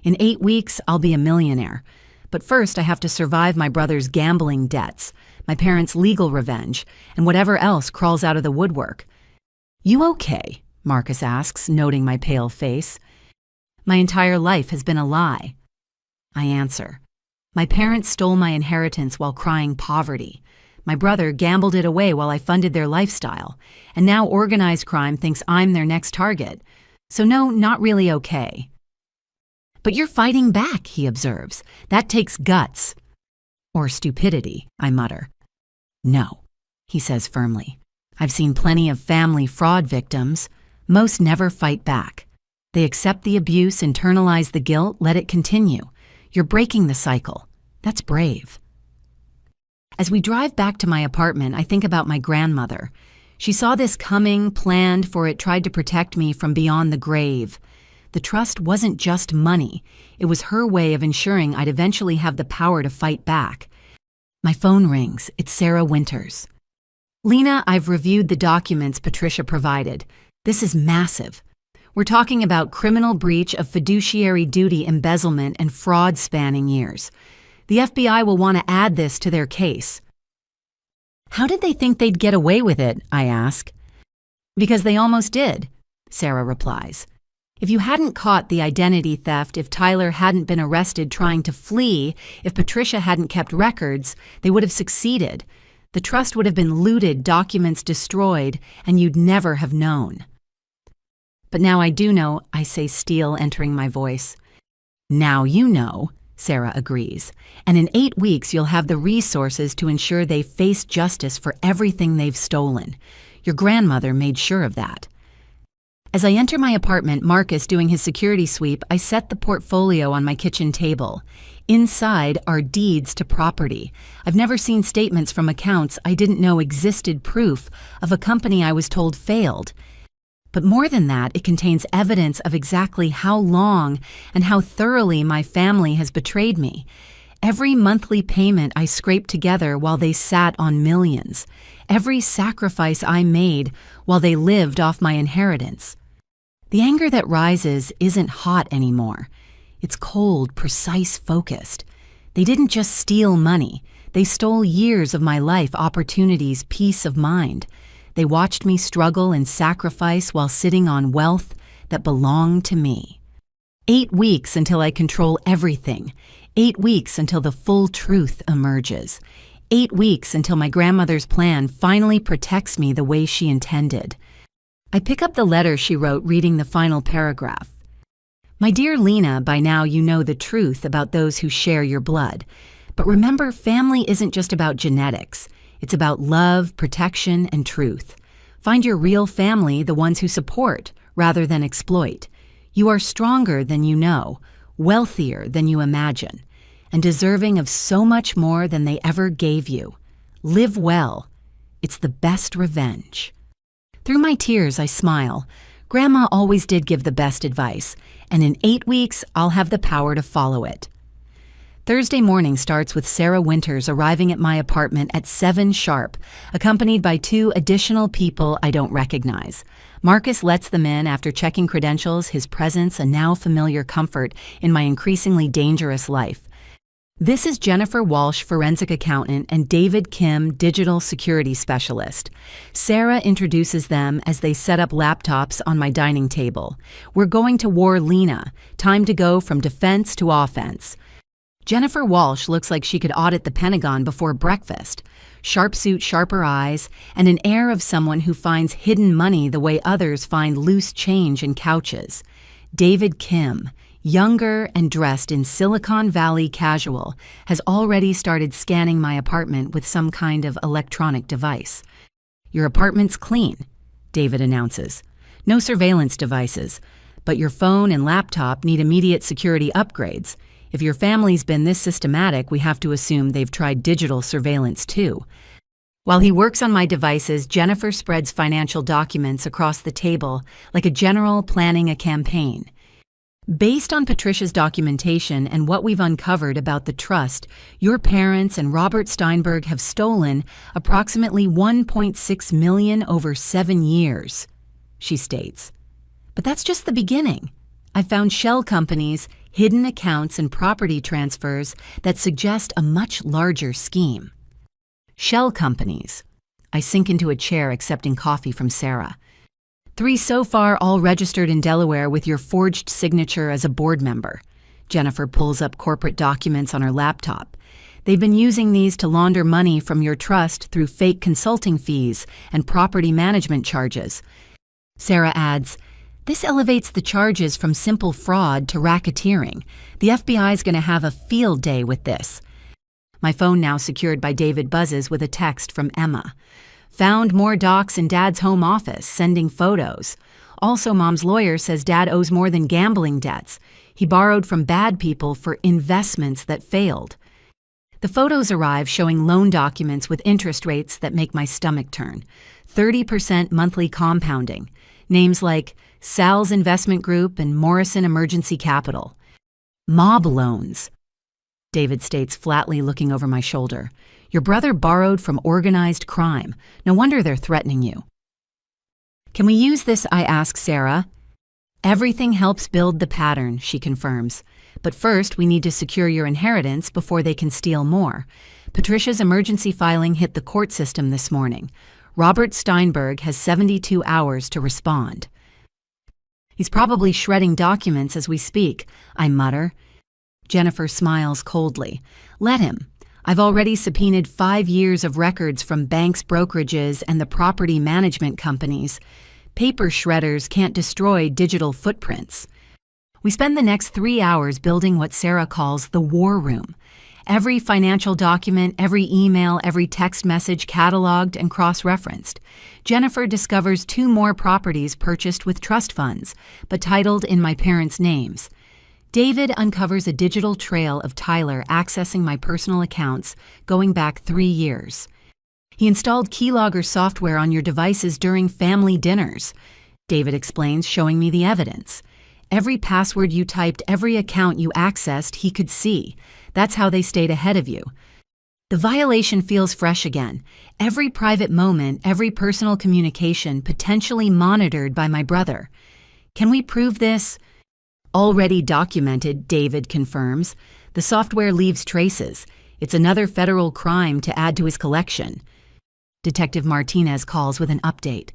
In 8 weeks, I'll be a millionaire. But first, I have to survive my brother's gambling debts, my parents' legal revenge, and whatever else crawls out of the woodwork. You okay? Marcus asks, noting my pale face. My entire life has been a lie. I answer. My parents stole my inheritance while crying poverty. My brother gambled it away while I funded their lifestyle, and now organized crime thinks I'm their next target. So no, not really okay. But you're fighting back, he observes. That takes guts. Or stupidity, I mutter. No, he says firmly. I've seen plenty of family fraud victims. Most never fight back. They accept the abuse, internalize the guilt, let it continue. You're breaking the cycle. That's brave. As we drive back to my apartment, I think about my grandmother. She saw this coming, planned for it, tried to protect me from beyond the grave. The trust wasn't just money. It was her way of ensuring I'd eventually have the power to fight back. My phone rings. It's Sarah Winters. Lena, I've reviewed the documents Patricia provided. This is massive. We're talking about criminal breach of fiduciary duty, embezzlement, and fraud spanning years. The FBI will want to add this to their case. How did they think they'd get away with it, I ask. Because they almost did, Sarah replies. If you hadn't caught the identity theft, if Tyler hadn't been arrested trying to flee, if Patricia hadn't kept records, they would have succeeded. The trust would have been looted, documents destroyed, and you'd never have known. But now I do know, I say, steel entering my voice. Now you know, Sarah agrees. And in 8 weeks, you'll have the resources to ensure they face justice for everything they've stolen. Your grandmother made sure of that. As I enter my apartment, Marcus doing his security sweep, I set the portfolio on my kitchen table. Inside are deeds to property. I've never seen statements from accounts I didn't know existed, proof of a company I was told failed. But more than that, it contains evidence of exactly how long and how thoroughly my family has betrayed me. Every monthly payment I scraped together while they sat on millions. Every sacrifice I made while they lived off my inheritance. The anger that rises isn't hot anymore. It's cold, precise, focused. They didn't just steal money. They stole years of my life, opportunities, peace of mind. They watched me struggle and sacrifice while sitting on wealth that belonged to me. 8 weeks until I control everything. 8 weeks until the full truth emerges. 8 weeks until my grandmother's plan finally protects me the way she intended. I pick up the letter she wrote, reading the final paragraph. My dear Lena, by now you know the truth about those who share your blood. But remember, family isn't just about genetics. It's about love, protection, and truth. Find your real family, the ones who support rather than exploit. You are stronger than you know, wealthier than you imagine, and deserving of so much more than they ever gave you. Live well. It's the best revenge. Through my tears, I smile. Grandma always did give the best advice, and in 8 weeks, I'll have the power to follow it. Thursday morning starts with Sarah Winters arriving at my apartment at 7 sharp, accompanied by 2 additional people I don't recognize. Marcus lets them in after checking credentials, his presence a now familiar comfort in my increasingly dangerous life. This is Jennifer Walsh, forensic accountant, and David Kim, digital security specialist. Sarah introduces them as they set up laptops on my dining table. We're going to war, Lena. Time to go from defense to offense. Jennifer Walsh looks like she could audit the Pentagon before breakfast. Sharp suit, sharper eyes, and an air of someone who finds hidden money the way others find loose change in couches. David Kim, younger and dressed in Silicon Valley casual, has already started scanning my apartment with some kind of electronic device. Your apartment's clean, David announces. No surveillance devices, but your phone and laptop need immediate security upgrades. If your family's been this systematic, we have to assume they've tried digital surveillance too. While he works on my devices, Jennifer spreads financial documents across the table like a general planning a campaign. Based on Patricia's documentation and what we've uncovered about the trust, your parents and Robert Steinberg have stolen approximately $1.6 million over 7 years, she states. But that's just the beginning. I found shell companies, hidden accounts, and property transfers that suggest a much larger scheme. Shell companies. I sink into a chair accepting coffee from Sarah. 3 so far, all registered in Delaware with your forged signature as a board member. Jennifer pulls up corporate documents on her laptop. They've been using these to launder money from your trust through fake consulting fees and property management charges. Sarah adds, this elevates the charges from simple fraud to racketeering. The FBI's going to have a field day with this. My phone now secured by David buzzes with a text from Emma. Found more docs in Dad's home office, sending photos. Also, Mom's lawyer says Dad owes more than gambling debts. He borrowed from bad people for investments that failed. The photos arrive showing loan documents with interest rates that make my stomach turn. 30% monthly compounding. Names like Sal's Investment Group and Morrison Emergency Capital. Mob loans. David states flatly, looking over my shoulder. Your brother borrowed from organized crime. No wonder they're threatening you. Can we use this? I ask Sarah. Everything helps build the pattern, she confirms. But first, we need to secure your inheritance before they can steal more. Patricia's emergency filing hit the court system this morning. Robert Steinberg has 72 hours to respond. He's probably shredding documents as we speak, I mutter. Jennifer smiles coldly. Let him. I've already subpoenaed 5 years of records from banks, brokerages, and the property management companies. Paper shredders can't destroy digital footprints. We spend the next 3 hours building what Sarah calls the war room. Every financial document, every email, every text message cataloged and cross-referenced. Jennifer discovers 2 more properties purchased with trust funds, but titled in my parents' names. David uncovers a digital trail of Tyler accessing my personal accounts going back 3 years. He installed keylogger software on your devices during family dinners, David explains, showing me the evidence. Every password you typed, every account you accessed, he could see. That's how they stayed ahead of you. The violation feels fresh again. Every private moment, every personal communication potentially monitored by my brother. Can we prove this? Already documented, David confirms. The software leaves traces. It's another federal crime to add to his collection. Detective Martinez calls with an update.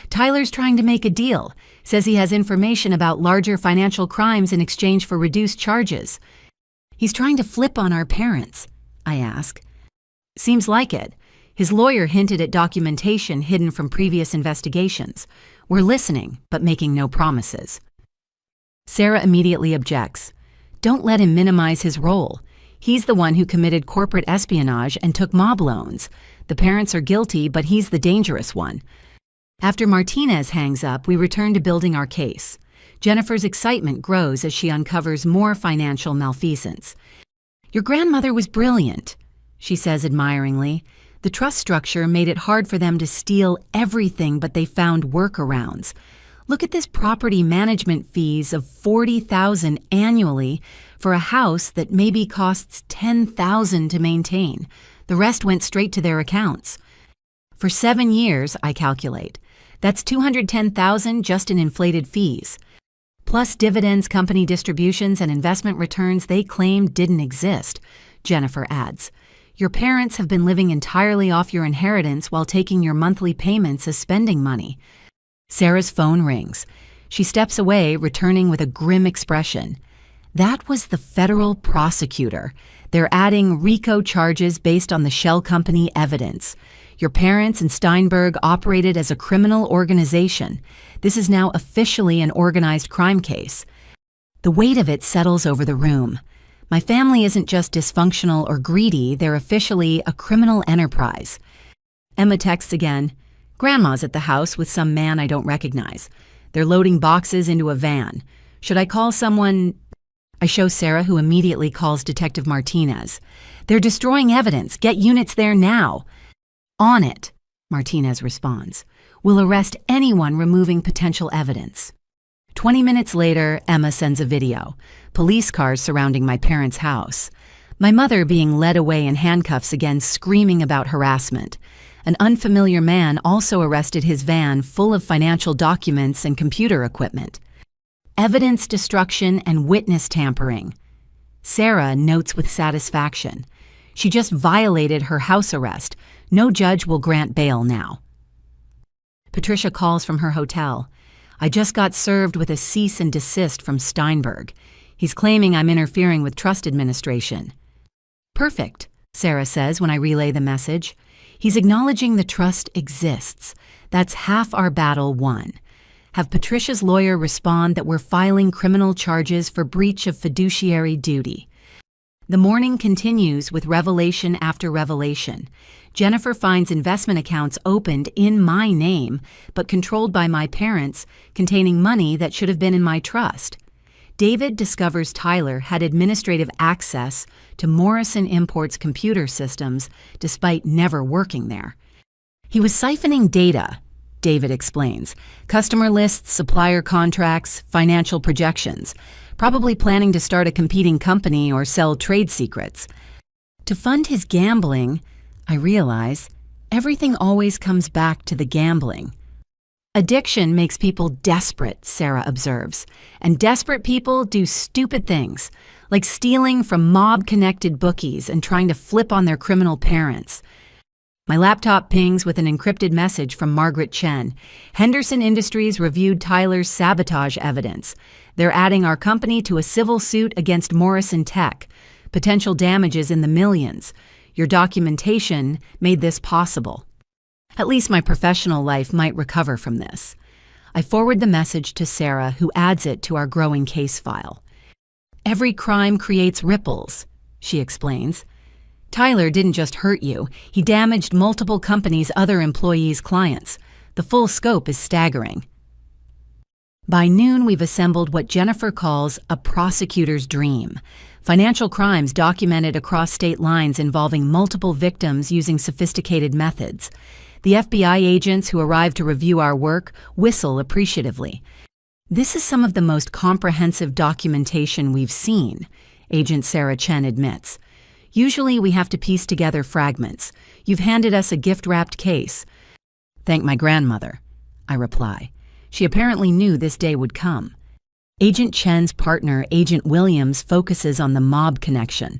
Tyler's trying to make a deal. Says he has information about larger financial crimes in exchange for reduced charges. He's trying to flip on our parents, I ask. Seems like it. His lawyer hinted at documentation hidden from previous investigations. We're listening, but making no promises. Sarah immediately objects. Don't let him minimize his role. He's the one who committed corporate espionage and took mob loans. The parents are guilty, but he's the dangerous one. After Martinez hangs up, we return to building our case. Jennifer's excitement grows as she uncovers more financial malfeasance. Your grandmother was brilliant, she says admiringly. The trust structure made it hard for them to steal everything, but they found workarounds. Look at this property management fees of $40,000 annually for a house that maybe costs $10,000 to maintain. The rest went straight to their accounts. For 7 years, I calculate. That's $210,000 just in inflated fees. Plus dividends, company distributions, and investment returns they claimed didn't exist, Jennifer adds. Your parents have been living entirely off your inheritance while taking your monthly payments as spending money. Sarah's phone rings. She steps away, returning with a grim expression. That was the federal prosecutor. They're adding RICO charges based on the shell company evidence. Your parents and Steinberg operated as a criminal organization. This is now officially an organized crime case. The weight of it settles over the room. My family isn't just dysfunctional or greedy, they're officially a criminal enterprise. Emma texts again. Grandma's at the house with some man I don't recognize. They're loading boxes into a van. Should I call someone? I show Sarah, who immediately calls Detective Martinez. They're destroying evidence. Get units there now. On it, Martinez responds. We'll arrest anyone removing potential evidence. 20 minutes later, Emma sends a video. Police cars surrounding my parents' house. My mother being led away in handcuffs again, screaming about harassment. An unfamiliar man also arrested his van full of financial documents and computer equipment. Evidence destruction and witness tampering. Sarah notes with satisfaction. She just violated her house arrest. No judge will grant bail now. Patricia calls from her hotel. I just got served with a cease and desist from Steinberg. He's claiming I'm interfering with trust administration. Perfect, Sarah says when I relay the message. He's acknowledging the trust exists. That's half our battle won. Have Patricia's lawyer respond that we're filing criminal charges for breach of fiduciary duty. The morning continues with revelation after revelation. Jennifer finds investment accounts opened in my name, but controlled by my parents, containing money that should have been in my trust. David discovers Tyler had administrative access to Morrison Imports computer systems, despite never working there. He was siphoning data, David explains. Customer lists, supplier contracts, financial projections. Probably planning to start a competing company or sell trade secrets. To fund his gambling, I realize, everything always comes back to the gambling. Addiction makes people desperate, Sarah observes, and desperate people do stupid things, like stealing from mob-connected bookies and trying to flip on their criminal parents. My laptop pings with an encrypted message from Margaret Chen. Henderson Industries reviewed Tyler's sabotage evidence. They're adding our company to a civil suit against Morrison Tech. Potential damages in the millions. Your documentation made this possible. At least my professional life might recover from this. I forward the message to Sarah, who adds it to our growing case file. Every crime creates ripples, she explains. Tyler didn't just hurt you, he damaged multiple companies' other employees' clients. The full scope is staggering. By noon, we've assembled what Jennifer calls a prosecutor's dream. Financial crimes documented across state lines involving multiple victims using sophisticated methods. The FBI agents who arrive to review our work whistle appreciatively. This is some of the most comprehensive documentation we've seen, Agent Sarah Chen admits. Usually we have to piece together fragments. You've handed us a gift-wrapped case. Thank my grandmother, I reply. She apparently knew this day would come. Agent Chen's partner, Agent Williams, focuses on the mob connection.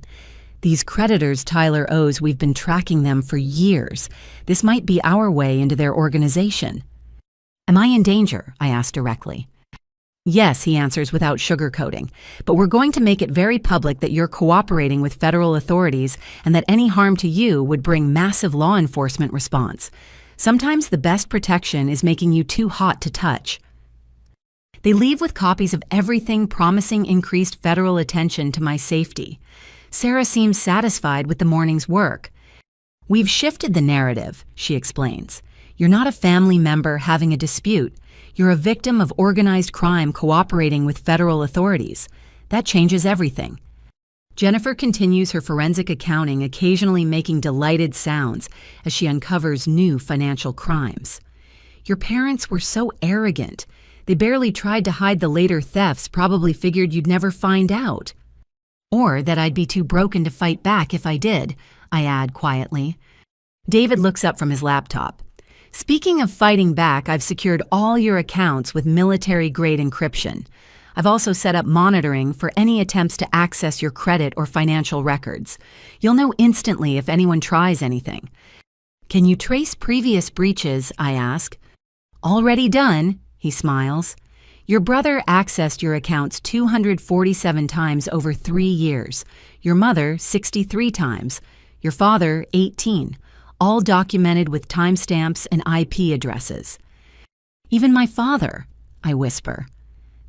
These creditors Tyler owes, we've been tracking them for years. This might be our way into their organization. Am I in danger? I ask directly. Yes, he answers without sugarcoating, but we're going to make it very public that you're cooperating with federal authorities and that any harm to you would bring massive law enforcement response. Sometimes the best protection is making you too hot to touch. They leave with copies of everything promising increased federal attention to my safety. Sarah seems satisfied with the morning's work. We've shifted the narrative, she explains. You're not a family member having a dispute. You're a victim of organized crime cooperating with federal authorities. That changes everything. Jennifer continues her forensic accounting, occasionally making delighted sounds as she uncovers new financial crimes. Your parents were so arrogant. They barely tried to hide the later thefts, probably figured you'd never find out. Or that I'd be too broken to fight back if I did, I add quietly. David looks up from his laptop. Speaking of fighting back, I've secured all your accounts with military-grade encryption. I've also set up monitoring for any attempts to access your credit or financial records. You'll know instantly if anyone tries anything. Can you trace previous breaches? I ask. Already done, he smiles. Your brother accessed your accounts 247 times over 3 years. Your mother, 63 times. Your father, 18. All documented with timestamps and IP addresses. Even my father, I whisper.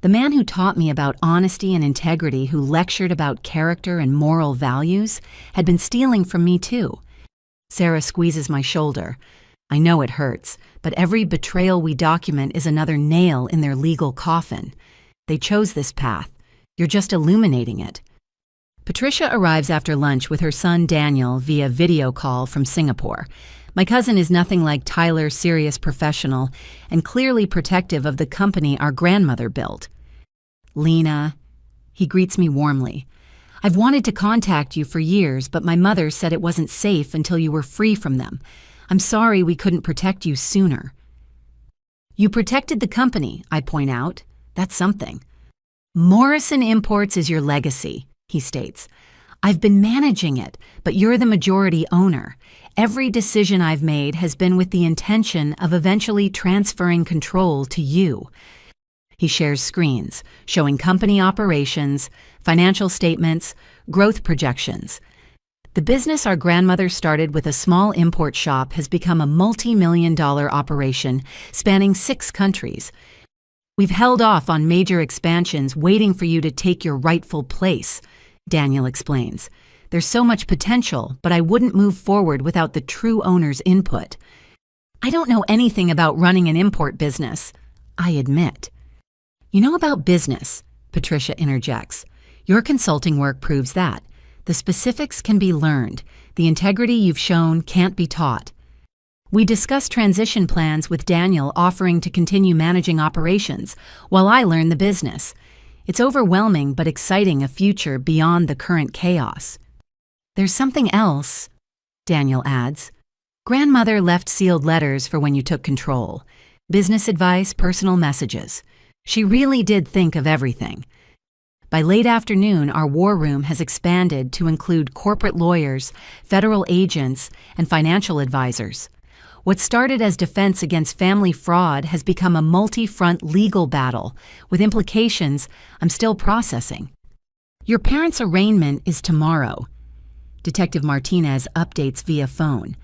The man who taught me about honesty and integrity, who lectured about character and moral values, had been stealing from me too. Sarah squeezes my shoulder. I know it hurts, but every betrayal we document is another nail in their legal coffin. They chose this path. You're just illuminating it. Patricia arrives after lunch with her son Daniel via video call from Singapore. My cousin is nothing like Tyler's serious professional and clearly protective of the company our grandmother built. Lena, he greets me warmly. I've wanted to contact you for years, but my mother said it wasn't safe until you were free from them. I'm sorry we couldn't protect you sooner. You protected the company, I point out. That's something. Morrison Imports is your legacy, he states. I've been managing it, but you're the majority owner. Every decision I've made has been with the intention of eventually transferring control to you. He shares screens, showing company operations, financial statements, growth projections. The business our grandmother started with a small import shop has become a multi-million-dollar operation spanning 6 countries. We've held off on major expansions waiting for you to take your rightful place, Daniel explains. There's so much potential, but I wouldn't move forward without the true owner's input. I don't know anything about running an import business, I admit. You know about business, Patricia interjects. Your consulting work proves that. The specifics can be learned. The integrity you've shown can't be taught. We discuss transition plans with Daniel offering to continue managing operations while I learn the business. It's overwhelming but exciting, a future beyond the current chaos. There's something else, Daniel adds. Grandmother left sealed letters for when you took control. Business advice, personal messages. She really did think of everything. By late afternoon, our war room has expanded to include corporate lawyers, federal agents, and financial advisors. What started as defense against family fraud has become a multi-front legal battle, with implications I'm still processing. Your parents' arraignment is tomorrow. Detective Martinez updates via phone.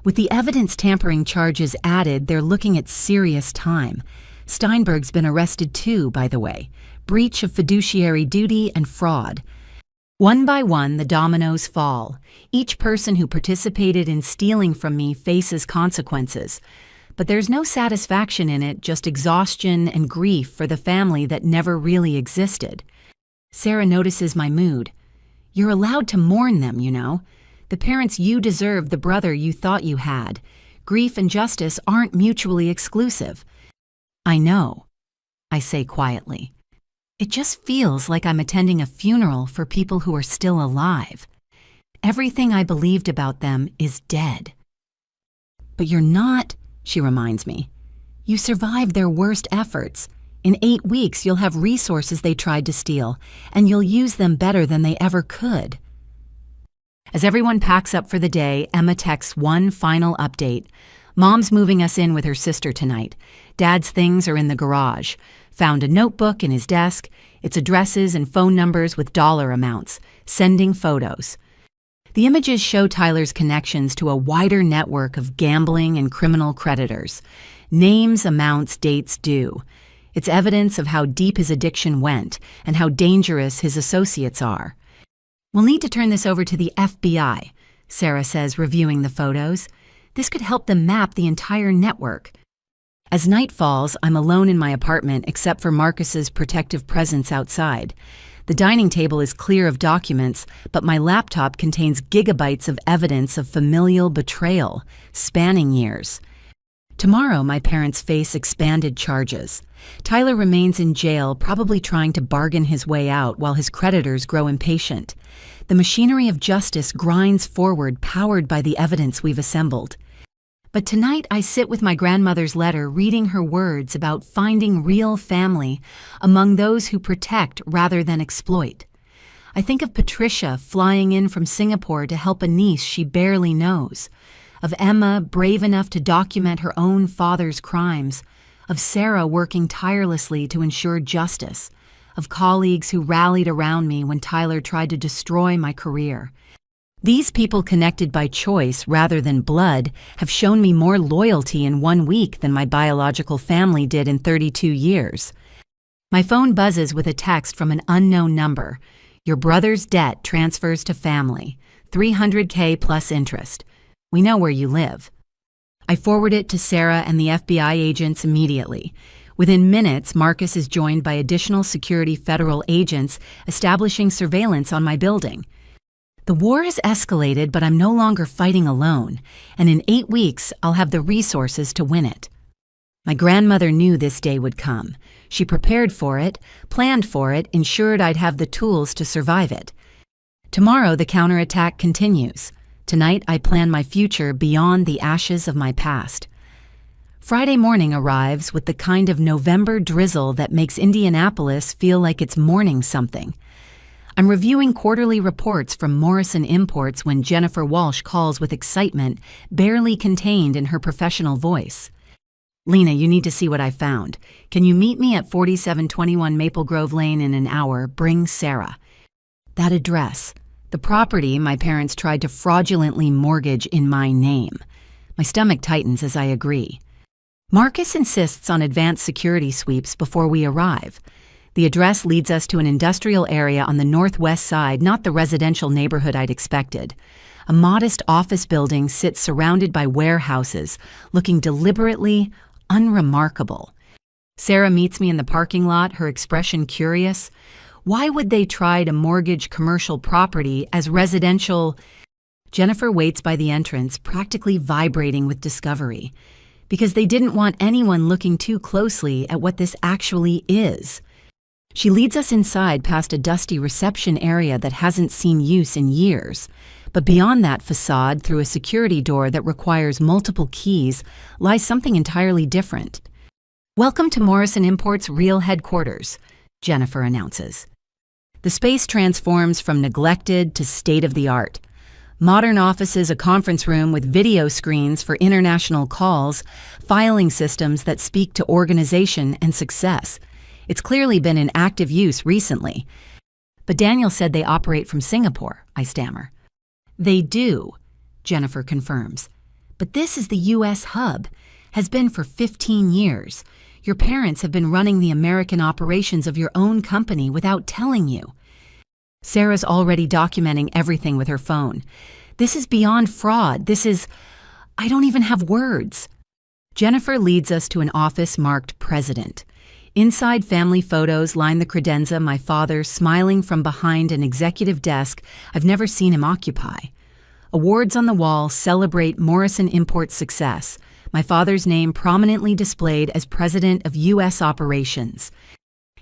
With the evidence tampering charges added, they're looking at serious time. Steinberg's been arrested too, by the way. Breach of fiduciary duty and fraud. One by one, the dominoes fall. Each person who participated in stealing from me faces consequences. But there's no satisfaction in it, just exhaustion and grief for the family that never really existed. Sarah notices my mood. You're allowed to mourn them, you know. The parents you deserve, the brother you thought you had. Grief and justice aren't mutually exclusive. I know, I say quietly. It just feels like I'm attending a funeral for people who are still alive. Everything I believed about them is dead. But you're not, she reminds me. You survived their worst efforts. In 8 weeks, you'll have resources they tried to steal, and you'll use them better than they ever could. As everyone packs up for the day, Emma texts one final update. Mom's moving us in with her sister tonight. Dad's things are in the garage. Found a notebook in his desk. It's addresses and phone numbers with dollar amounts. Sending photos. The images show Tyler's connections to a wider network of gambling and criminal creditors. Names, amounts, dates, due. It's evidence of how deep his addiction went and how dangerous his associates are. We'll need to turn this over to the FBI, Sarah says, reviewing the photos. This could help them map the entire network. As night falls, I'm alone in my apartment except for Marcus's protective presence outside. The dining table is clear of documents, but my laptop contains gigabytes of evidence of familial betrayal, spanning years. Tomorrow, my parents face expanded charges. Tyler remains in jail, probably trying to bargain his way out while his creditors grow impatient. The machinery of justice grinds forward, powered by the evidence we've assembled. But tonight I sit with my grandmother's letter, reading her words about finding real family among those who protect rather than exploit. I think of Patricia flying in from Singapore to help a niece she barely knows, of Emma brave enough to document her own father's crimes, of Sarah working tirelessly to ensure justice, of colleagues who rallied around me when Tyler tried to destroy my career. These people connected by choice rather than blood have shown me more loyalty in 1 week than my biological family did in 32 years. My phone buzzes with a text from an unknown number. Your brother's debt transfers to family, $300K plus interest. We know where you live. I forward it to Sarah and the FBI agents immediately. Within minutes, Marcus is joined by additional security federal agents establishing surveillance on my building. The war has escalated, but I'm no longer fighting alone, and in 8 weeks, I'll have the resources to win it. My grandmother knew this day would come. She prepared for it, planned for it, ensured I'd have the tools to survive it. Tomorrow, the counterattack continues. Tonight, I plan my future beyond the ashes of my past. Friday morning arrives with the kind of November drizzle that makes Indianapolis feel like it's mourning something. I'm reviewing quarterly reports from Morrison Imports when Jennifer Walsh calls with excitement, barely contained in her professional voice. Lena, you need to see what I found. Can you meet me at 4721 Maple Grove Lane in an hour? Bring Sarah. That address. The property my parents tried to fraudulently mortgage in my name. My stomach tightens as I agree. Marcus insists on advanced security sweeps before we arrive. The address leads us to an industrial area on the northwest side, not the residential neighborhood I'd expected. A modest office building sits surrounded by warehouses, looking deliberately unremarkable. Sarah meets me in the parking lot, her expression curious. Why would they try to mortgage commercial property as residential? Jennifer waits by the entrance, practically vibrating with discovery, because they didn't want anyone looking too closely at what this actually is. She leads us inside past a dusty reception area that hasn't seen use in years. But beyond that facade, through a security door that requires multiple keys, lies something entirely different. Welcome to Morrison Imports' real headquarters, Jennifer announces. The space transforms from neglected to state-of-the-art. Modern offices, a conference room with video screens for international calls, filing systems that speak to organization and success. It's clearly been in active use recently. But Daniel said they operate from Singapore, I stammer. They do, Jennifer confirms. But this is the U.S. hub, has been for 15 years. Your parents have been running the American operations of your own company without telling you. Sarah's already documenting everything with her phone. This is beyond fraud. I don't even have words. Jennifer leads us to an office marked President. Inside, family photos line the credenza, my father smiling from behind an executive desk I've never seen him occupy. Awards on the wall celebrate Morrison Imports' success, my father's name prominently displayed as president of U.S. operations.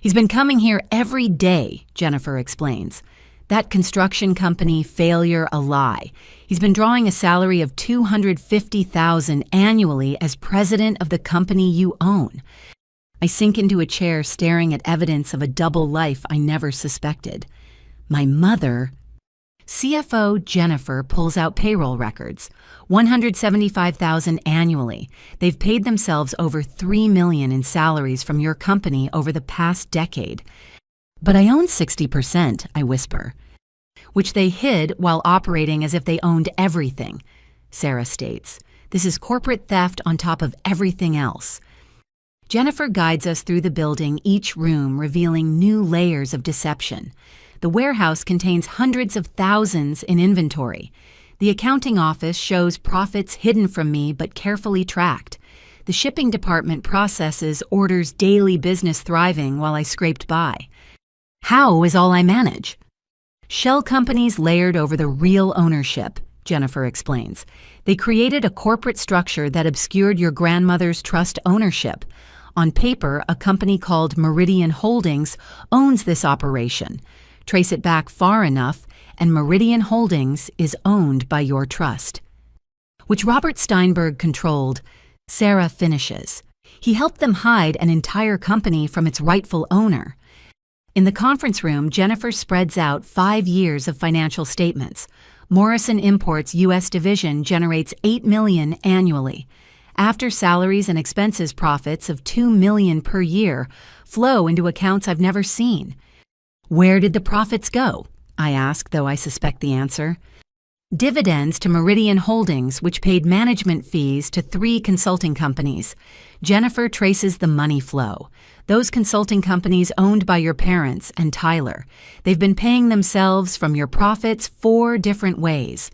He's been coming here every day, Jennifer explains. That construction company, failure, a lie. He's been drawing a salary of $250,000 annually as president of the company you own. I sink into a chair staring at evidence of a double life I never suspected. My mother. CFO Jennifer pulls out payroll records. $175,000 annually. They've paid themselves over $3 million in salaries from your company over the past decade. But I own 60%, I whisper. which they hid while operating as if they owned everything, Sarah states. This is corporate theft on top of everything else. Jennifer guides us through the building, each room revealing new layers of deception. The warehouse contains hundreds of thousands in inventory. The accounting office shows profits hidden from me but carefully tracked. The shipping department processes orders daily, business thriving while I scraped by. How is all I manage? Shell companies layered over the real ownership, Jennifer explains. They created a corporate structure that obscured your grandmother's trust ownership. On paper, a company called Meridian Holdings owns this operation. Trace it back far enough, and Meridian Holdings is owned by your trust, which Robert Steinberg controlled. Sarah finishes. He helped them hide an entire company from its rightful owner. In the conference room, Jennifer spreads out 5 years of financial statements. Morrison Imports' U.S. division generates $8 million annually. After salaries and expenses, profits of $2 million per year flow into accounts I've never seen. Where did the profits go? I ask, though I suspect the answer. Dividends to Meridian Holdings, which paid management fees to 3 consulting companies. Jennifer traces the money flow. Those consulting companies owned by your parents and Tyler. They've been paying themselves from your profits 4 different ways.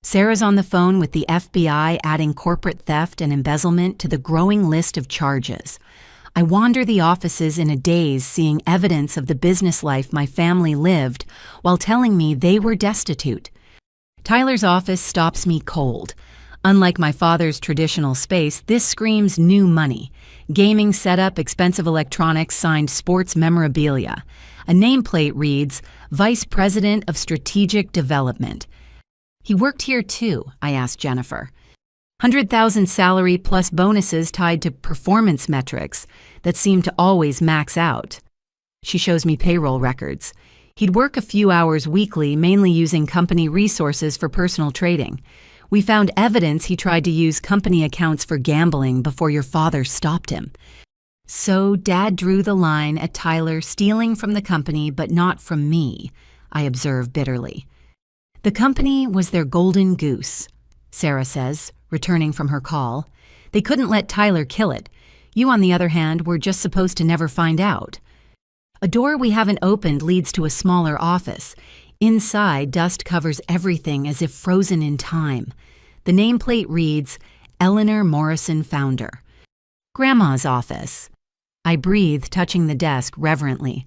Sarah's on the phone with the FBI, adding corporate theft and embezzlement to the growing list of charges. I wander the offices in a daze, seeing evidence of the business life my family lived while telling me they were destitute. Tyler's office stops me cold. Unlike my father's traditional space, this screams new money. Gaming setup, expensive electronics, signed sports memorabilia. A nameplate reads, Vice President of Strategic Development. He worked here too, I asked Jennifer. 100,000 salary plus bonuses tied to performance metrics that seem to always max out. She shows me payroll records. He'd work a few hours weekly, mainly using company resources for personal trading. We found evidence he tried to use company accounts for gambling before your father stopped him. So Dad drew the line at Tyler stealing from the company but not from me, I observe bitterly. The company was their golden goose, Sarah says, returning from her call. They couldn't let Tyler kill it. You, on the other hand, were just supposed to never find out. A door we haven't opened leads to a smaller office. Inside, dust covers everything as if frozen in time. The nameplate reads, Eleanor Morrison Founder. Grandma's office. I breathe, touching the desk reverently.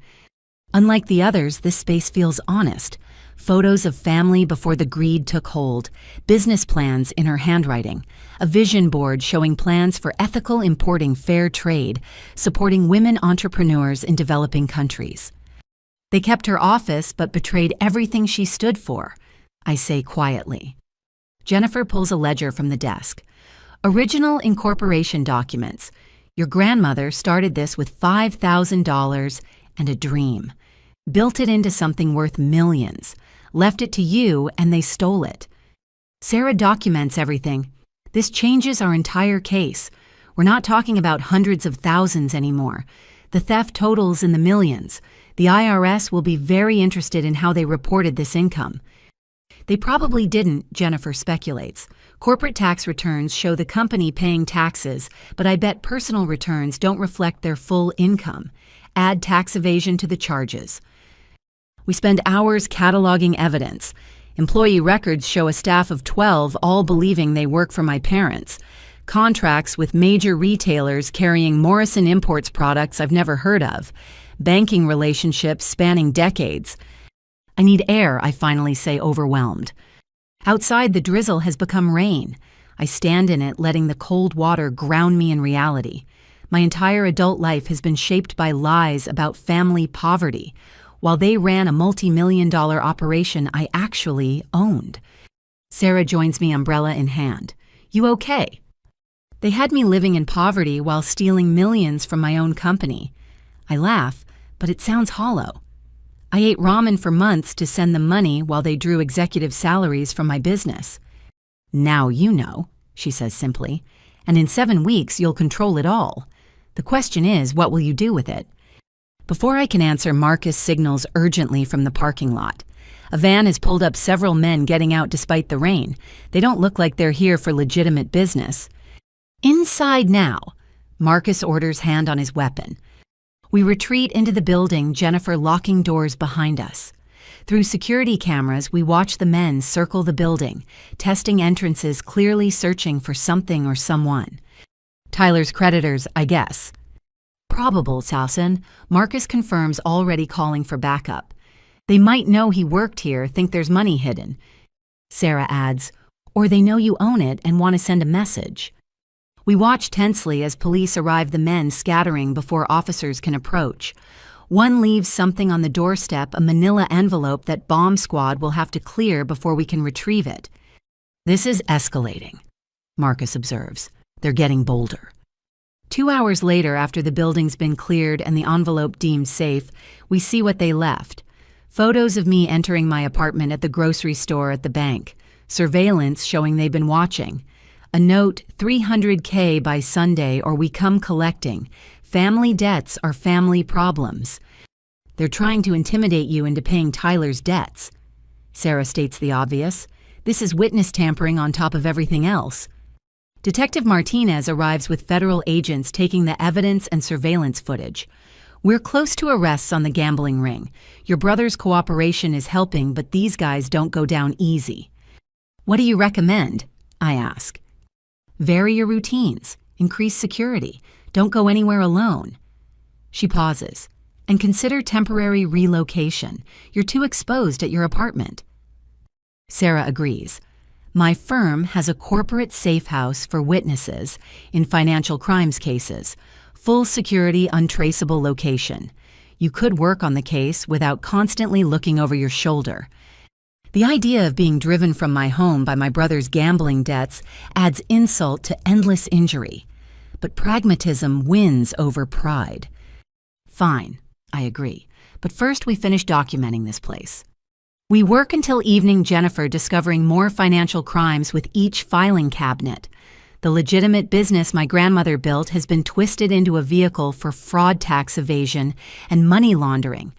Unlike the others, this space feels honest. Photos of family before the greed took hold, business plans in her handwriting, a vision board showing plans for ethical importing fair trade, supporting women entrepreneurs in developing countries. They kept her office but betrayed everything she stood for, I say quietly. Jennifer pulls a ledger from the desk. Original incorporation documents. Your grandmother started this with $5,000 and a dream. Built it into something worth millions. Left it to you and they stole it. Sarah documents everything. This changes our entire case. We're not talking about hundreds of thousands anymore. The theft totals in the millions. The IRS will be very interested in how they reported this income. They probably didn't, Jennifer speculates. Corporate tax returns show the company paying taxes, but I bet personal returns don't reflect their full income. Add tax evasion to the charges. We spend hours cataloging evidence. Employee records show a staff of 12 all believing they work for my parents. Contracts with major retailers carrying Morrison Imports products I've never heard of. Banking relationships spanning decades. I need air, I finally say, overwhelmed. Outside, the drizzle has become rain. I stand in it, letting the cold water ground me in reality. My entire adult life has been shaped by lies about family poverty, while they ran a multi-million-dollar operation I actually owned. Sarah joins me, umbrella in hand. You okay? They had me living in poverty while stealing millions from my own company. I laugh, but it sounds hollow. I ate ramen for months to send them money while they drew executive salaries from my business. Now you know, she says simply, and in 7 weeks you'll control it all. The question is, what will you do with it? Before I can answer, Marcus signals urgently from the parking lot. A van has pulled up, several men getting out despite the rain. They don't look like they're here for legitimate business. Inside now, Marcus orders, hand on his weapon. We retreat into the building, Jennifer locking doors behind us. Through security cameras, we watch the men circle the building, testing entrances, clearly searching for something or someone. Tyler's creditors, I guess. Probable, Sausen. Marcus confirms, already calling for backup. They might know he worked here, think there's money hidden. Sarah adds, or they know you own it and want to send a message. We watch tensely as police arrive, the men scattering before officers can approach. One leaves something on the doorstep, a manila envelope that bomb squad will have to clear before we can retrieve it. This is escalating, Marcus observes. They're getting bolder. 2 hours later, after the building's been cleared and the envelope deemed safe, we see what they left. Photos of me entering my apartment, at the grocery store, at the bank. Surveillance showing they've been watching. A note, $300K by Sunday or we come collecting. Family debts are family problems. They're trying to intimidate you into paying Tyler's debts. Sarah states the obvious. This is witness tampering on top of everything else. Detective Martinez arrives with federal agents taking the evidence and surveillance footage. We're close to arrests on the gambling ring. Your brother's cooperation is helping, but these guys don't go down easy. What do you recommend? I ask. Vary your routines. Increase security. Don't go anywhere alone. She pauses. And consider temporary relocation. You're too exposed at your apartment. Sarah agrees. My firm has a corporate safe house for witnesses in financial crimes cases. Full security, untraceable location. You could work on the case without constantly looking over your shoulder. The idea of being driven from my home by my brother's gambling debts adds insult to endless injury. But pragmatism wins over pride. Fine, I agree. But first we finish documenting this place. We work until evening, Jennifer discovering more financial crimes with each filing cabinet. The legitimate business my grandmother built has been twisted into a vehicle for fraud, tax evasion, and money laundering.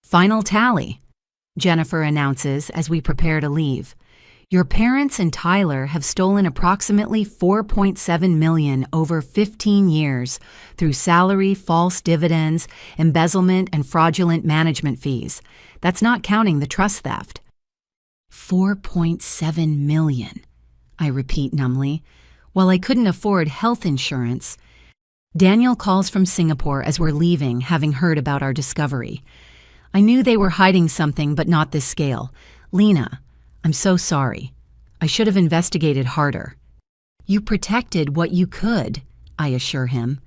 Final tally, Jennifer announces as we prepare to leave. Your parents and Tyler have stolen approximately $4.7 million over 15 years through salary, false dividends, embezzlement, and fraudulent management fees. That's not counting the trust theft. $4.7 million, I repeat numbly. While I couldn't afford health insurance, Daniel calls from Singapore as we're leaving, having heard about our discovery. I knew they were hiding something, but not this scale. Lena, I'm so sorry. I should have investigated harder. You protected what you could, I assure him.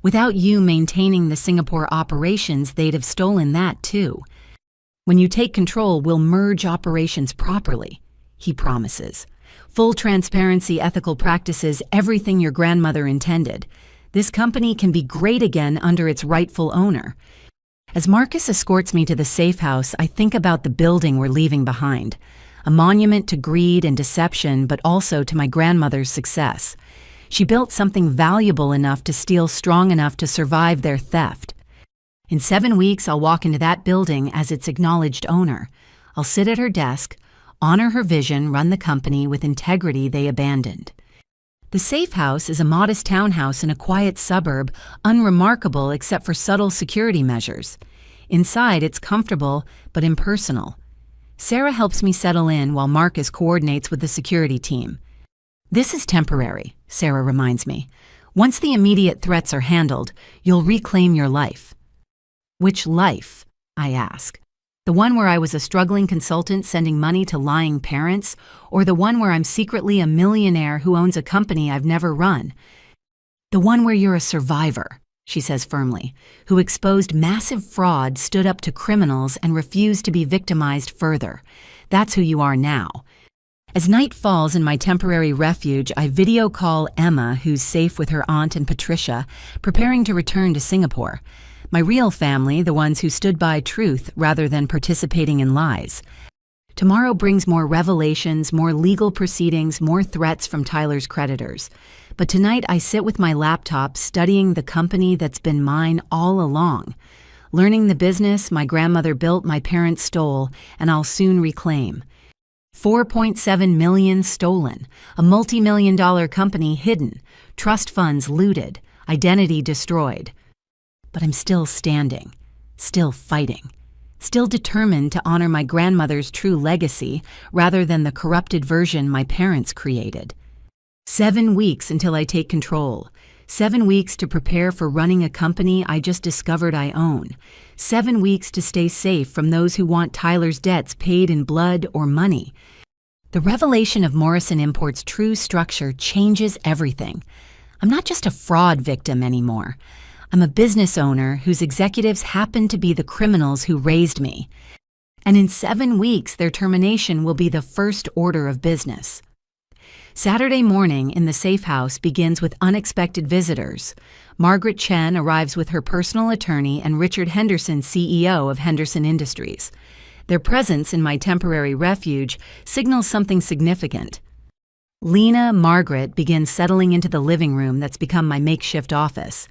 Without you maintaining the Singapore operations, they'd have stolen that too. When you take control, we'll merge operations properly, he promises. Full transparency, ethical practices, everything your grandmother intended. This company can be great again under its rightful owner. As Marcus escorts me to the safe house, I think about the building we're leaving behind. A monument to greed and deception, but also to my grandmother's success. She built something valuable enough to steal strong enough to survive their theft. In 7 weeks, I'll walk into that building as its acknowledged owner. I'll sit at her desk, honor her vision, run the company with integrity they abandoned. The safe house is a modest townhouse in a quiet suburb, unremarkable except for subtle security measures. Inside, it's comfortable but impersonal. Sarah helps me settle in while Marcus coordinates with the security team. This is temporary, Sarah reminds me. Once the immediate threats are handled, you'll reclaim your life. Which life? I ask. The one where I was a struggling consultant sending money to lying parents, or the one where I'm secretly a millionaire who owns a company I've never run? The one where you're a survivor, she says firmly, who exposed massive fraud, stood up to criminals, and refused to be victimized further. That's who you are now. As night falls in my temporary refuge, I video call Emma, who's safe with her aunt and Patricia, preparing to return to Singapore. My real family, the ones who stood by truth rather than participating in lies. Tomorrow brings more revelations, more legal proceedings, more threats from Tyler's creditors. But tonight I sit with my laptop studying the company that's been mine all along. Learning the business my grandmother built, my parents stole, and I'll soon reclaim. 4.7 million stolen, a multi-million-dollar company hidden, trust funds looted, identity destroyed. But I'm still standing, still fighting, still determined to honor my grandmother's true legacy rather than the corrupted version my parents created. 7 weeks until I take control. 7 weeks to prepare for running a company I just discovered I own. 7 weeks to stay safe from those who want Tyler's debts paid in blood or money. The revelation of Morrison Imports' true structure changes everything. I'm not just a fraud victim anymore. I'm a business owner whose executives happen to be the criminals who raised me. And in 7 weeks, their termination will be the first order of business. Saturday morning in the safe house begins with unexpected visitors. Margaret Chen arrives with her personal attorney and Richard Henderson, CEO of Henderson Industries. Their presence in my temporary refuge signals something significant. Lena Margaret begins settling into the living room that's become my makeshift office.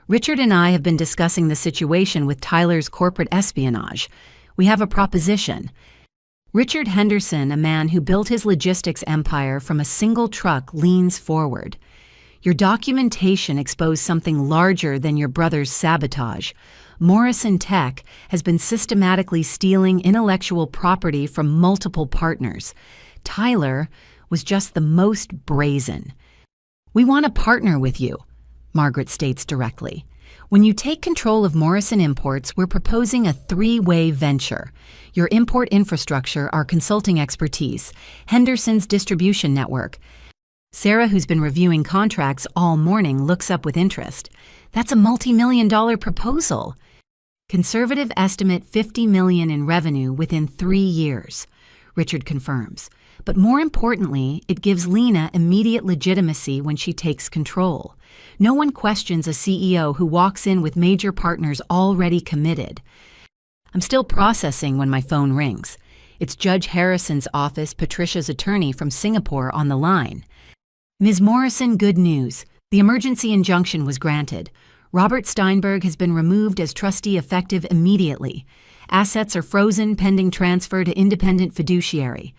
Richard and I have been discussing the situation with Tyler's corporate espionage. We have a proposition. Richard Henderson, a man who built his logistics empire from a single truck, leans forward. Your documentation exposed something larger than your brother's sabotage. Morrison Tech has been systematically stealing intellectual property from multiple partners. Tyler was just the most brazen. We want to partner with you, Margaret states directly. When you take control of Morrison Imports, we're proposing a 3-way venture. Your import infrastructure, our consulting expertise, Henderson's distribution network. Sarah, who's been reviewing contracts all morning, looks up with interest. That's a multi-million-dollar proposal. Conservative estimate $50 million in revenue within 3 years, Richard confirms. But more importantly, it gives Lena immediate legitimacy when she takes control. No one questions a CEO who walks in with major partners already committed. I'm still processing when my phone rings. It's Judge Harrison's office, Patricia's attorney from Singapore, on the line. Ms. Morrison, good news. The emergency injunction was granted. Robert Steinberg has been removed as trustee effective immediately. Assets are frozen pending transfer to independent fiduciary.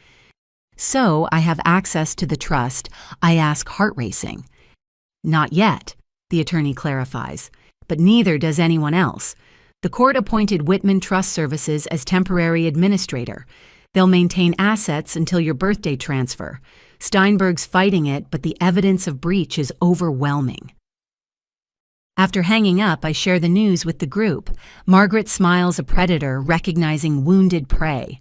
So I have access to the trust. I ask, heart racing. Not yet, the attorney clarifies, but neither does anyone else. The court appointed Whitman Trust Services as temporary administrator. They'll maintain assets until your birthday transfer. Steinberg's fighting it, but the evidence of breach is overwhelming. After hanging up, I share the news with the group. Margaret smiles, a predator recognizing wounded prey.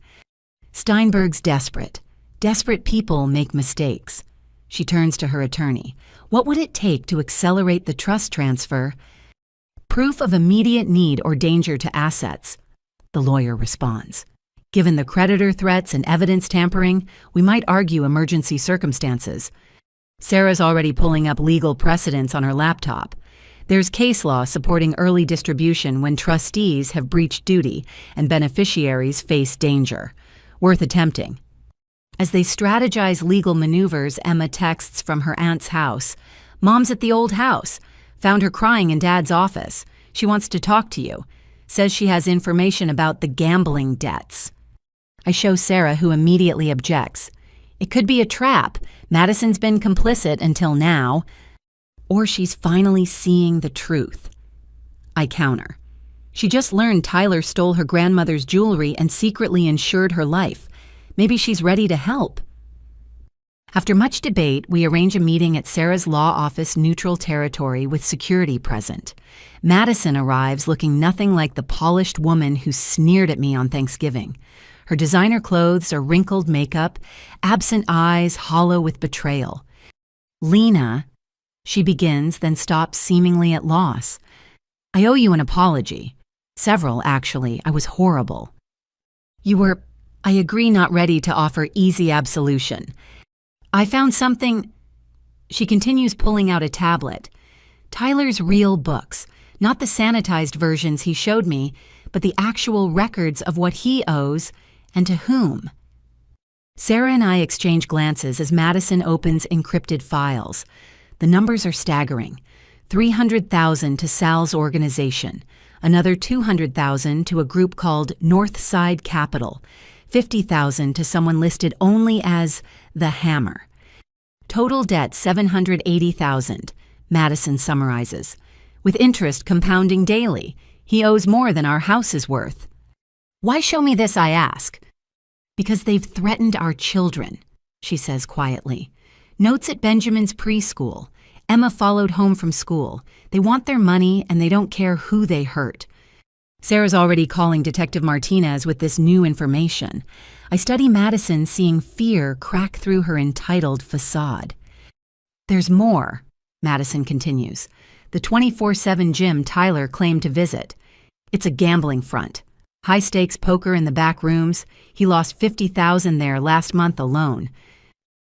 Steinberg's desperate. Desperate people make mistakes. She turns to her attorney. What would it take to accelerate the trust transfer? Proof of immediate need or danger to assets, the lawyer responds. Given the creditor threats and evidence tampering, we might argue emergency circumstances. Sarah's already pulling up legal precedents on her laptop. There's case law supporting early distribution when trustees have breached duty and beneficiaries face danger. Worth attempting. As they strategize legal maneuvers, Emma texts from her aunt's house. Mom's at the old house. Found her crying in Dad's office. She wants to talk to you. Says she has information about the gambling debts. I show Sarah, who immediately objects. It could be a trap. Madison's been complicit until now. Or she's finally seeing the truth. I counter. She just learned Tyler stole her grandmother's jewelry and secretly insured her life. Maybe she's ready to help. After much debate, we arrange a meeting at Sarah's law office, neutral territory, with security present. Madison arrives looking nothing like the polished woman who sneered at me on Thanksgiving. Her designer clothes are wrinkled makeup, absent eyes hollow with betrayal. Lena, she begins, then stops, seemingly at loss. I owe you an apology. Several, actually. I was horrible. You were, I agree, not ready to offer easy absolution. I found something. She continues, pulling out a tablet. Tyler's real books, not the sanitized versions he showed me, but the actual records of what he owes and to whom. Sarah and I exchange glances as Madison opens encrypted files. The numbers are staggering. $300,000 to Sal's organization, another $200,000 to a group called Northside Capital, $50,000 to someone listed only as the Hammer. Total debt $780,000, Madison summarizes. With interest compounding daily, he owes more than our house is worth. Why show me this, I ask? Because they've threatened our children, she says quietly. Notes at Benjamin's preschool. Emma followed home from school. They want their money and they don't care who they hurt. Sarah's already calling Detective Martinez with this new information. I study Madison seeing fear crack through her entitled facade. There's more, Madison continues. The 24/7 gym Tyler claimed to visit. It's a gambling front. High-stakes poker in the back rooms. He lost $50,000 there last month alone.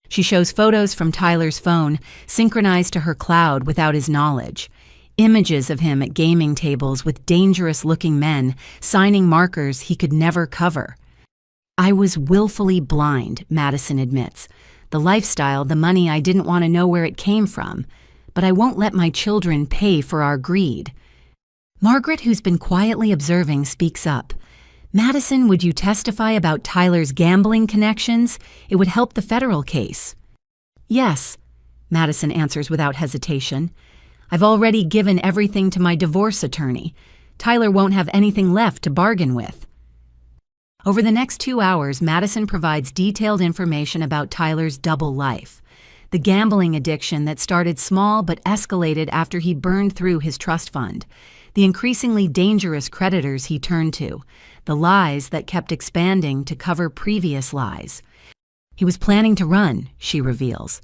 She shows photos from Tyler's phone, synchronized to her cloud without his knowledge. Images of him at gaming tables with dangerous-looking men, signing markers he could never cover. I was willfully blind, Madison admits. The lifestyle, the money, I didn't want to know where it came from. But I won't let my children pay for our greed. Margaret, who's been quietly observing, speaks up. Madison, would you testify about Tyler's gambling connections? It would help the federal case. Yes, Madison answers without hesitation. I've already given everything to my divorce attorney. Tyler won't have anything left to bargain with. Over the next 2 hours, Madison provides detailed information about Tyler's double life. The gambling addiction that started small but escalated after he burned through his trust fund. The increasingly dangerous creditors he turned to. The lies that kept expanding to cover previous lies. He was planning to run, she reveals.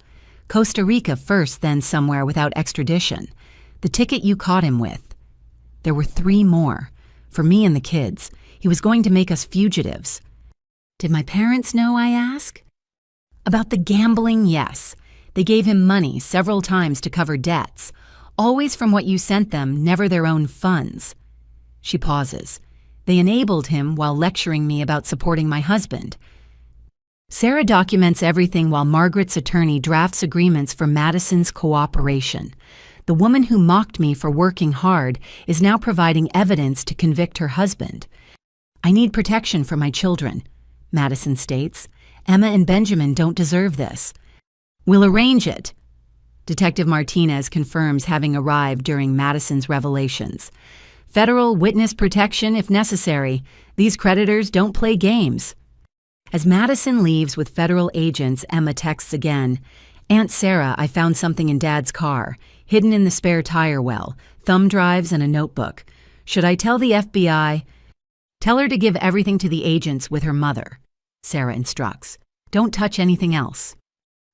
Costa Rica first, then somewhere without extradition. The ticket you caught him with. There were 3 more. For me and the kids. He was going to make us fugitives. Did my parents know, I ask? About the gambling, yes. They gave him money several times to cover debts. Always from what you sent them, never their own funds. She pauses. They enabled him while lecturing me about supporting my husband. Sarah documents everything while Margaret's attorney drafts agreements for Madison's cooperation. The woman who mocked me for working hard is now providing evidence to convict her husband. I need protection for my children, Madison states. Emma and Benjamin don't deserve this. We'll arrange it. Detective Martinez confirms having arrived during Madison's revelations. Federal witness protection if necessary. These creditors don't play games. As Madison leaves with federal agents, Emma texts again. Aunt Sarah, I found something in Dad's car, hidden in the spare tire well, thumb drives and a notebook. Should I tell the FBI? Tell her to give everything to the agents with her mother, Sarah instructs. Don't touch anything else.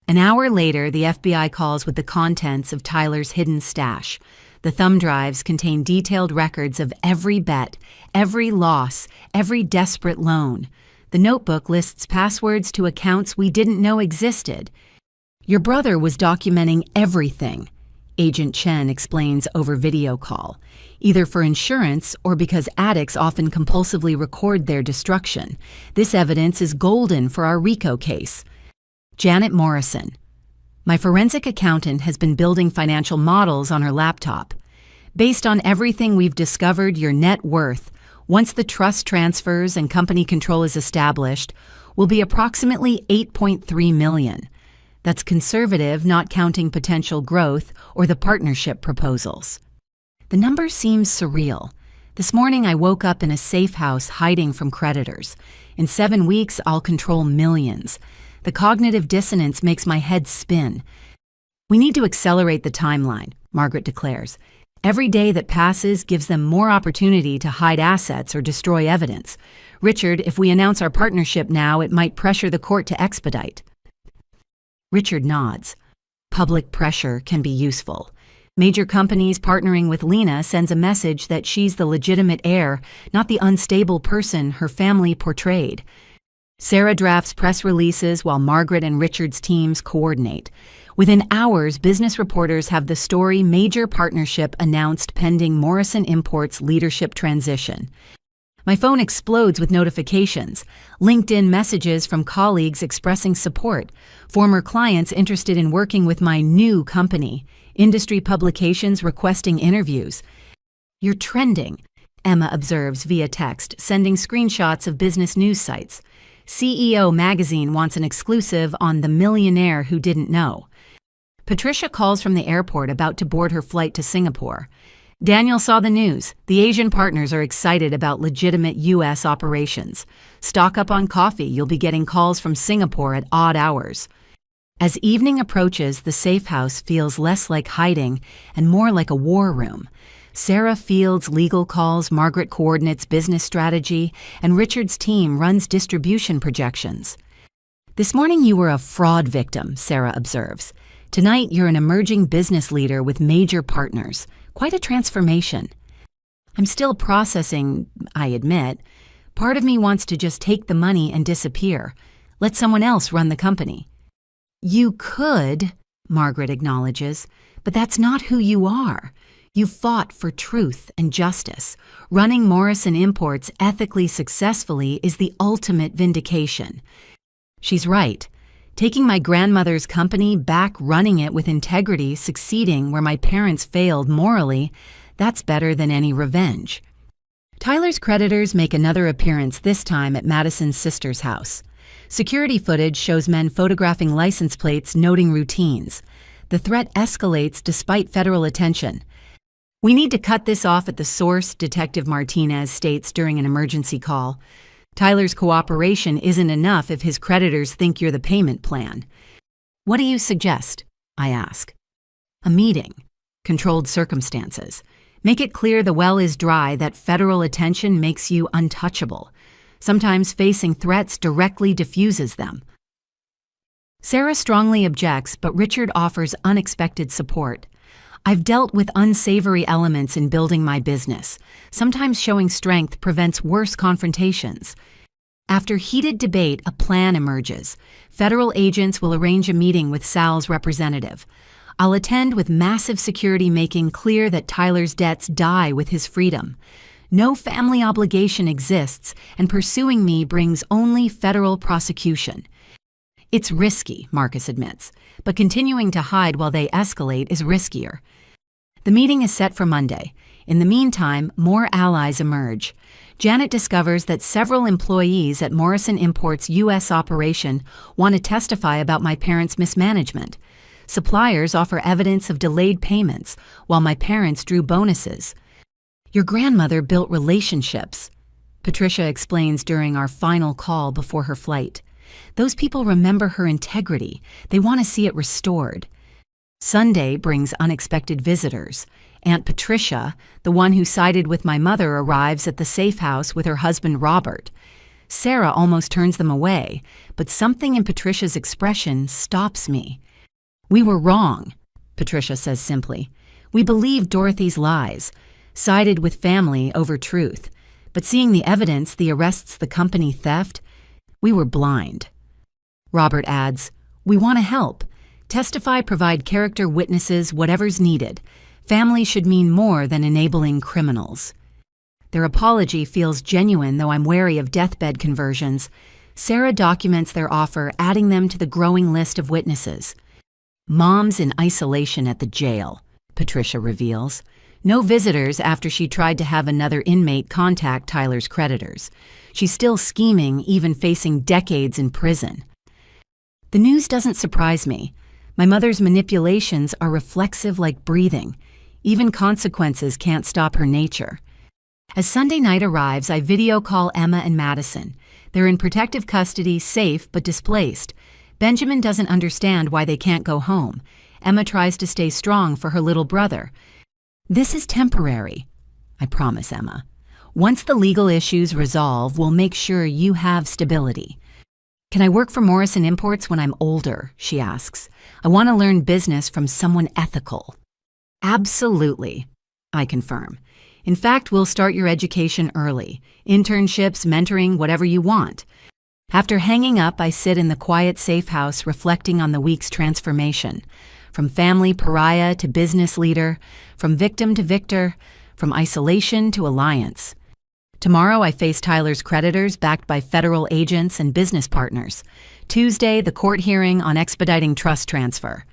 An hour later, the FBI calls with the contents of Tyler's hidden stash. The thumb drives contain detailed records of every bet, every loss, every desperate loan. The notebook lists passwords to accounts we didn't know existed. Your brother was documenting everything, Agent Chen explains over video call, either for insurance or because addicts often compulsively record their destruction. This evidence is golden for our RICO case. Janet Morrison. My forensic accountant has been building financial models on her laptop. Based on everything we've discovered, your net worth, once the trust transfers and company control is established, will be approximately $8.3 million. That's conservative, not counting potential growth or the partnership proposals. The number seems surreal. This morning I woke up in a safe house hiding from creditors. In 7 weeks, I'll control millions. The cognitive dissonance makes my head spin. We need to accelerate the timeline, Margaret declares. Every day that passes gives them more opportunity to hide assets or destroy evidence. Richard, if we announce our partnership now, it might pressure the court to expedite. Richard nods. Public pressure can be useful. Major companies partnering with Lena sends a message that she's the legitimate heir, not the unstable person her family portrayed. Sarah drafts press releases while Margaret and Richard's teams coordinate. Within hours, business reporters have the story major partnership announced pending Morrison Imports leadership transition. My phone explodes with notifications, LinkedIn messages from colleagues expressing support, former clients interested in working with my new company, industry publications requesting interviews. You're trending. Emma observes via text, sending screenshots of business news sites. CEO magazine wants an exclusive on the millionaire who didn't know. Patricia calls from the airport about to board her flight to Singapore. Daniel saw the news. The Asian partners are excited about legitimate U.S. operations. Stock up on coffee. You'll be getting calls from Singapore at odd hours. As evening approaches, the safe house feels less like hiding and more like a war room. Sarah fields legal calls, Margaret coordinates business strategy, and Richard's team runs distribution projections. This morning you were a fraud victim, Sarah observes. Tonight you're an emerging business leader with major partners. Quite a transformation. I'm still processing, I admit. Part of me wants to just take the money and disappear. Let someone else run the company. You could, Margaret acknowledges, but that's not who you are. You fought for truth and justice. Running Morrison Imports ethically successfully is the ultimate vindication. She's right. Taking my grandmother's company back, running it with integrity, succeeding where my parents failed morally, that's better than any revenge. Tyler's creditors make another appearance, this time at Madison's sister's house. Security footage shows men photographing license plates, noting routines. The threat escalates despite federal attention. We need to cut this off at the source, Detective Martinez states during an emergency call. Tyler's cooperation isn't enough if his creditors think you're the payment plan. What do you suggest? I ask. A meeting. Controlled circumstances. Make it clear the well is dry, that federal attention makes you untouchable. Sometimes facing threats directly diffuses them. Sarah strongly objects, but Richard offers unexpected support. I've dealt with unsavory elements in building my business. Sometimes showing strength prevents worse confrontations. After heated debate, a plan emerges. Federal agents will arrange a meeting with Sal's representative. I'll attend with massive security, making clear that Tyler's debts die with his freedom. No family obligation exists, and pursuing me brings only federal prosecution. It's risky, Marcus admits, but continuing to hide while they escalate is riskier. The meeting is set for Monday. In the meantime, more allies emerge. Janet discovers that several employees at Morrison Imports' U.S. operation want to testify about my parents' mismanagement. Suppliers offer evidence of delayed payments, while my parents drew bonuses. Your grandmother built relationships, Patricia explains during our final call before her flight. Those people remember her integrity. They want to see it restored. Sunday brings unexpected visitors. Aunt Patricia, the one who sided with my mother, arrives at the safe house with her husband Robert. Sarah almost turns them away, but something in Patricia's expression stops me. We were wrong, Patricia says simply. We believed Dorothy's lies, sided with family over truth. But seeing the evidence, the arrests, the company theft, we were blind. Robert adds, we want to help. Testify, provide character witnesses, whatever's needed. Family should mean more than enabling criminals. Their apology feels genuine, though I'm wary of deathbed conversions. Sarah documents their offer, adding them to the growing list of witnesses. Mom's in isolation at the jail, Patricia reveals. No visitors after she tried to have another inmate contact Tyler's creditors. She's still scheming, even facing decades in prison. The news doesn't surprise me. My mother's manipulations are reflexive like breathing. Even consequences can't stop her nature. As Sunday night arrives, I video call Emma and Madison. They're in protective custody, safe but displaced. Benjamin doesn't understand why they can't go home. Emma tries to stay strong for her little brother. This is temporary, I promise Emma. Once the legal issues resolve, we'll make sure you have stability. Can I work for Morrison Imports when I'm older? She asks. I want to learn business from someone ethical. Absolutely, I confirm. In fact, we'll start your education early. Internships, mentoring, whatever you want. After hanging up, I sit in the quiet safe house reflecting on the week's transformation. From family pariah to business leader, from victim to victor, from isolation to alliance. Tomorrow I face Tyler's creditors backed by federal agents and business partners. Tuesday, the court hearing on expediting trust transfer.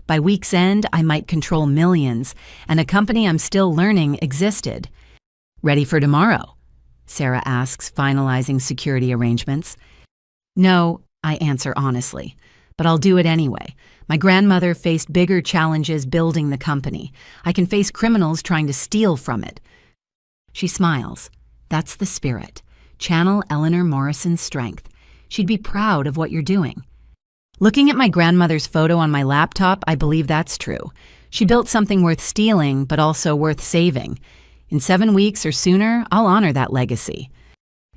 By week's end, I might control millions, and a company I'm still learning existed. Ready for tomorrow? Sarah asks, finalizing security arrangements. No, I answer honestly, but I'll do it anyway. My grandmother faced bigger challenges building the company. I can face criminals trying to steal from it. She smiles. That's the spirit. Channel Eleanor Morrison's strength. She'd be proud of what you're doing. Looking at my grandmother's photo on my laptop, I believe that's true. She built something worth stealing, but also worth saving. In 7 weeks or sooner, I'll honor that legacy.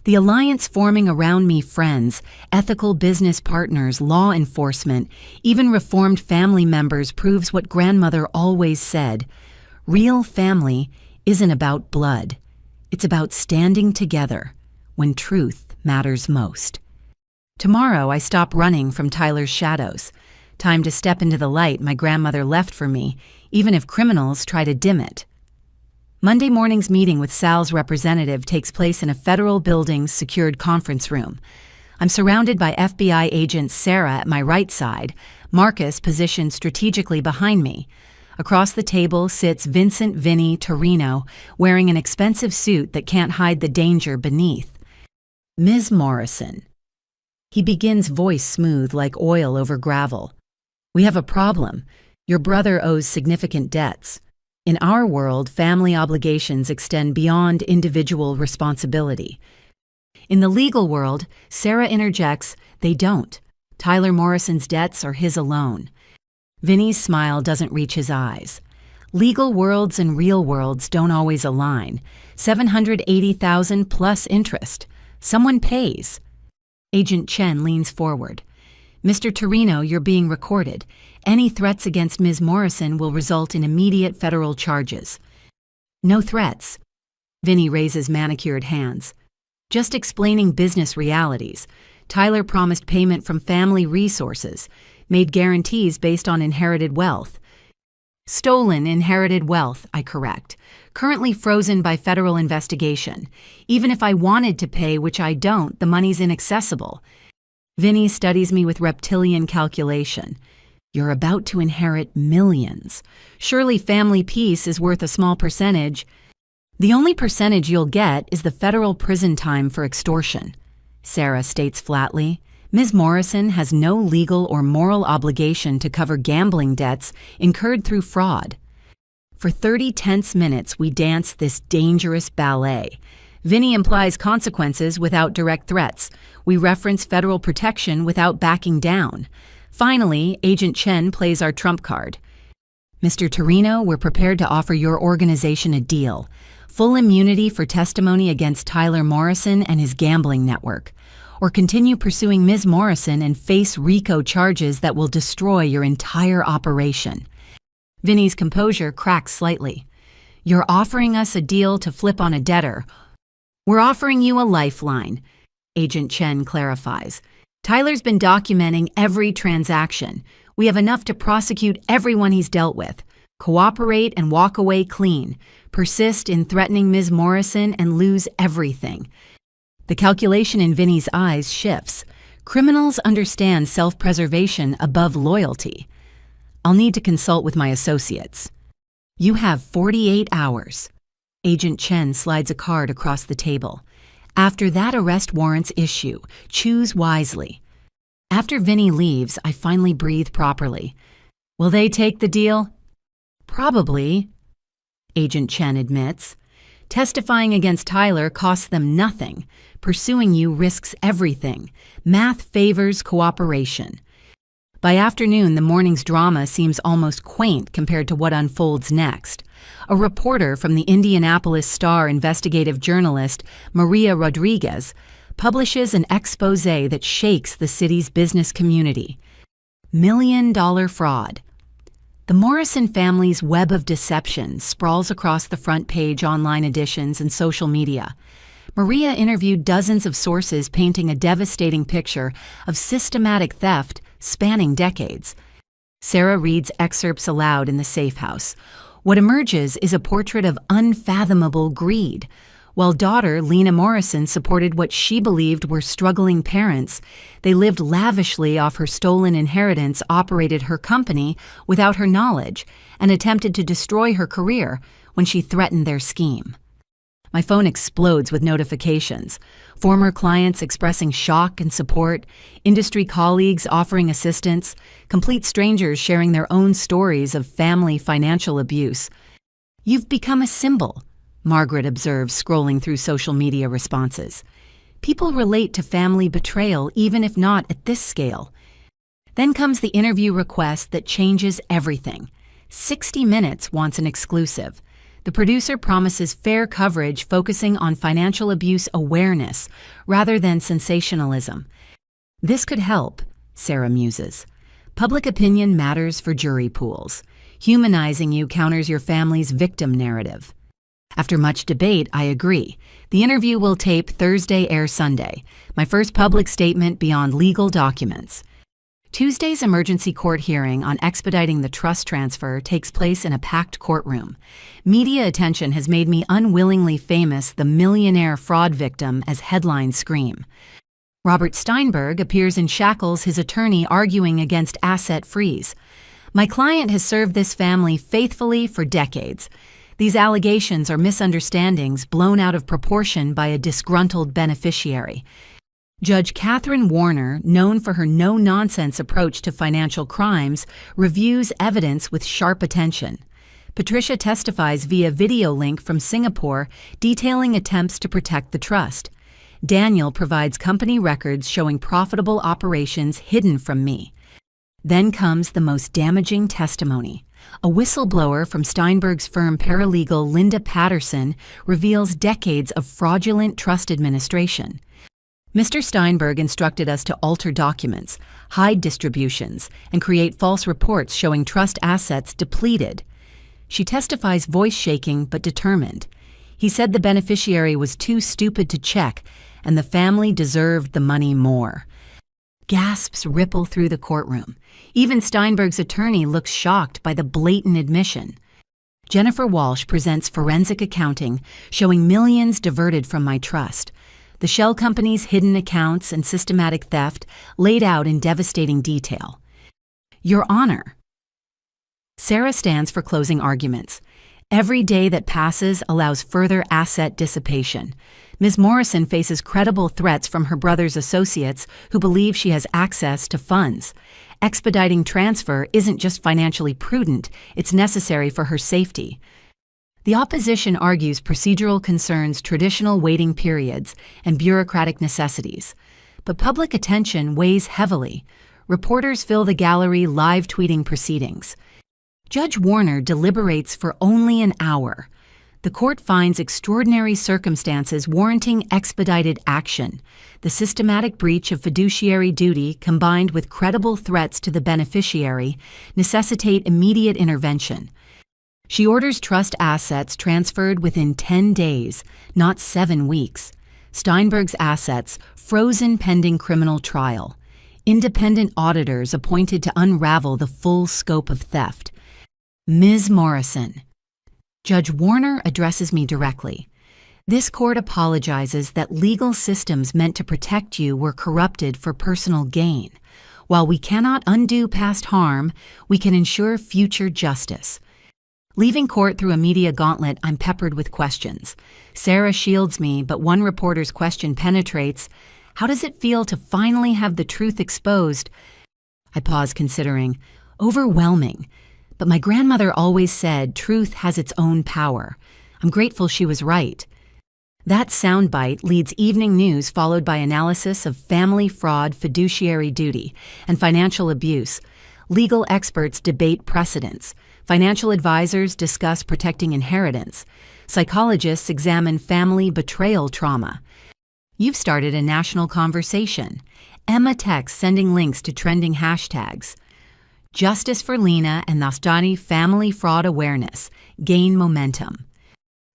The alliance forming around me, friends, ethical business partners, law enforcement, even reformed family members, proves what grandmother always said. Real family isn't about blood. It's about standing together when truth matters most. Tomorrow, I stop running from Tyler's shadows. Time to step into the light my grandmother left for me, even if criminals try to dim it. Monday morning's meeting with Sal's representative takes place in a federal building's secured conference room. I'm surrounded by FBI agent Sarah at my right side, Marcus positioned strategically behind me. Across the table sits Vincent Vinny Torino, wearing an expensive suit that can't hide the danger beneath. Ms. Morrison. He begins, voice smooth like oil over gravel. We have a problem. Your brother owes significant debts. In our world, family obligations extend beyond individual responsibility. In the legal world, Sarah interjects, they don't. Tyler Morrison's debts are his alone. Vinny's smile doesn't reach his eyes. Legal worlds and real worlds don't always align. $780,000 plus interest. Someone pays. Agent Chen leans forward. Mr. Torino, you're being recorded. Any threats against Ms. Morrison will result in immediate federal charges. No threats. Vinny raises manicured hands. Just explaining business realities. Tyler promised payment from family resources, made guarantees based on inherited wealth. Stolen inherited wealth, I correct. Currently frozen by federal investigation. Even if I wanted to pay, which I don't, the money's inaccessible. Vinny studies me with reptilian calculation. You're about to inherit millions. Surely family peace is worth a small percentage. The only percentage you'll get is the federal prison time for extortion. Sarah states flatly, Ms. Morrison has no legal or moral obligation to cover gambling debts incurred through fraud. For 30 tense minutes, we dance this dangerous ballet. Vinny implies consequences without direct threats. We reference federal protection without backing down. Finally, Agent Chen plays our trump card. Mr. Torino, we're prepared to offer your organization a deal. Full immunity for testimony against Tyler Morrison and his gambling network. Or continue pursuing Ms. Morrison and face RICO charges that will destroy your entire operation. Vinny's composure cracks slightly. You're offering us a deal to flip on a debtor. We're offering you a lifeline, Agent Chen clarifies. Tyler's been documenting every transaction. We have enough to prosecute everyone he's dealt with. Cooperate and walk away clean. Persist in threatening Ms. Morrison and lose everything. The calculation in Vinny's eyes shifts. Criminals understand self-preservation above loyalty. I'll need to consult with my associates. You have 48 hours. Agent Chen slides a card across the table. After that arrest warrant's issue, choose wisely. After Vinny leaves, I finally breathe properly. Will they take the deal? Probably, Agent Chen admits. Testifying against Tyler costs them nothing. Pursuing you risks everything. Math favors cooperation. By afternoon, the morning's drama seems almost quaint compared to what unfolds next. A reporter from the Indianapolis Star investigative journalist, Maria Rodriguez, publishes an expose that shakes the city's business community. $1 million fraud. The Morrison family's web of deception sprawls across the front page online editions and social media. Maria interviewed dozens of sources painting a devastating picture of systematic theft spanning decades. Sarah reads excerpts aloud in the safe house. What emerges is a portrait of unfathomable greed. While daughter Lena Morrison supported what she believed were struggling parents, they lived lavishly off her stolen inheritance, operated her company without her knowledge, and attempted to destroy her career when she threatened their scheme. My phone explodes with notifications. Former clients expressing shock and support, industry colleagues offering assistance, complete strangers sharing their own stories of family financial abuse. "You've become a symbol," Margaret observes, scrolling through social media responses. "People relate to family betrayal even if not at this scale." Then comes the interview request that changes everything. 60 Minutes wants an exclusive. The producer promises fair coverage focusing on financial abuse awareness rather than sensationalism. "This could help," Sarah muses. "Public opinion matters for jury pools. Humanizing you counters your family's victim narrative." After much debate, I agree. The interview will tape Thursday, air Sunday. My first public statement beyond legal documents. Tuesday's emergency court hearing on expediting the trust transfer takes place in a packed courtroom. Media attention has made me unwillingly famous the millionaire fraud victim as headlines scream. Robert Steinberg appears in shackles, his attorney arguing against asset freeze. My client has served this family faithfully for decades. These allegations are misunderstandings blown out of proportion by a disgruntled beneficiary. Judge Catherine Warner, known for her no-nonsense approach to financial crimes, reviews evidence with sharp attention. Patricia testifies via video link from Singapore, detailing attempts to protect the trust. Daniel provides company records showing profitable operations hidden from me. Then comes the most damaging testimony. A whistleblower from Steinberg's firm paralegal Linda Patterson reveals decades of fraudulent trust administration. Mr. Steinberg instructed us to alter documents, hide distributions, and create false reports showing trust assets depleted. She testifies voice shaking but determined. He said the beneficiary was too stupid to check, and the family deserved the money more. Gasps ripple through the courtroom. Even Steinberg's attorney looks shocked by the blatant admission. Jennifer Walsh presents forensic accounting showing millions diverted from my trust. The shell company's hidden accounts and systematic theft laid out in devastating detail. Your Honor. Sarah stands for closing arguments. Every day that passes allows further asset dissipation. Ms. Morrison faces credible threats from her brother's associates who believe she has access to funds. Expediting transfer isn't just financially prudent, it's necessary for her safety. The opposition argues procedural concerns, traditional waiting periods, and bureaucratic necessities. But public attention weighs heavily. Reporters fill the gallery live tweeting proceedings. Judge Warner deliberates for only an hour. The court finds extraordinary circumstances warranting expedited action. The systematic breach of fiduciary duty combined with credible threats to the beneficiary necessitate immediate intervention. She orders trust assets transferred within 10 days, not 7 weeks. Steinberg's assets frozen pending criminal trial. Independent auditors appointed to unravel the full scope of theft. Ms. Morrison. Judge Warner addresses me directly. This court apologizes that legal systems meant to protect you were corrupted for personal gain. While we cannot undo past harm, we can ensure future justice. Leaving court through a media gauntlet, I'm peppered with questions. Sarah shields me, but one reporter's question penetrates. How does it feel to finally have the truth exposed? I pause, considering. Overwhelming. But my grandmother always said truth has its own power. I'm grateful she was right. That soundbite leads evening news, followed by analysis of family fraud, fiduciary duty, and financial abuse. Legal experts debate precedents. Financial advisors discuss protecting inheritance. Psychologists examine family betrayal trauma. You've started a national conversation. Emma texts sending links to trending hashtags. Justice for Lena and Nastani family fraud awareness gain momentum.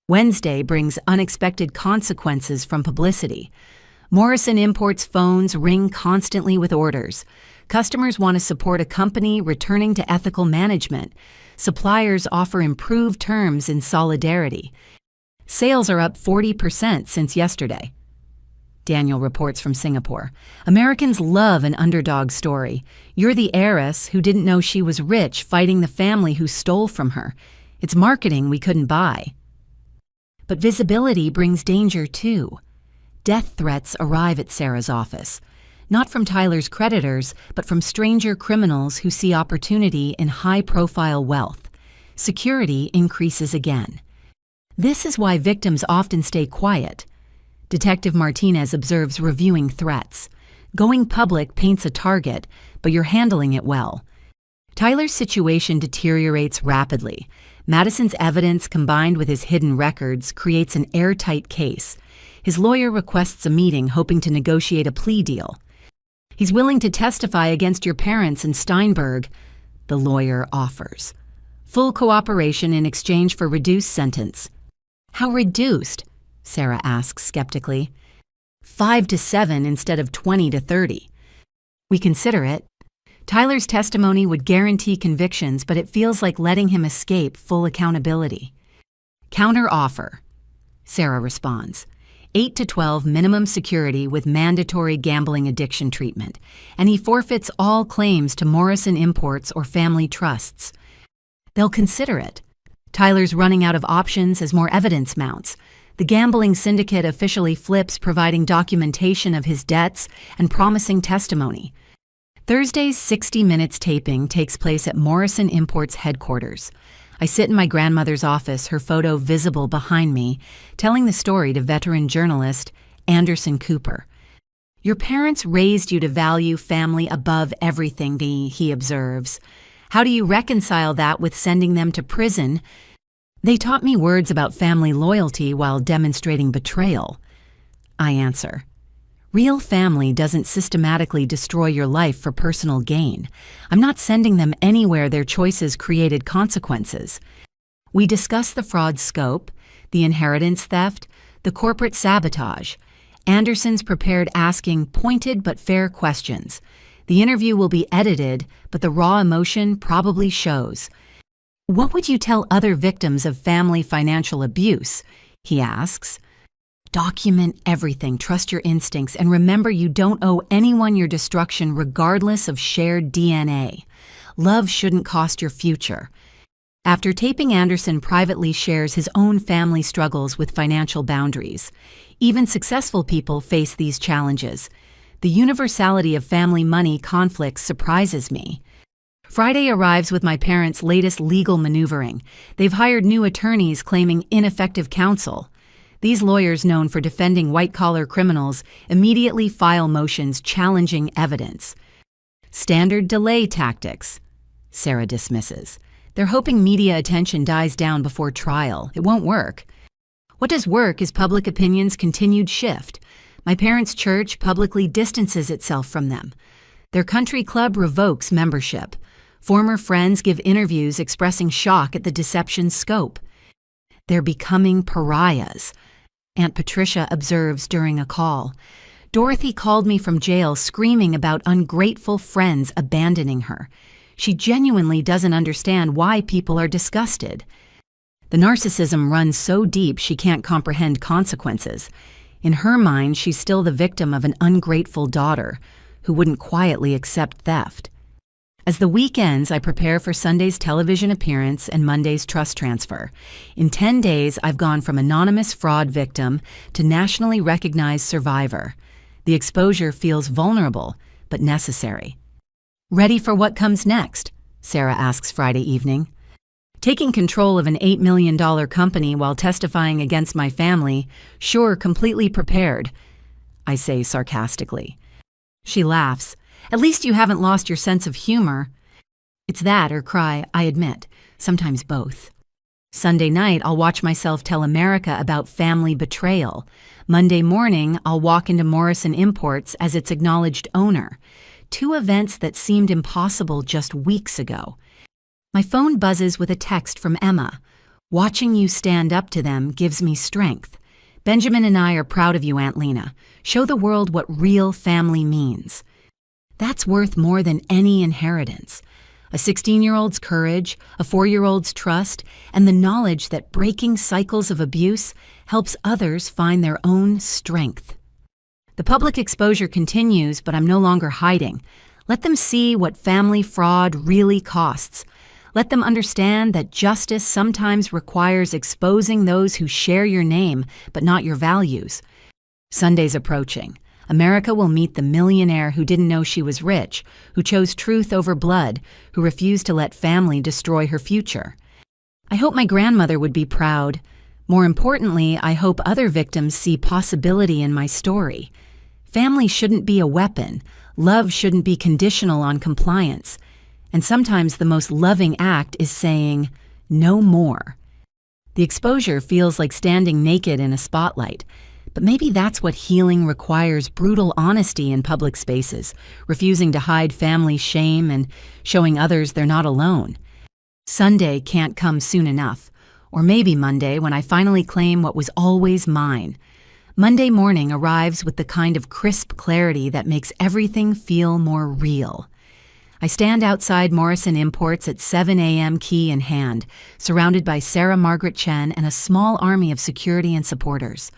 Wednesday brings unexpected consequences from publicity. Morrison Imports phones ring constantly with orders. Customers want to support a company returning to ethical management. Suppliers offer improved terms in solidarity. Sales are up 40% since yesterday. Daniel reports from Singapore. Americans love an underdog story. You're the heiress who didn't know she was rich fighting the family who stole from her. It's marketing we couldn't buy. But visibility brings danger too. Death threats arrive at Sarah's office, not from Tyler's creditors, but from stranger criminals who see opportunity in high-profile wealth. Security increases again. This is why victims often stay quiet. Detective Martinez observes reviewing threats. Going public paints a target, but you're handling it well. Tyler's situation deteriorates rapidly. Madison's evidence combined with his hidden records creates an airtight case. His lawyer requests a meeting hoping to negotiate a plea deal. He's willing to testify against your parents and Steinberg, the lawyer offers. Full cooperation in exchange for reduced sentence. How reduced? Sarah asks skeptically. 5 to 7 instead of 20 to 30. We consider it. Tyler's testimony would guarantee convictions, but it feels like letting him escape full accountability. Counter offer. Sarah responds. 8 to 12 minimum security with mandatory gambling addiction treatment, and he forfeits all claims to Morrison Imports or family trusts. They'll consider it. Tyler's running out of options as more evidence mounts. The gambling syndicate officially flips, providing documentation of his debts and promising testimony. Thursday's 60 Minutes taping takes place at Morrison Imports headquarters. I sit in my grandmother's office, her photo visible behind me, telling the story to veteran journalist Anderson Cooper. Your parents raised you to value family above everything, he observes. How do you reconcile that with sending them to prison? They taught me words about family loyalty while demonstrating betrayal. I answer. Real family doesn't systematically destroy your life for personal gain. I'm not sending them anywhere their choices created consequences. We discuss the fraud scope, the inheritance theft, the corporate sabotage. Anderson's prepared asking pointed but fair questions. The interview will be edited, but the raw emotion probably shows. What would you tell other victims of family financial abuse? He asks. Document everything, trust your instincts, and remember you don't owe anyone your destruction regardless of shared DNA. Love shouldn't cost your future. After taping, Anderson privately shares his own family struggles with financial boundaries. Even successful people face these challenges. The universality of family money conflicts surprises me. Friday arrives with my parents' latest legal maneuvering. They've hired new attorneys claiming ineffective counsel. These lawyers, known for defending white-collar criminals, immediately file motions challenging evidence. Standard delay tactics, Sarah dismisses. They're hoping media attention dies down before trial. It won't work. What does work is public opinion's continued shift. My parents' church publicly distances itself from them. Their country club revokes membership. Former friends give interviews expressing shock at the deception's scope. They're becoming pariahs, Aunt Patricia observes during a call. Dorothy called me from jail screaming about ungrateful friends abandoning her. She genuinely doesn't understand why people are disgusted. The narcissism runs so deep she can't comprehend consequences. In her mind, she's still the victim of an ungrateful daughter who wouldn't quietly accept theft. As the week ends, I prepare for Sunday's television appearance and Monday's trust transfer. In 10 days, I've gone from anonymous fraud victim to nationally recognized survivor. The exposure feels vulnerable, but necessary. Ready for what comes next? Sarah asks Friday evening. Taking control of an $8 million company while testifying against my family, sure, completely prepared, I say sarcastically. She laughs. At least you haven't lost your sense of humor. It's that or cry, I admit, sometimes both. Sunday night, I'll watch myself tell America about family betrayal. Monday morning, I'll walk into Morrison Imports as its acknowledged owner. 2 events that seemed impossible just weeks ago. My phone buzzes with a text from Emma. Watching you stand up to them gives me strength. Benjamin and I are proud of you, Aunt Lena. Show the world what real family means. That's worth more than any inheritance. A 16-year-old's courage, a 4-year-old's trust, and the knowledge that breaking cycles of abuse helps others find their own strength. The public exposure continues, but I'm no longer hiding. Let them see what family fraud really costs. Let them understand that justice sometimes requires exposing those who share your name but not your values. Sunday's approaching. America will meet the millionaire who didn't know she was rich, who chose truth over blood, who refused to let family destroy her future. I hope my grandmother would be proud. More importantly, I hope other victims see possibility in my story. Family shouldn't be a weapon. Love shouldn't be conditional on compliance. And sometimes the most loving act is saying, no more. The exposure feels like standing naked in a spotlight. But maybe that's what healing requires: brutal honesty in public spaces, refusing to hide family shame and showing others they're not alone. Sunday can't come soon enough. Or maybe Monday, when I finally claim what was always mine. Monday morning arrives with the kind of crisp clarity that makes everything feel more real. I stand outside Morrison Imports at 7 a.m. key in hand, surrounded by Sarah Margaret Chen and a small army of security and supporters.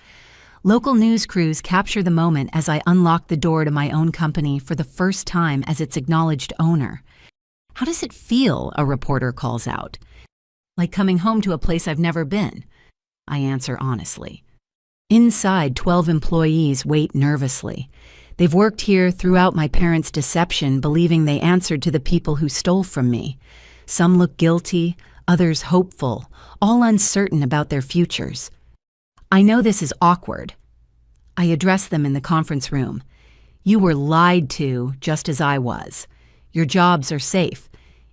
Local news crews capture the moment as I unlock the door to my own company for the first time as its acknowledged owner. How does it feel? A reporter calls out. Like coming home to a place I've never been, I answer honestly. Inside, 12 employees wait nervously. They've worked here throughout my parents' deception, believing they answered to the people who stole from me. Some look guilty, others hopeful, all uncertain about their futures. I know this is awkward. I address them in the conference room. You were lied to, just as I was. Your jobs are safe.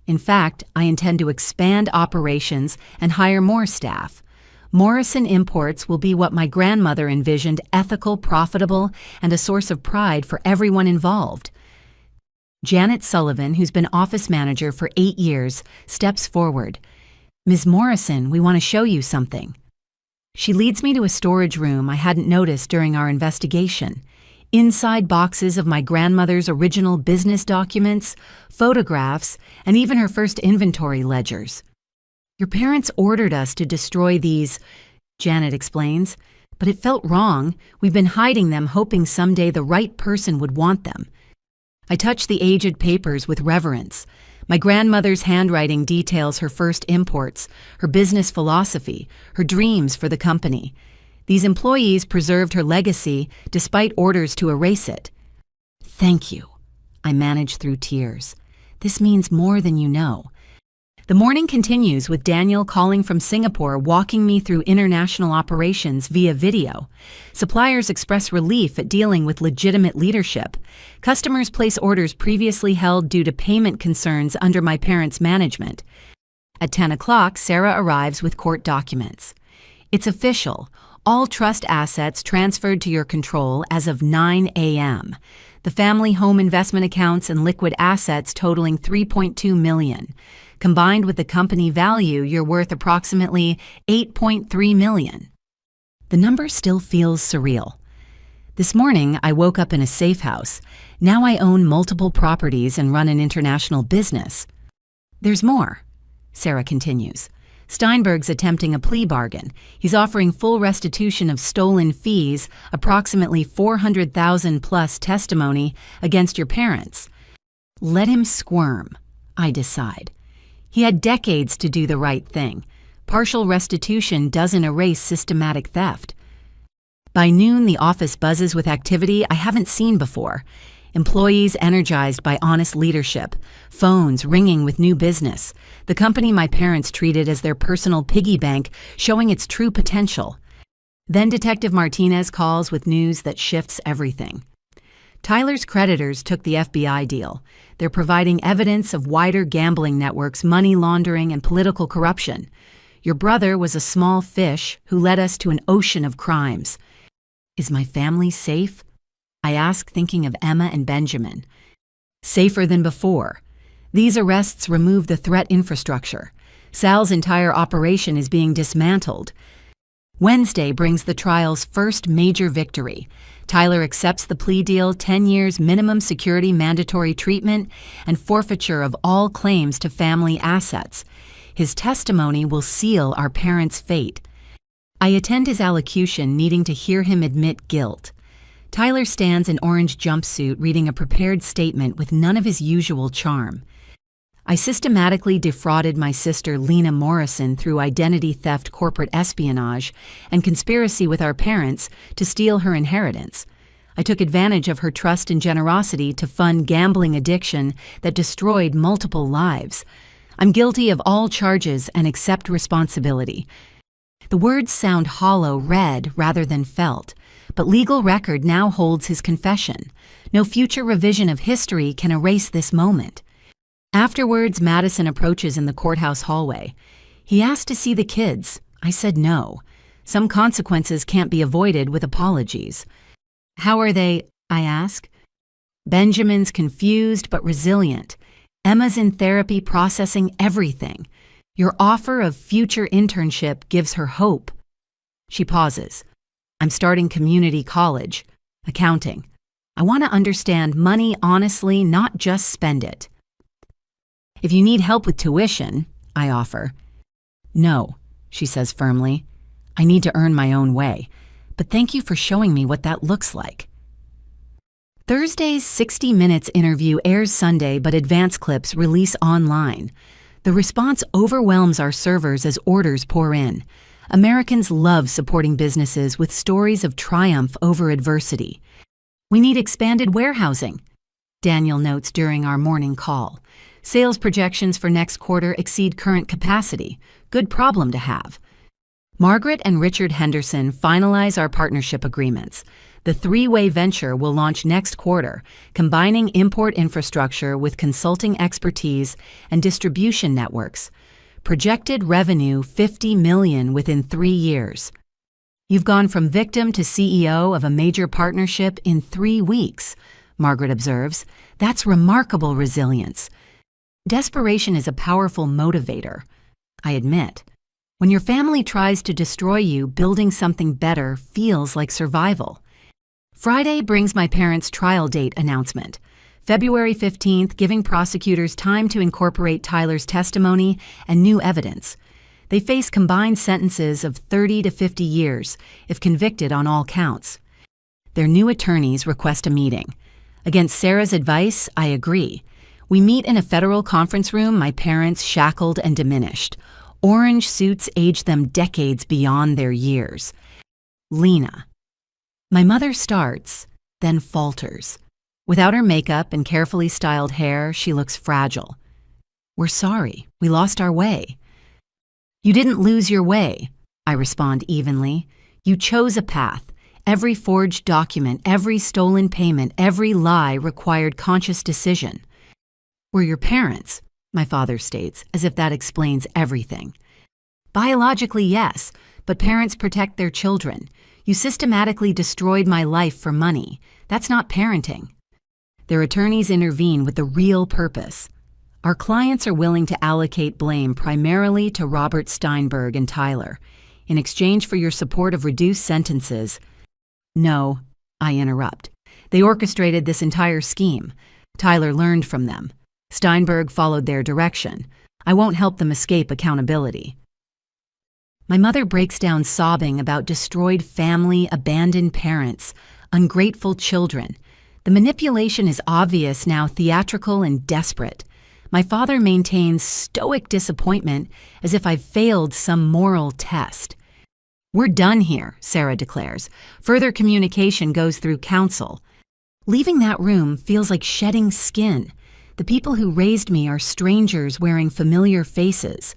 In fact, I intend to expand operations and hire more staff. Morrison Imports will be what my grandmother envisioned: ethical, profitable, and a source of pride for everyone involved. Janet Sullivan, who's been office manager for 8 years, steps forward. Ms. Morrison, we want to show you something. She leads me to a storage room I hadn't noticed during our investigation. Inside, boxes of my grandmother's original business documents, photographs, and even her first inventory ledgers. Your parents ordered us to destroy these, Janet explains, but it felt wrong. We've been hiding them, hoping someday the right person would want them. I touch the aged papers with reverence. My grandmother's handwriting details her first imports, her business philosophy, her dreams for the company. These employees preserved her legacy despite orders to erase it. Thank you. I manage through tears. This means more than you know. The morning continues with Daniel calling from Singapore, walking me through international operations via video. Suppliers express relief at dealing with legitimate leadership. Customers place orders previously held due to payment concerns under my parents' management. At 10 o'clock, Sarah arrives with court documents. It's official. All trust assets transferred to your control as of 9 a.m. The family home investment accounts and liquid assets totaling $3.2 million. Combined with the company value, you're worth approximately $8.3 million. The number still feels surreal. This morning, I woke up in a safe house. Now I own multiple properties and run an international business. There's more, Sarah continues. Steinberg's attempting a plea bargain. He's offering full restitution of stolen fees, approximately $400,000 plus testimony against your parents. Let him squirm, I decide. He had decades to do the right thing. Partial restitution doesn't erase systematic theft. By noon, the office buzzes with activity I haven't seen before. Employees energized by honest leadership, phones ringing with new business, the company my parents treated as their personal piggy bank showing its true potential. Then Detective Martinez calls with news that shifts everything. Tyler's creditors took the FBI deal. They're providing evidence of wider gambling networks, money laundering, and political corruption. Your brother was a small fish who led us to an ocean of crimes. Is my family safe? I ask, thinking of Emma and Benjamin. Safer than before. These arrests remove the threat infrastructure. Sal's entire operation is being dismantled. Wednesday brings the trial's first major victory. Tyler accepts the plea deal: 10 years minimum security mandatory treatment and forfeiture of all claims to family assets. His testimony will seal our parents' fate. I attend his allocution, needing to hear him admit guilt. Tyler stands in orange jumpsuit reading a prepared statement with none of his usual charm. I systematically defrauded my sister Lena Morrison through identity theft, corporate espionage, and conspiracy with our parents to steal her inheritance. I took advantage of her trust and generosity to fund gambling addiction that destroyed multiple lives. I'm guilty of all charges and accept responsibility. The words sound hollow, read rather than felt, but legal record now holds his confession. No future revision of history can erase this moment. Afterwards, Madison approaches in the courthouse hallway. He asked to see the kids. I said no. Some consequences can't be avoided with apologies. How are they? I ask. Benjamin's confused but resilient. Emma's in therapy processing everything. Your offer of future internship gives her hope. She pauses. I'm starting community college. Accounting. I want to understand money honestly, not just spend it. If you need help with tuition, I offer. No, she says firmly. I need to earn my own way. But thank you for showing me what that looks like. Thursday's 60 Minutes interview airs Sunday, but advance clips release online. The response overwhelms our servers as orders pour in. Americans love supporting businesses with stories of triumph over adversity. We need expanded warehousing, Daniel notes during our morning call. Sales projections for next quarter exceed current capacity. Good problem to have. Margaret and Richard Henderson finalize our partnership agreements. The three-way venture will launch next quarter, combining import infrastructure with consulting expertise and distribution networks. Projected revenue $50 million within 3 years. You've gone from victim to CEO of a major partnership in 3 weeks, Margaret observes. That's remarkable resilience. Desperation is a powerful motivator, I admit. When your family tries to destroy you, building something better feels like survival. Friday brings my parents' trial date announcement. February 15th, giving prosecutors time to incorporate Tyler's testimony and new evidence. They face combined sentences of 30 to 50 years if convicted on all counts. Their new attorneys request a meeting. Against Sarah's advice, I agree. We meet in a federal conference room, my parents shackled and diminished. Orange suits age them decades beyond their years. Lena. My mother starts, then falters. Without her makeup and carefully styled hair, she looks fragile. We're sorry, we lost our way. You didn't lose your way, I respond evenly. You chose a path. Every forged document, every stolen payment, every lie required conscious decision. We're your parents, my father states, as if that explains everything. Biologically, yes, but parents protect their children. You systematically destroyed my life for money. That's not parenting. Their attorneys intervene with the real purpose. Our clients are willing to allocate blame primarily to Robert Steinberg and Tyler. In exchange for your support of reduced sentences. No, I interrupt. They orchestrated this entire scheme. Tyler learned from them. Steinberg followed their direction. I won't help them escape accountability. My mother breaks down sobbing about destroyed family, abandoned parents, ungrateful children. The manipulation is obvious now, theatrical and desperate. My father maintains stoic disappointment as if I've failed some moral test. We're done here, Sarah declares. Further communication goes through counsel. Leaving that room feels like shedding skin. The people who raised me are strangers wearing familiar faces.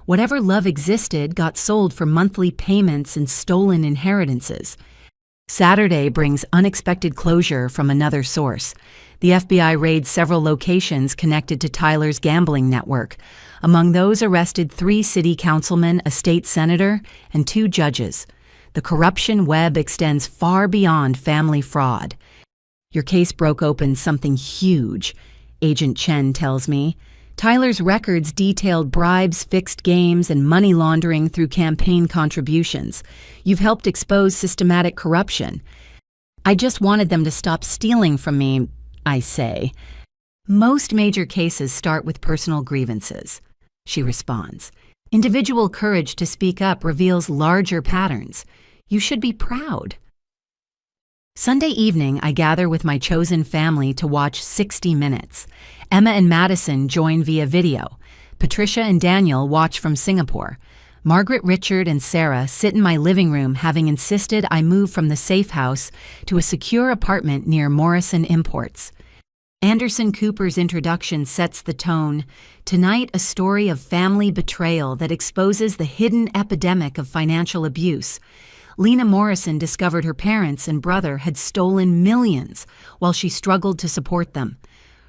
Whatever love existed got sold for monthly payments and stolen inheritances. Saturday brings unexpected closure from another source. The FBI raids several locations connected to Tyler's gambling network. Among those arrested 3 city councilmen, a state senator, and 2 judges. The corruption web extends far beyond family fraud. Your case broke open something huge, Agent Chen tells me. Tyler's records detailed bribes, fixed games, and money laundering through campaign contributions. You've helped expose systematic corruption. I just wanted them to stop stealing from me, I say. Most major cases start with personal grievances, she responds. Individual courage to speak up reveals larger patterns. You should be proud. Sunday evening, I gather with my chosen family to watch 60 Minutes. Emma and Madison join via video. Patricia and Daniel watch from Singapore. Margaret, Richard, and Sarah sit in my living room, having insisted I move from the safe house to a secure apartment near Morrison Imports. Anderson Cooper's introduction sets the tone. Tonight, a story of family betrayal that exposes the hidden epidemic of financial abuse. Lena Morrison discovered her parents and brother had stolen millions while she struggled to support them.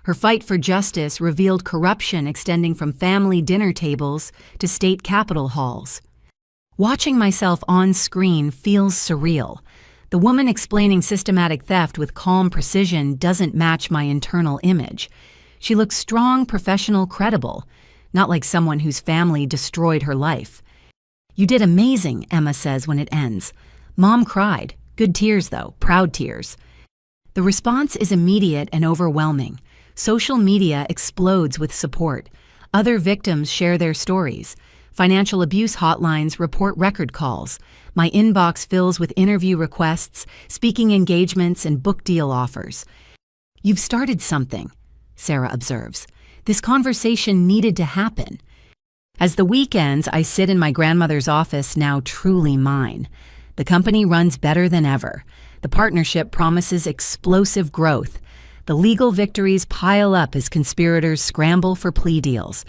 Her fight for justice revealed corruption extending from family dinner tables to state capitol halls. Watching myself on screen feels surreal. The woman explaining systematic theft with calm precision doesn't match my internal image. She looks strong, professional, credible, not like someone whose family destroyed her life. "You did amazing," Emma says when it ends. Mom cried. Good tears, though, proud tears. The response is immediate and overwhelming. Social media explodes with support. Other victims share their stories. Financial abuse hotlines report record calls. My inbox fills with interview requests, speaking engagements, and book deal offers. "You've started something," Sarah observes. "This conversation needed to happen." As the week ends, I sit in my grandmother's office, now truly mine. The company runs better than ever. The partnership promises explosive growth. The legal victories pile up as conspirators scramble for plea deals.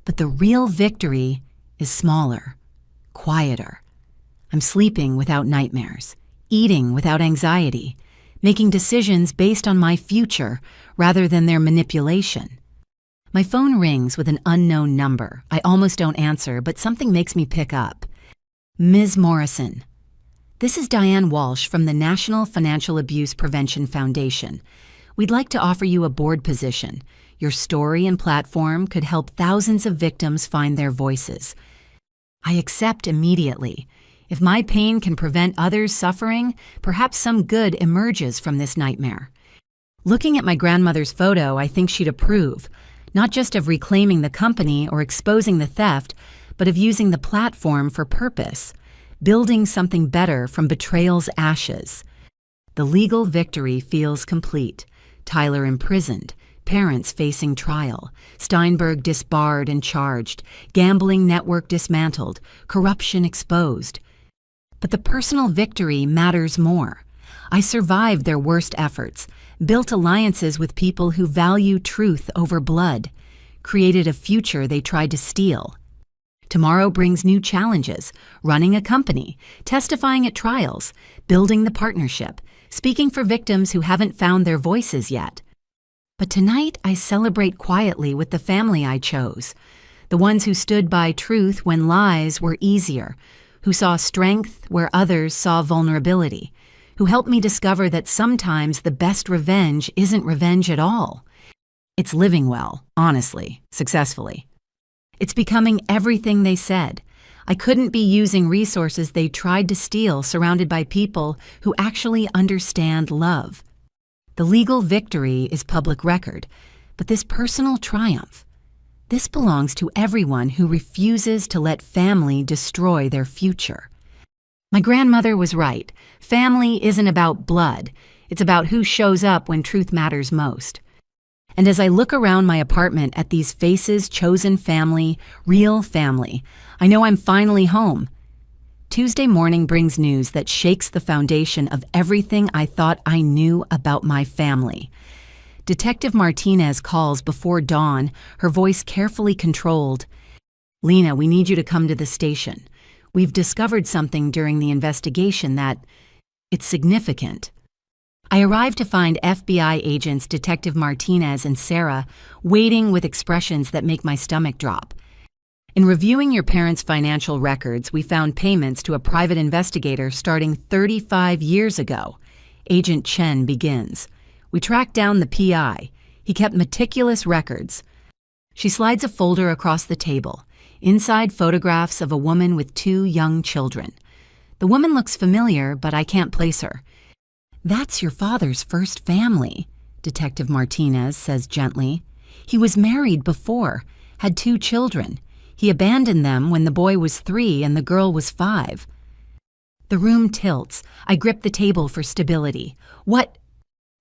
But the real victory is smaller, quieter. I'm sleeping without nightmares, eating without anxiety, making decisions based on my future rather than their manipulation. My phone rings with an unknown number. I almost don't answer, but something makes me pick up. Ms. Morrison. This is Diane Walsh from the National Financial Abuse Prevention Foundation. We'd like to offer you a board position. Your story and platform could help thousands of victims find their voices. I accept immediately. If my pain can prevent others suffering, perhaps some good emerges from this nightmare. Looking at my grandmother's photo, I think she'd approve. Not just of reclaiming the company or exposing the theft, but of using the platform for purpose, building something better from betrayal's ashes. The legal victory feels complete. Tyler imprisoned, parents facing trial, Steinberg disbarred and charged, gambling network dismantled, corruption exposed. But the personal victory matters more. I survived their worst efforts, built alliances with people who value truth over blood, created a future they tried to steal. Tomorrow brings new challenges: running a company, testifying at trials, building the partnership, speaking for victims who haven't found their voices yet. But tonight I celebrate quietly with the family I chose, the ones who stood by truth when lies were easier, who saw strength where others saw vulnerability, who helped me discover that sometimes the best revenge isn't revenge at all. It's living well, honestly, successfully. It's becoming everything they said. I couldn't be using resources they tried to steal, surrounded by people who actually understand love. The legal victory is public record, but this personal triumph, this belongs to everyone who refuses to let family destroy their future. My grandmother was right. Family isn't about blood. It's about who shows up when truth matters most. And as I look around my apartment at these faces, chosen family, real family, I know I'm finally home. Tuesday morning brings news that shakes the foundation of everything I thought I knew about my family. Detective Martinez calls before dawn, her voice carefully controlled. "Lena, we need you to come to the station. We've discovered something during the investigation that it's significant." I arrive to find FBI agents Detective Martinez and Sarah waiting with expressions that make my stomach drop. "In reviewing your parents' financial records, we found payments to a private investigator starting 35 years ago." Agent Chen begins. "We tracked down the PI. He kept meticulous records." She slides a folder across the table. Inside, photographs of a woman with 2 young children. The woman looks familiar, but I can't place her. "That's your father's first family," Detective Martinez says gently. "He was married before, had 2 children. He abandoned them when the boy was 3 and the girl was 5. The room tilts. I grip the table for stability. What?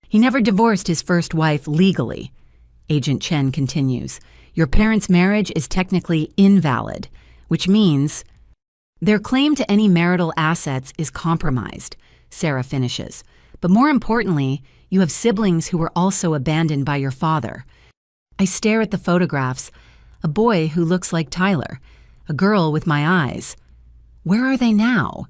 He never divorced his first wife legally. Agent Chen continues. Your parents' marriage is technically invalid, which means their claim to any marital assets is compromised, Sarah finishes. But more importantly, you have siblings who were also abandoned by your father. I stare at the photographs. A boy who looks like Tyler. A girl with my eyes. Where are they now?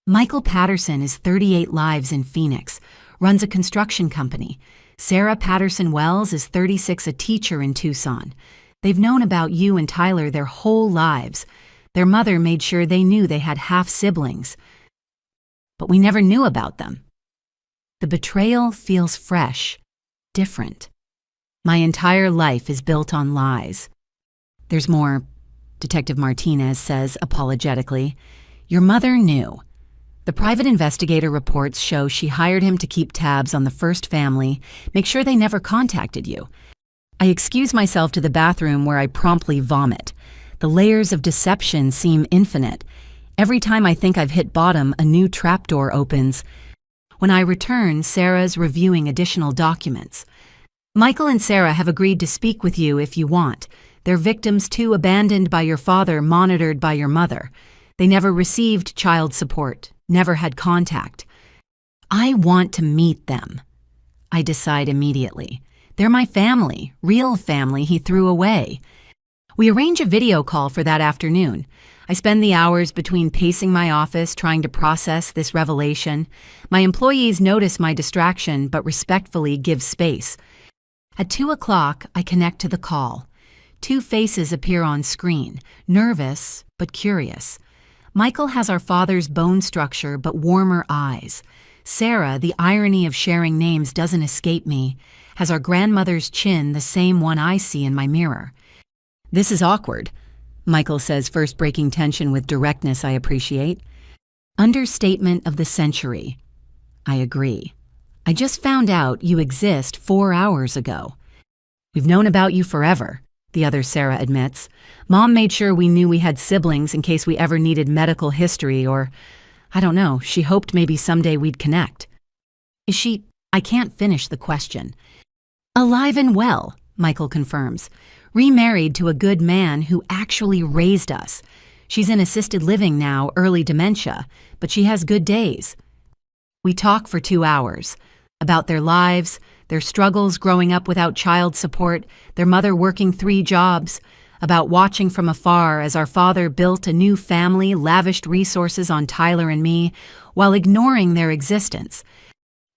Michael Patterson is 38 lives in Phoenix, runs a construction company. Sarah Patterson Wells is 36, a teacher in Tucson. They've known about you and Tyler their whole lives. Their mother made sure they knew they had half-siblings. But we never knew about them. The betrayal feels fresh, different. My entire life is built on lies. There's more, Detective Martinez says apologetically. Your mother knew. The private investigator reports show she hired him to keep tabs on the first family, make sure they never contacted you. I excuse myself to the bathroom where I promptly vomit. The layers of deception seem infinite. Every time I think I've hit bottom, a new trapdoor opens. When I return, Sarah's reviewing additional documents. Michael and Sarah have agreed to speak with you if you want. They're victims too, abandoned by your father, monitored by your mother. They never received child support, never had contact. I want to meet them. I decide immediately. They're my family, real family he threw away. We arrange a video call for that afternoon. I spend the hours between pacing my office trying to process this revelation. My employees notice my distraction but respectfully give space. At 2 o'clock, I connect to the call. Two faces appear on screen, nervous but curious. Michael has our father's bone structure but warmer eyes. Sarah, the irony of sharing names doesn't escape me, has our grandmother's chin, the same one I see in my mirror. This is awkward, Michael says, first breaking tension with directness I appreciate. Understatement of the century. I agree. I just found out you exist 4 hours ago. We've known about you forever, the other Sarah admits. Mom made sure we knew we had siblings in case we ever needed medical history or, I don't know, she hoped maybe someday we'd connect. Is she? I can't finish the question. Alive and well, Michael confirms. Remarried to a good man who actually raised us. She's in assisted living now, early dementia, but she has good days. We talk for 2 hours about their lives, their struggles growing up without child support, their mother working 3 jobs, about watching from afar as our father built a new family, lavished resources on Tyler and me, while ignoring their existence.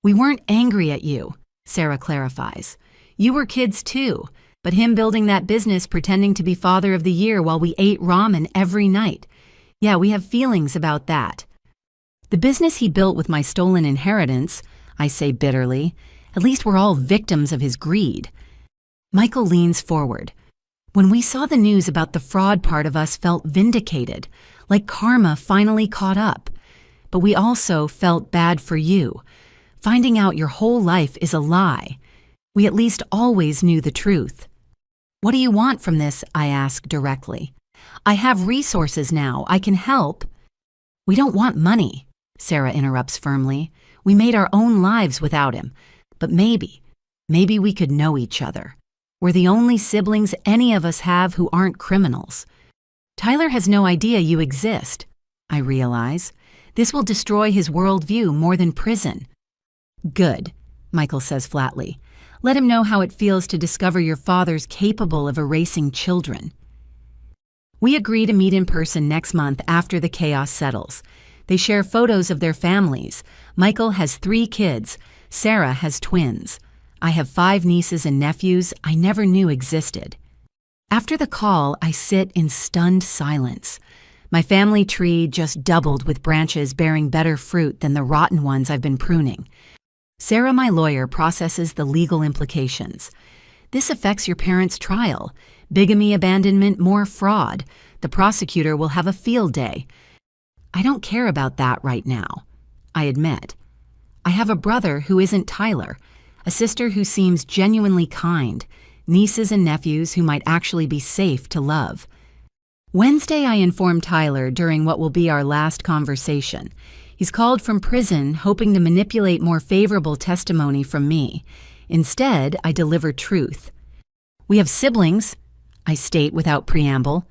We weren't angry at you, Sarah clarifies. You were kids too, but him building that business pretending to be father of the year while we ate ramen every night. Yeah, we have feelings about that. The business he built with my stolen inheritance, I say bitterly. At least we're all victims of his greed. Michael leans forward. When we saw the news about the fraud, part of us felt vindicated, like karma finally caught up. But we also felt bad for you. Finding out your whole life is a lie. We at least always knew the truth. What do you want from this? I ask directly. I have resources now. I can help. We don't want money, Sarah interrupts firmly. We made our own lives without him. But maybe we could know each other. We're the only siblings any of us have who aren't criminals. Tyler has no idea you exist, I realize. This will destroy his worldview more than prison. Good, Michael says flatly. Let him know how it feels to discover your father's capable of erasing children. We agree to meet in person next month after the chaos settles. They share photos of their families. Michael has 3 kids. Sarah has twins. I have 5 nieces and nephews I never knew existed. After the call, I sit in stunned silence. My family tree just doubled with branches bearing better fruit than the rotten ones I've been pruning. Sarah, my lawyer, processes the legal implications. This affects your parents' trial. Bigamy, abandonment, more fraud. The prosecutor will have a field day. I don't care about that right now, I admit. I have a brother who isn't Tyler, a sister who seems genuinely kind, nieces and nephews who might actually be safe to love. Wednesday, I inform Tyler during what will be our last conversation. He's called from prison, hoping to manipulate more favorable testimony from me. Instead, I deliver truth. We have siblings, I state without preamble.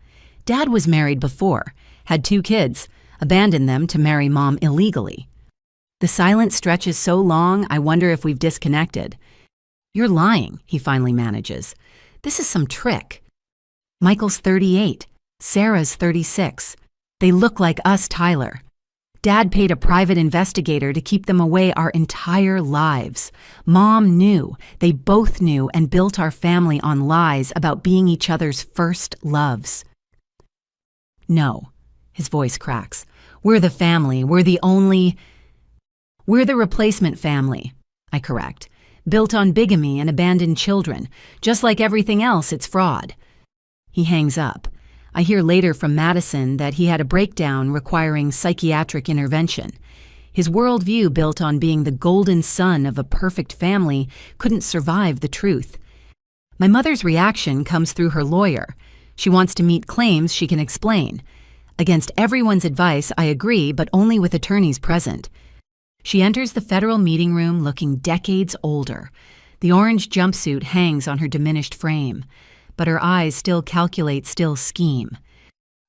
Dad was married before, had 2 kids, abandoned them to marry Mom illegally. The silence stretches so long, I wonder if we've disconnected. You're lying, he finally manages. This is some trick. Michael's 38. Sarah's 36. They look like us, Tyler. Dad paid a private investigator to keep them away our entire lives. Mom knew, they both knew, and built our family on lies about being each other's first loves. No, his voice cracks. We're the family. We're the replacement family, I correct. Built on bigamy and abandoned children. Just like everything else, it's fraud. He hangs up. I hear later from Madison that he had a breakdown requiring psychiatric intervention. His worldview, built on being the golden son of a perfect family, couldn't survive the truth. My mother's reaction comes through her lawyer. She wants to meet claims she can explain. Against everyone's advice, I agree, but only with attorneys present. She enters the federal meeting room looking decades older. The orange jumpsuit hangs on her diminished frame, but her eyes still calculate, still scheme.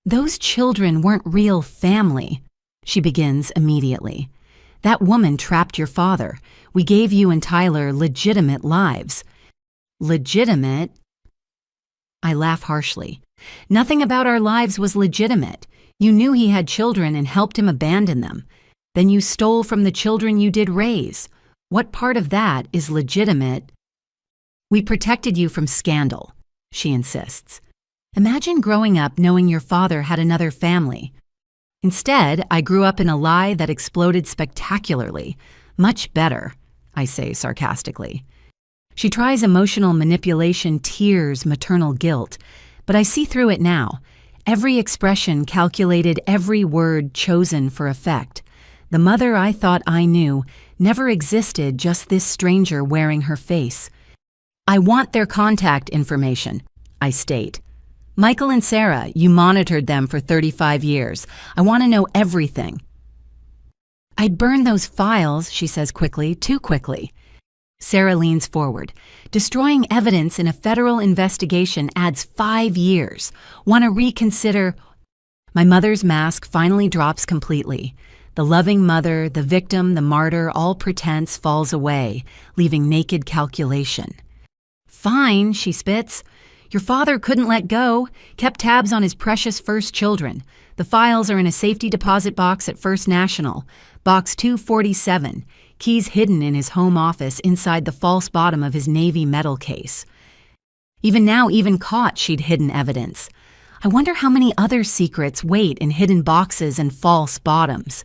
Those children weren't real family, she begins immediately. That woman trapped your father. We gave you and Tyler legitimate lives. Legitimate? I laugh harshly. Nothing about our lives was legitimate. You knew he had children and helped him abandon them. Then you stole from the children you did raise. What part of that is legitimate? We protected you from scandal, she insists. Imagine growing up knowing your father had another family. Instead, I grew up in a lie that exploded spectacularly. Much better, I say sarcastically. She tries emotional manipulation, tears, maternal guilt, but I see through it now. Every expression calculated, every word chosen for effect. The mother I thought I knew never existed, just this stranger wearing her face. I want their contact information, I state. Michael and Sarah, you monitored them for 35 years. I want to know everything. I'd burn those files, she says quickly, too quickly. Sarah leans forward. Destroying evidence in a federal investigation adds 5 years. Want to reconsider? My mother's mask finally drops completely. The loving mother, the victim, the martyr, all pretense falls away, leaving naked calculation. Fine, she spits. Your father couldn't let go, kept tabs on his precious first children. The files are in a safety deposit box at First National, box 247, keys hidden in his home office inside the false bottom of his Navy medal case. Even now, even caught, she'd hidden evidence. I wonder how many other secrets wait in hidden boxes and false bottoms.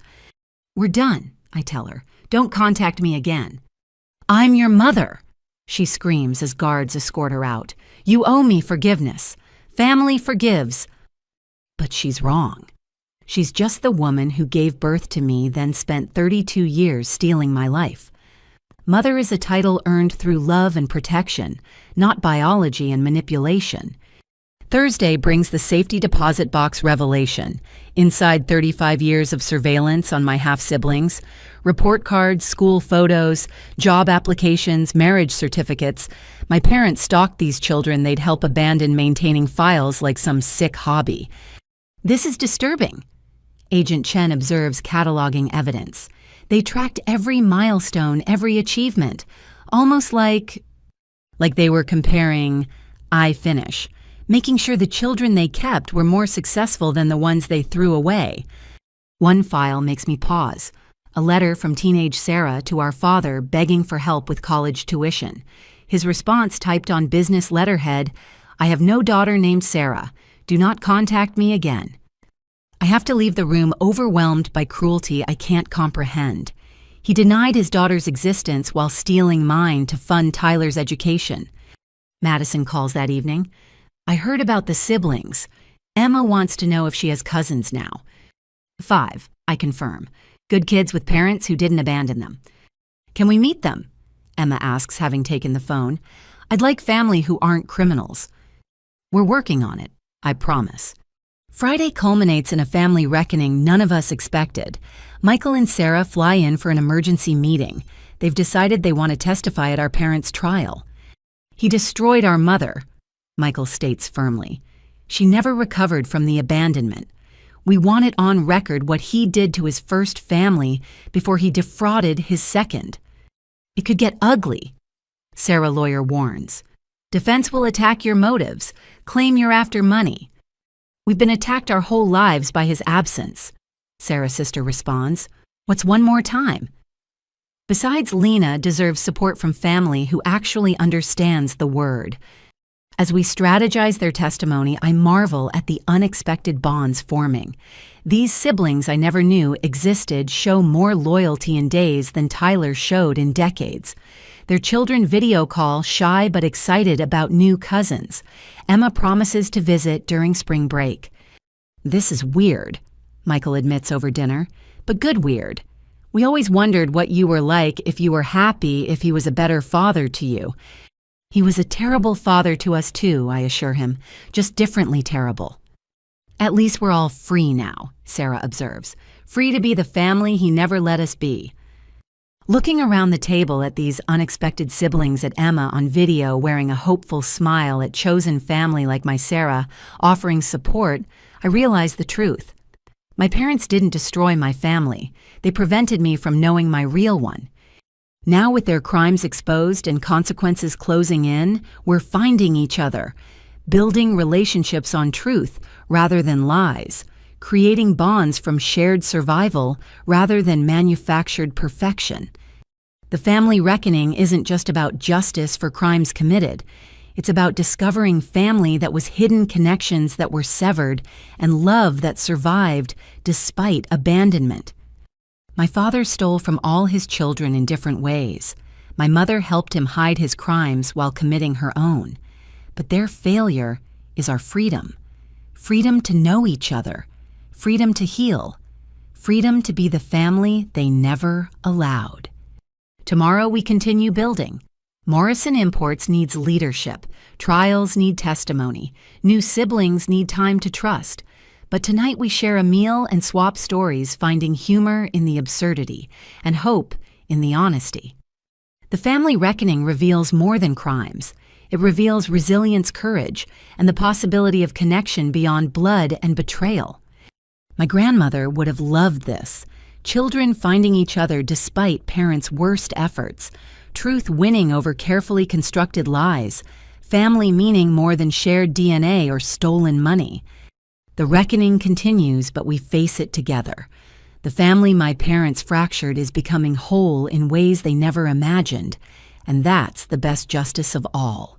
We're done, I tell her. Don't contact me again. I'm your mother, she screams as guards escort her out. You owe me forgiveness. Family forgives. But she's wrong. She's just the woman who gave birth to me, then spent 32 years stealing my life. Mother is a title earned through love and protection, not biology and manipulation. Thursday brings the safety deposit box revelation. Inside 35 years of surveillance on my half-siblings, report cards, school photos, job applications, marriage certificates. My parents stalked these children they'd help abandon, maintaining files like some sick hobby. This is disturbing. Agent Chen observes, cataloging evidence. They tracked every milestone, every achievement, almost like they were comparing, I finish, making sure the children they kept were more successful than the ones they threw away. One file makes me pause. A letter from teenage Sarah to our father begging for help with college tuition. His response typed on business letterhead, I have no daughter named Sarah. Do not contact me again. I have to leave the room overwhelmed by cruelty I can't comprehend. He denied his daughter's existence while stealing mine to fund Tyler's education. Madison calls that evening. I heard about the siblings. Emma wants to know if she has cousins now. 5, I confirm. Good kids with parents who didn't abandon them. Can we meet them? Emma asks, having taken the phone. I'd like family who aren't criminals. We're working on it, I promise. Friday culminates in a family reckoning none of us expected. Michael and Sarah fly in for an emergency meeting. They've decided they want to testify at our parents' trial. "He destroyed our mother," Michael states firmly. "She never recovered from the abandonment. We want it on record what he did to his first family before he defrauded his second." "It could get ugly," Sarah lawyer warns. "Defense will attack your motives, claim you're after money." "We've been attacked our whole lives by his absence," Sarah's sister responds. "What's one more time?" Besides, Lena deserves support from family who actually understands the word. As we strategize their testimony, I marvel at the unexpected bonds forming. These siblings I never knew existed show more loyalty in days than Tyler showed in decades. Their children video call shy but excited about new cousins. Emma promises to visit during spring break. "This is weird," Michael admits over dinner, "but good weird. We always wondered what you were like, if you were happy, if he was a better father to you." "He was a terrible father to us too," I assure him, "just differently terrible." "At least we're all free now," Sarah observes. "Free to be the family he never let us be." Looking around the table at these unexpected siblings, at Emma on video wearing a hopeful smile, at chosen family like my Sarah offering support, I realize the truth. My parents didn't destroy my family. They prevented me from knowing my real one. Now, with their crimes exposed and consequences closing in, we're finding each other, building relationships on truth rather than lies, creating bonds from shared survival rather than manufactured perfection. The family reckoning isn't just about justice for crimes committed. It's about discovering family that was hidden, connections that were severed, and love that survived despite abandonment. My father stole from all his children in different ways. My mother helped him hide his crimes while committing her own. But their failure is our freedom. Freedom to know each other. Freedom to heal. Freedom to be the family they never allowed. Tomorrow we continue building. Morrison Imports needs leadership. Trials need testimony. New siblings need time to trust. But tonight we share a meal and swap stories, finding humor in the absurdity and hope in the honesty. The family reckoning reveals more than crimes. It reveals resilience, courage, and the possibility of connection beyond blood and betrayal. My grandmother would have loved this. Children finding each other despite parents' worst efforts. Truth winning over carefully constructed lies. Family meaning more than shared DNA or stolen money. The reckoning continues, but we face it together. The family my parents fractured is becoming whole in ways they never imagined, and that's the best justice of all.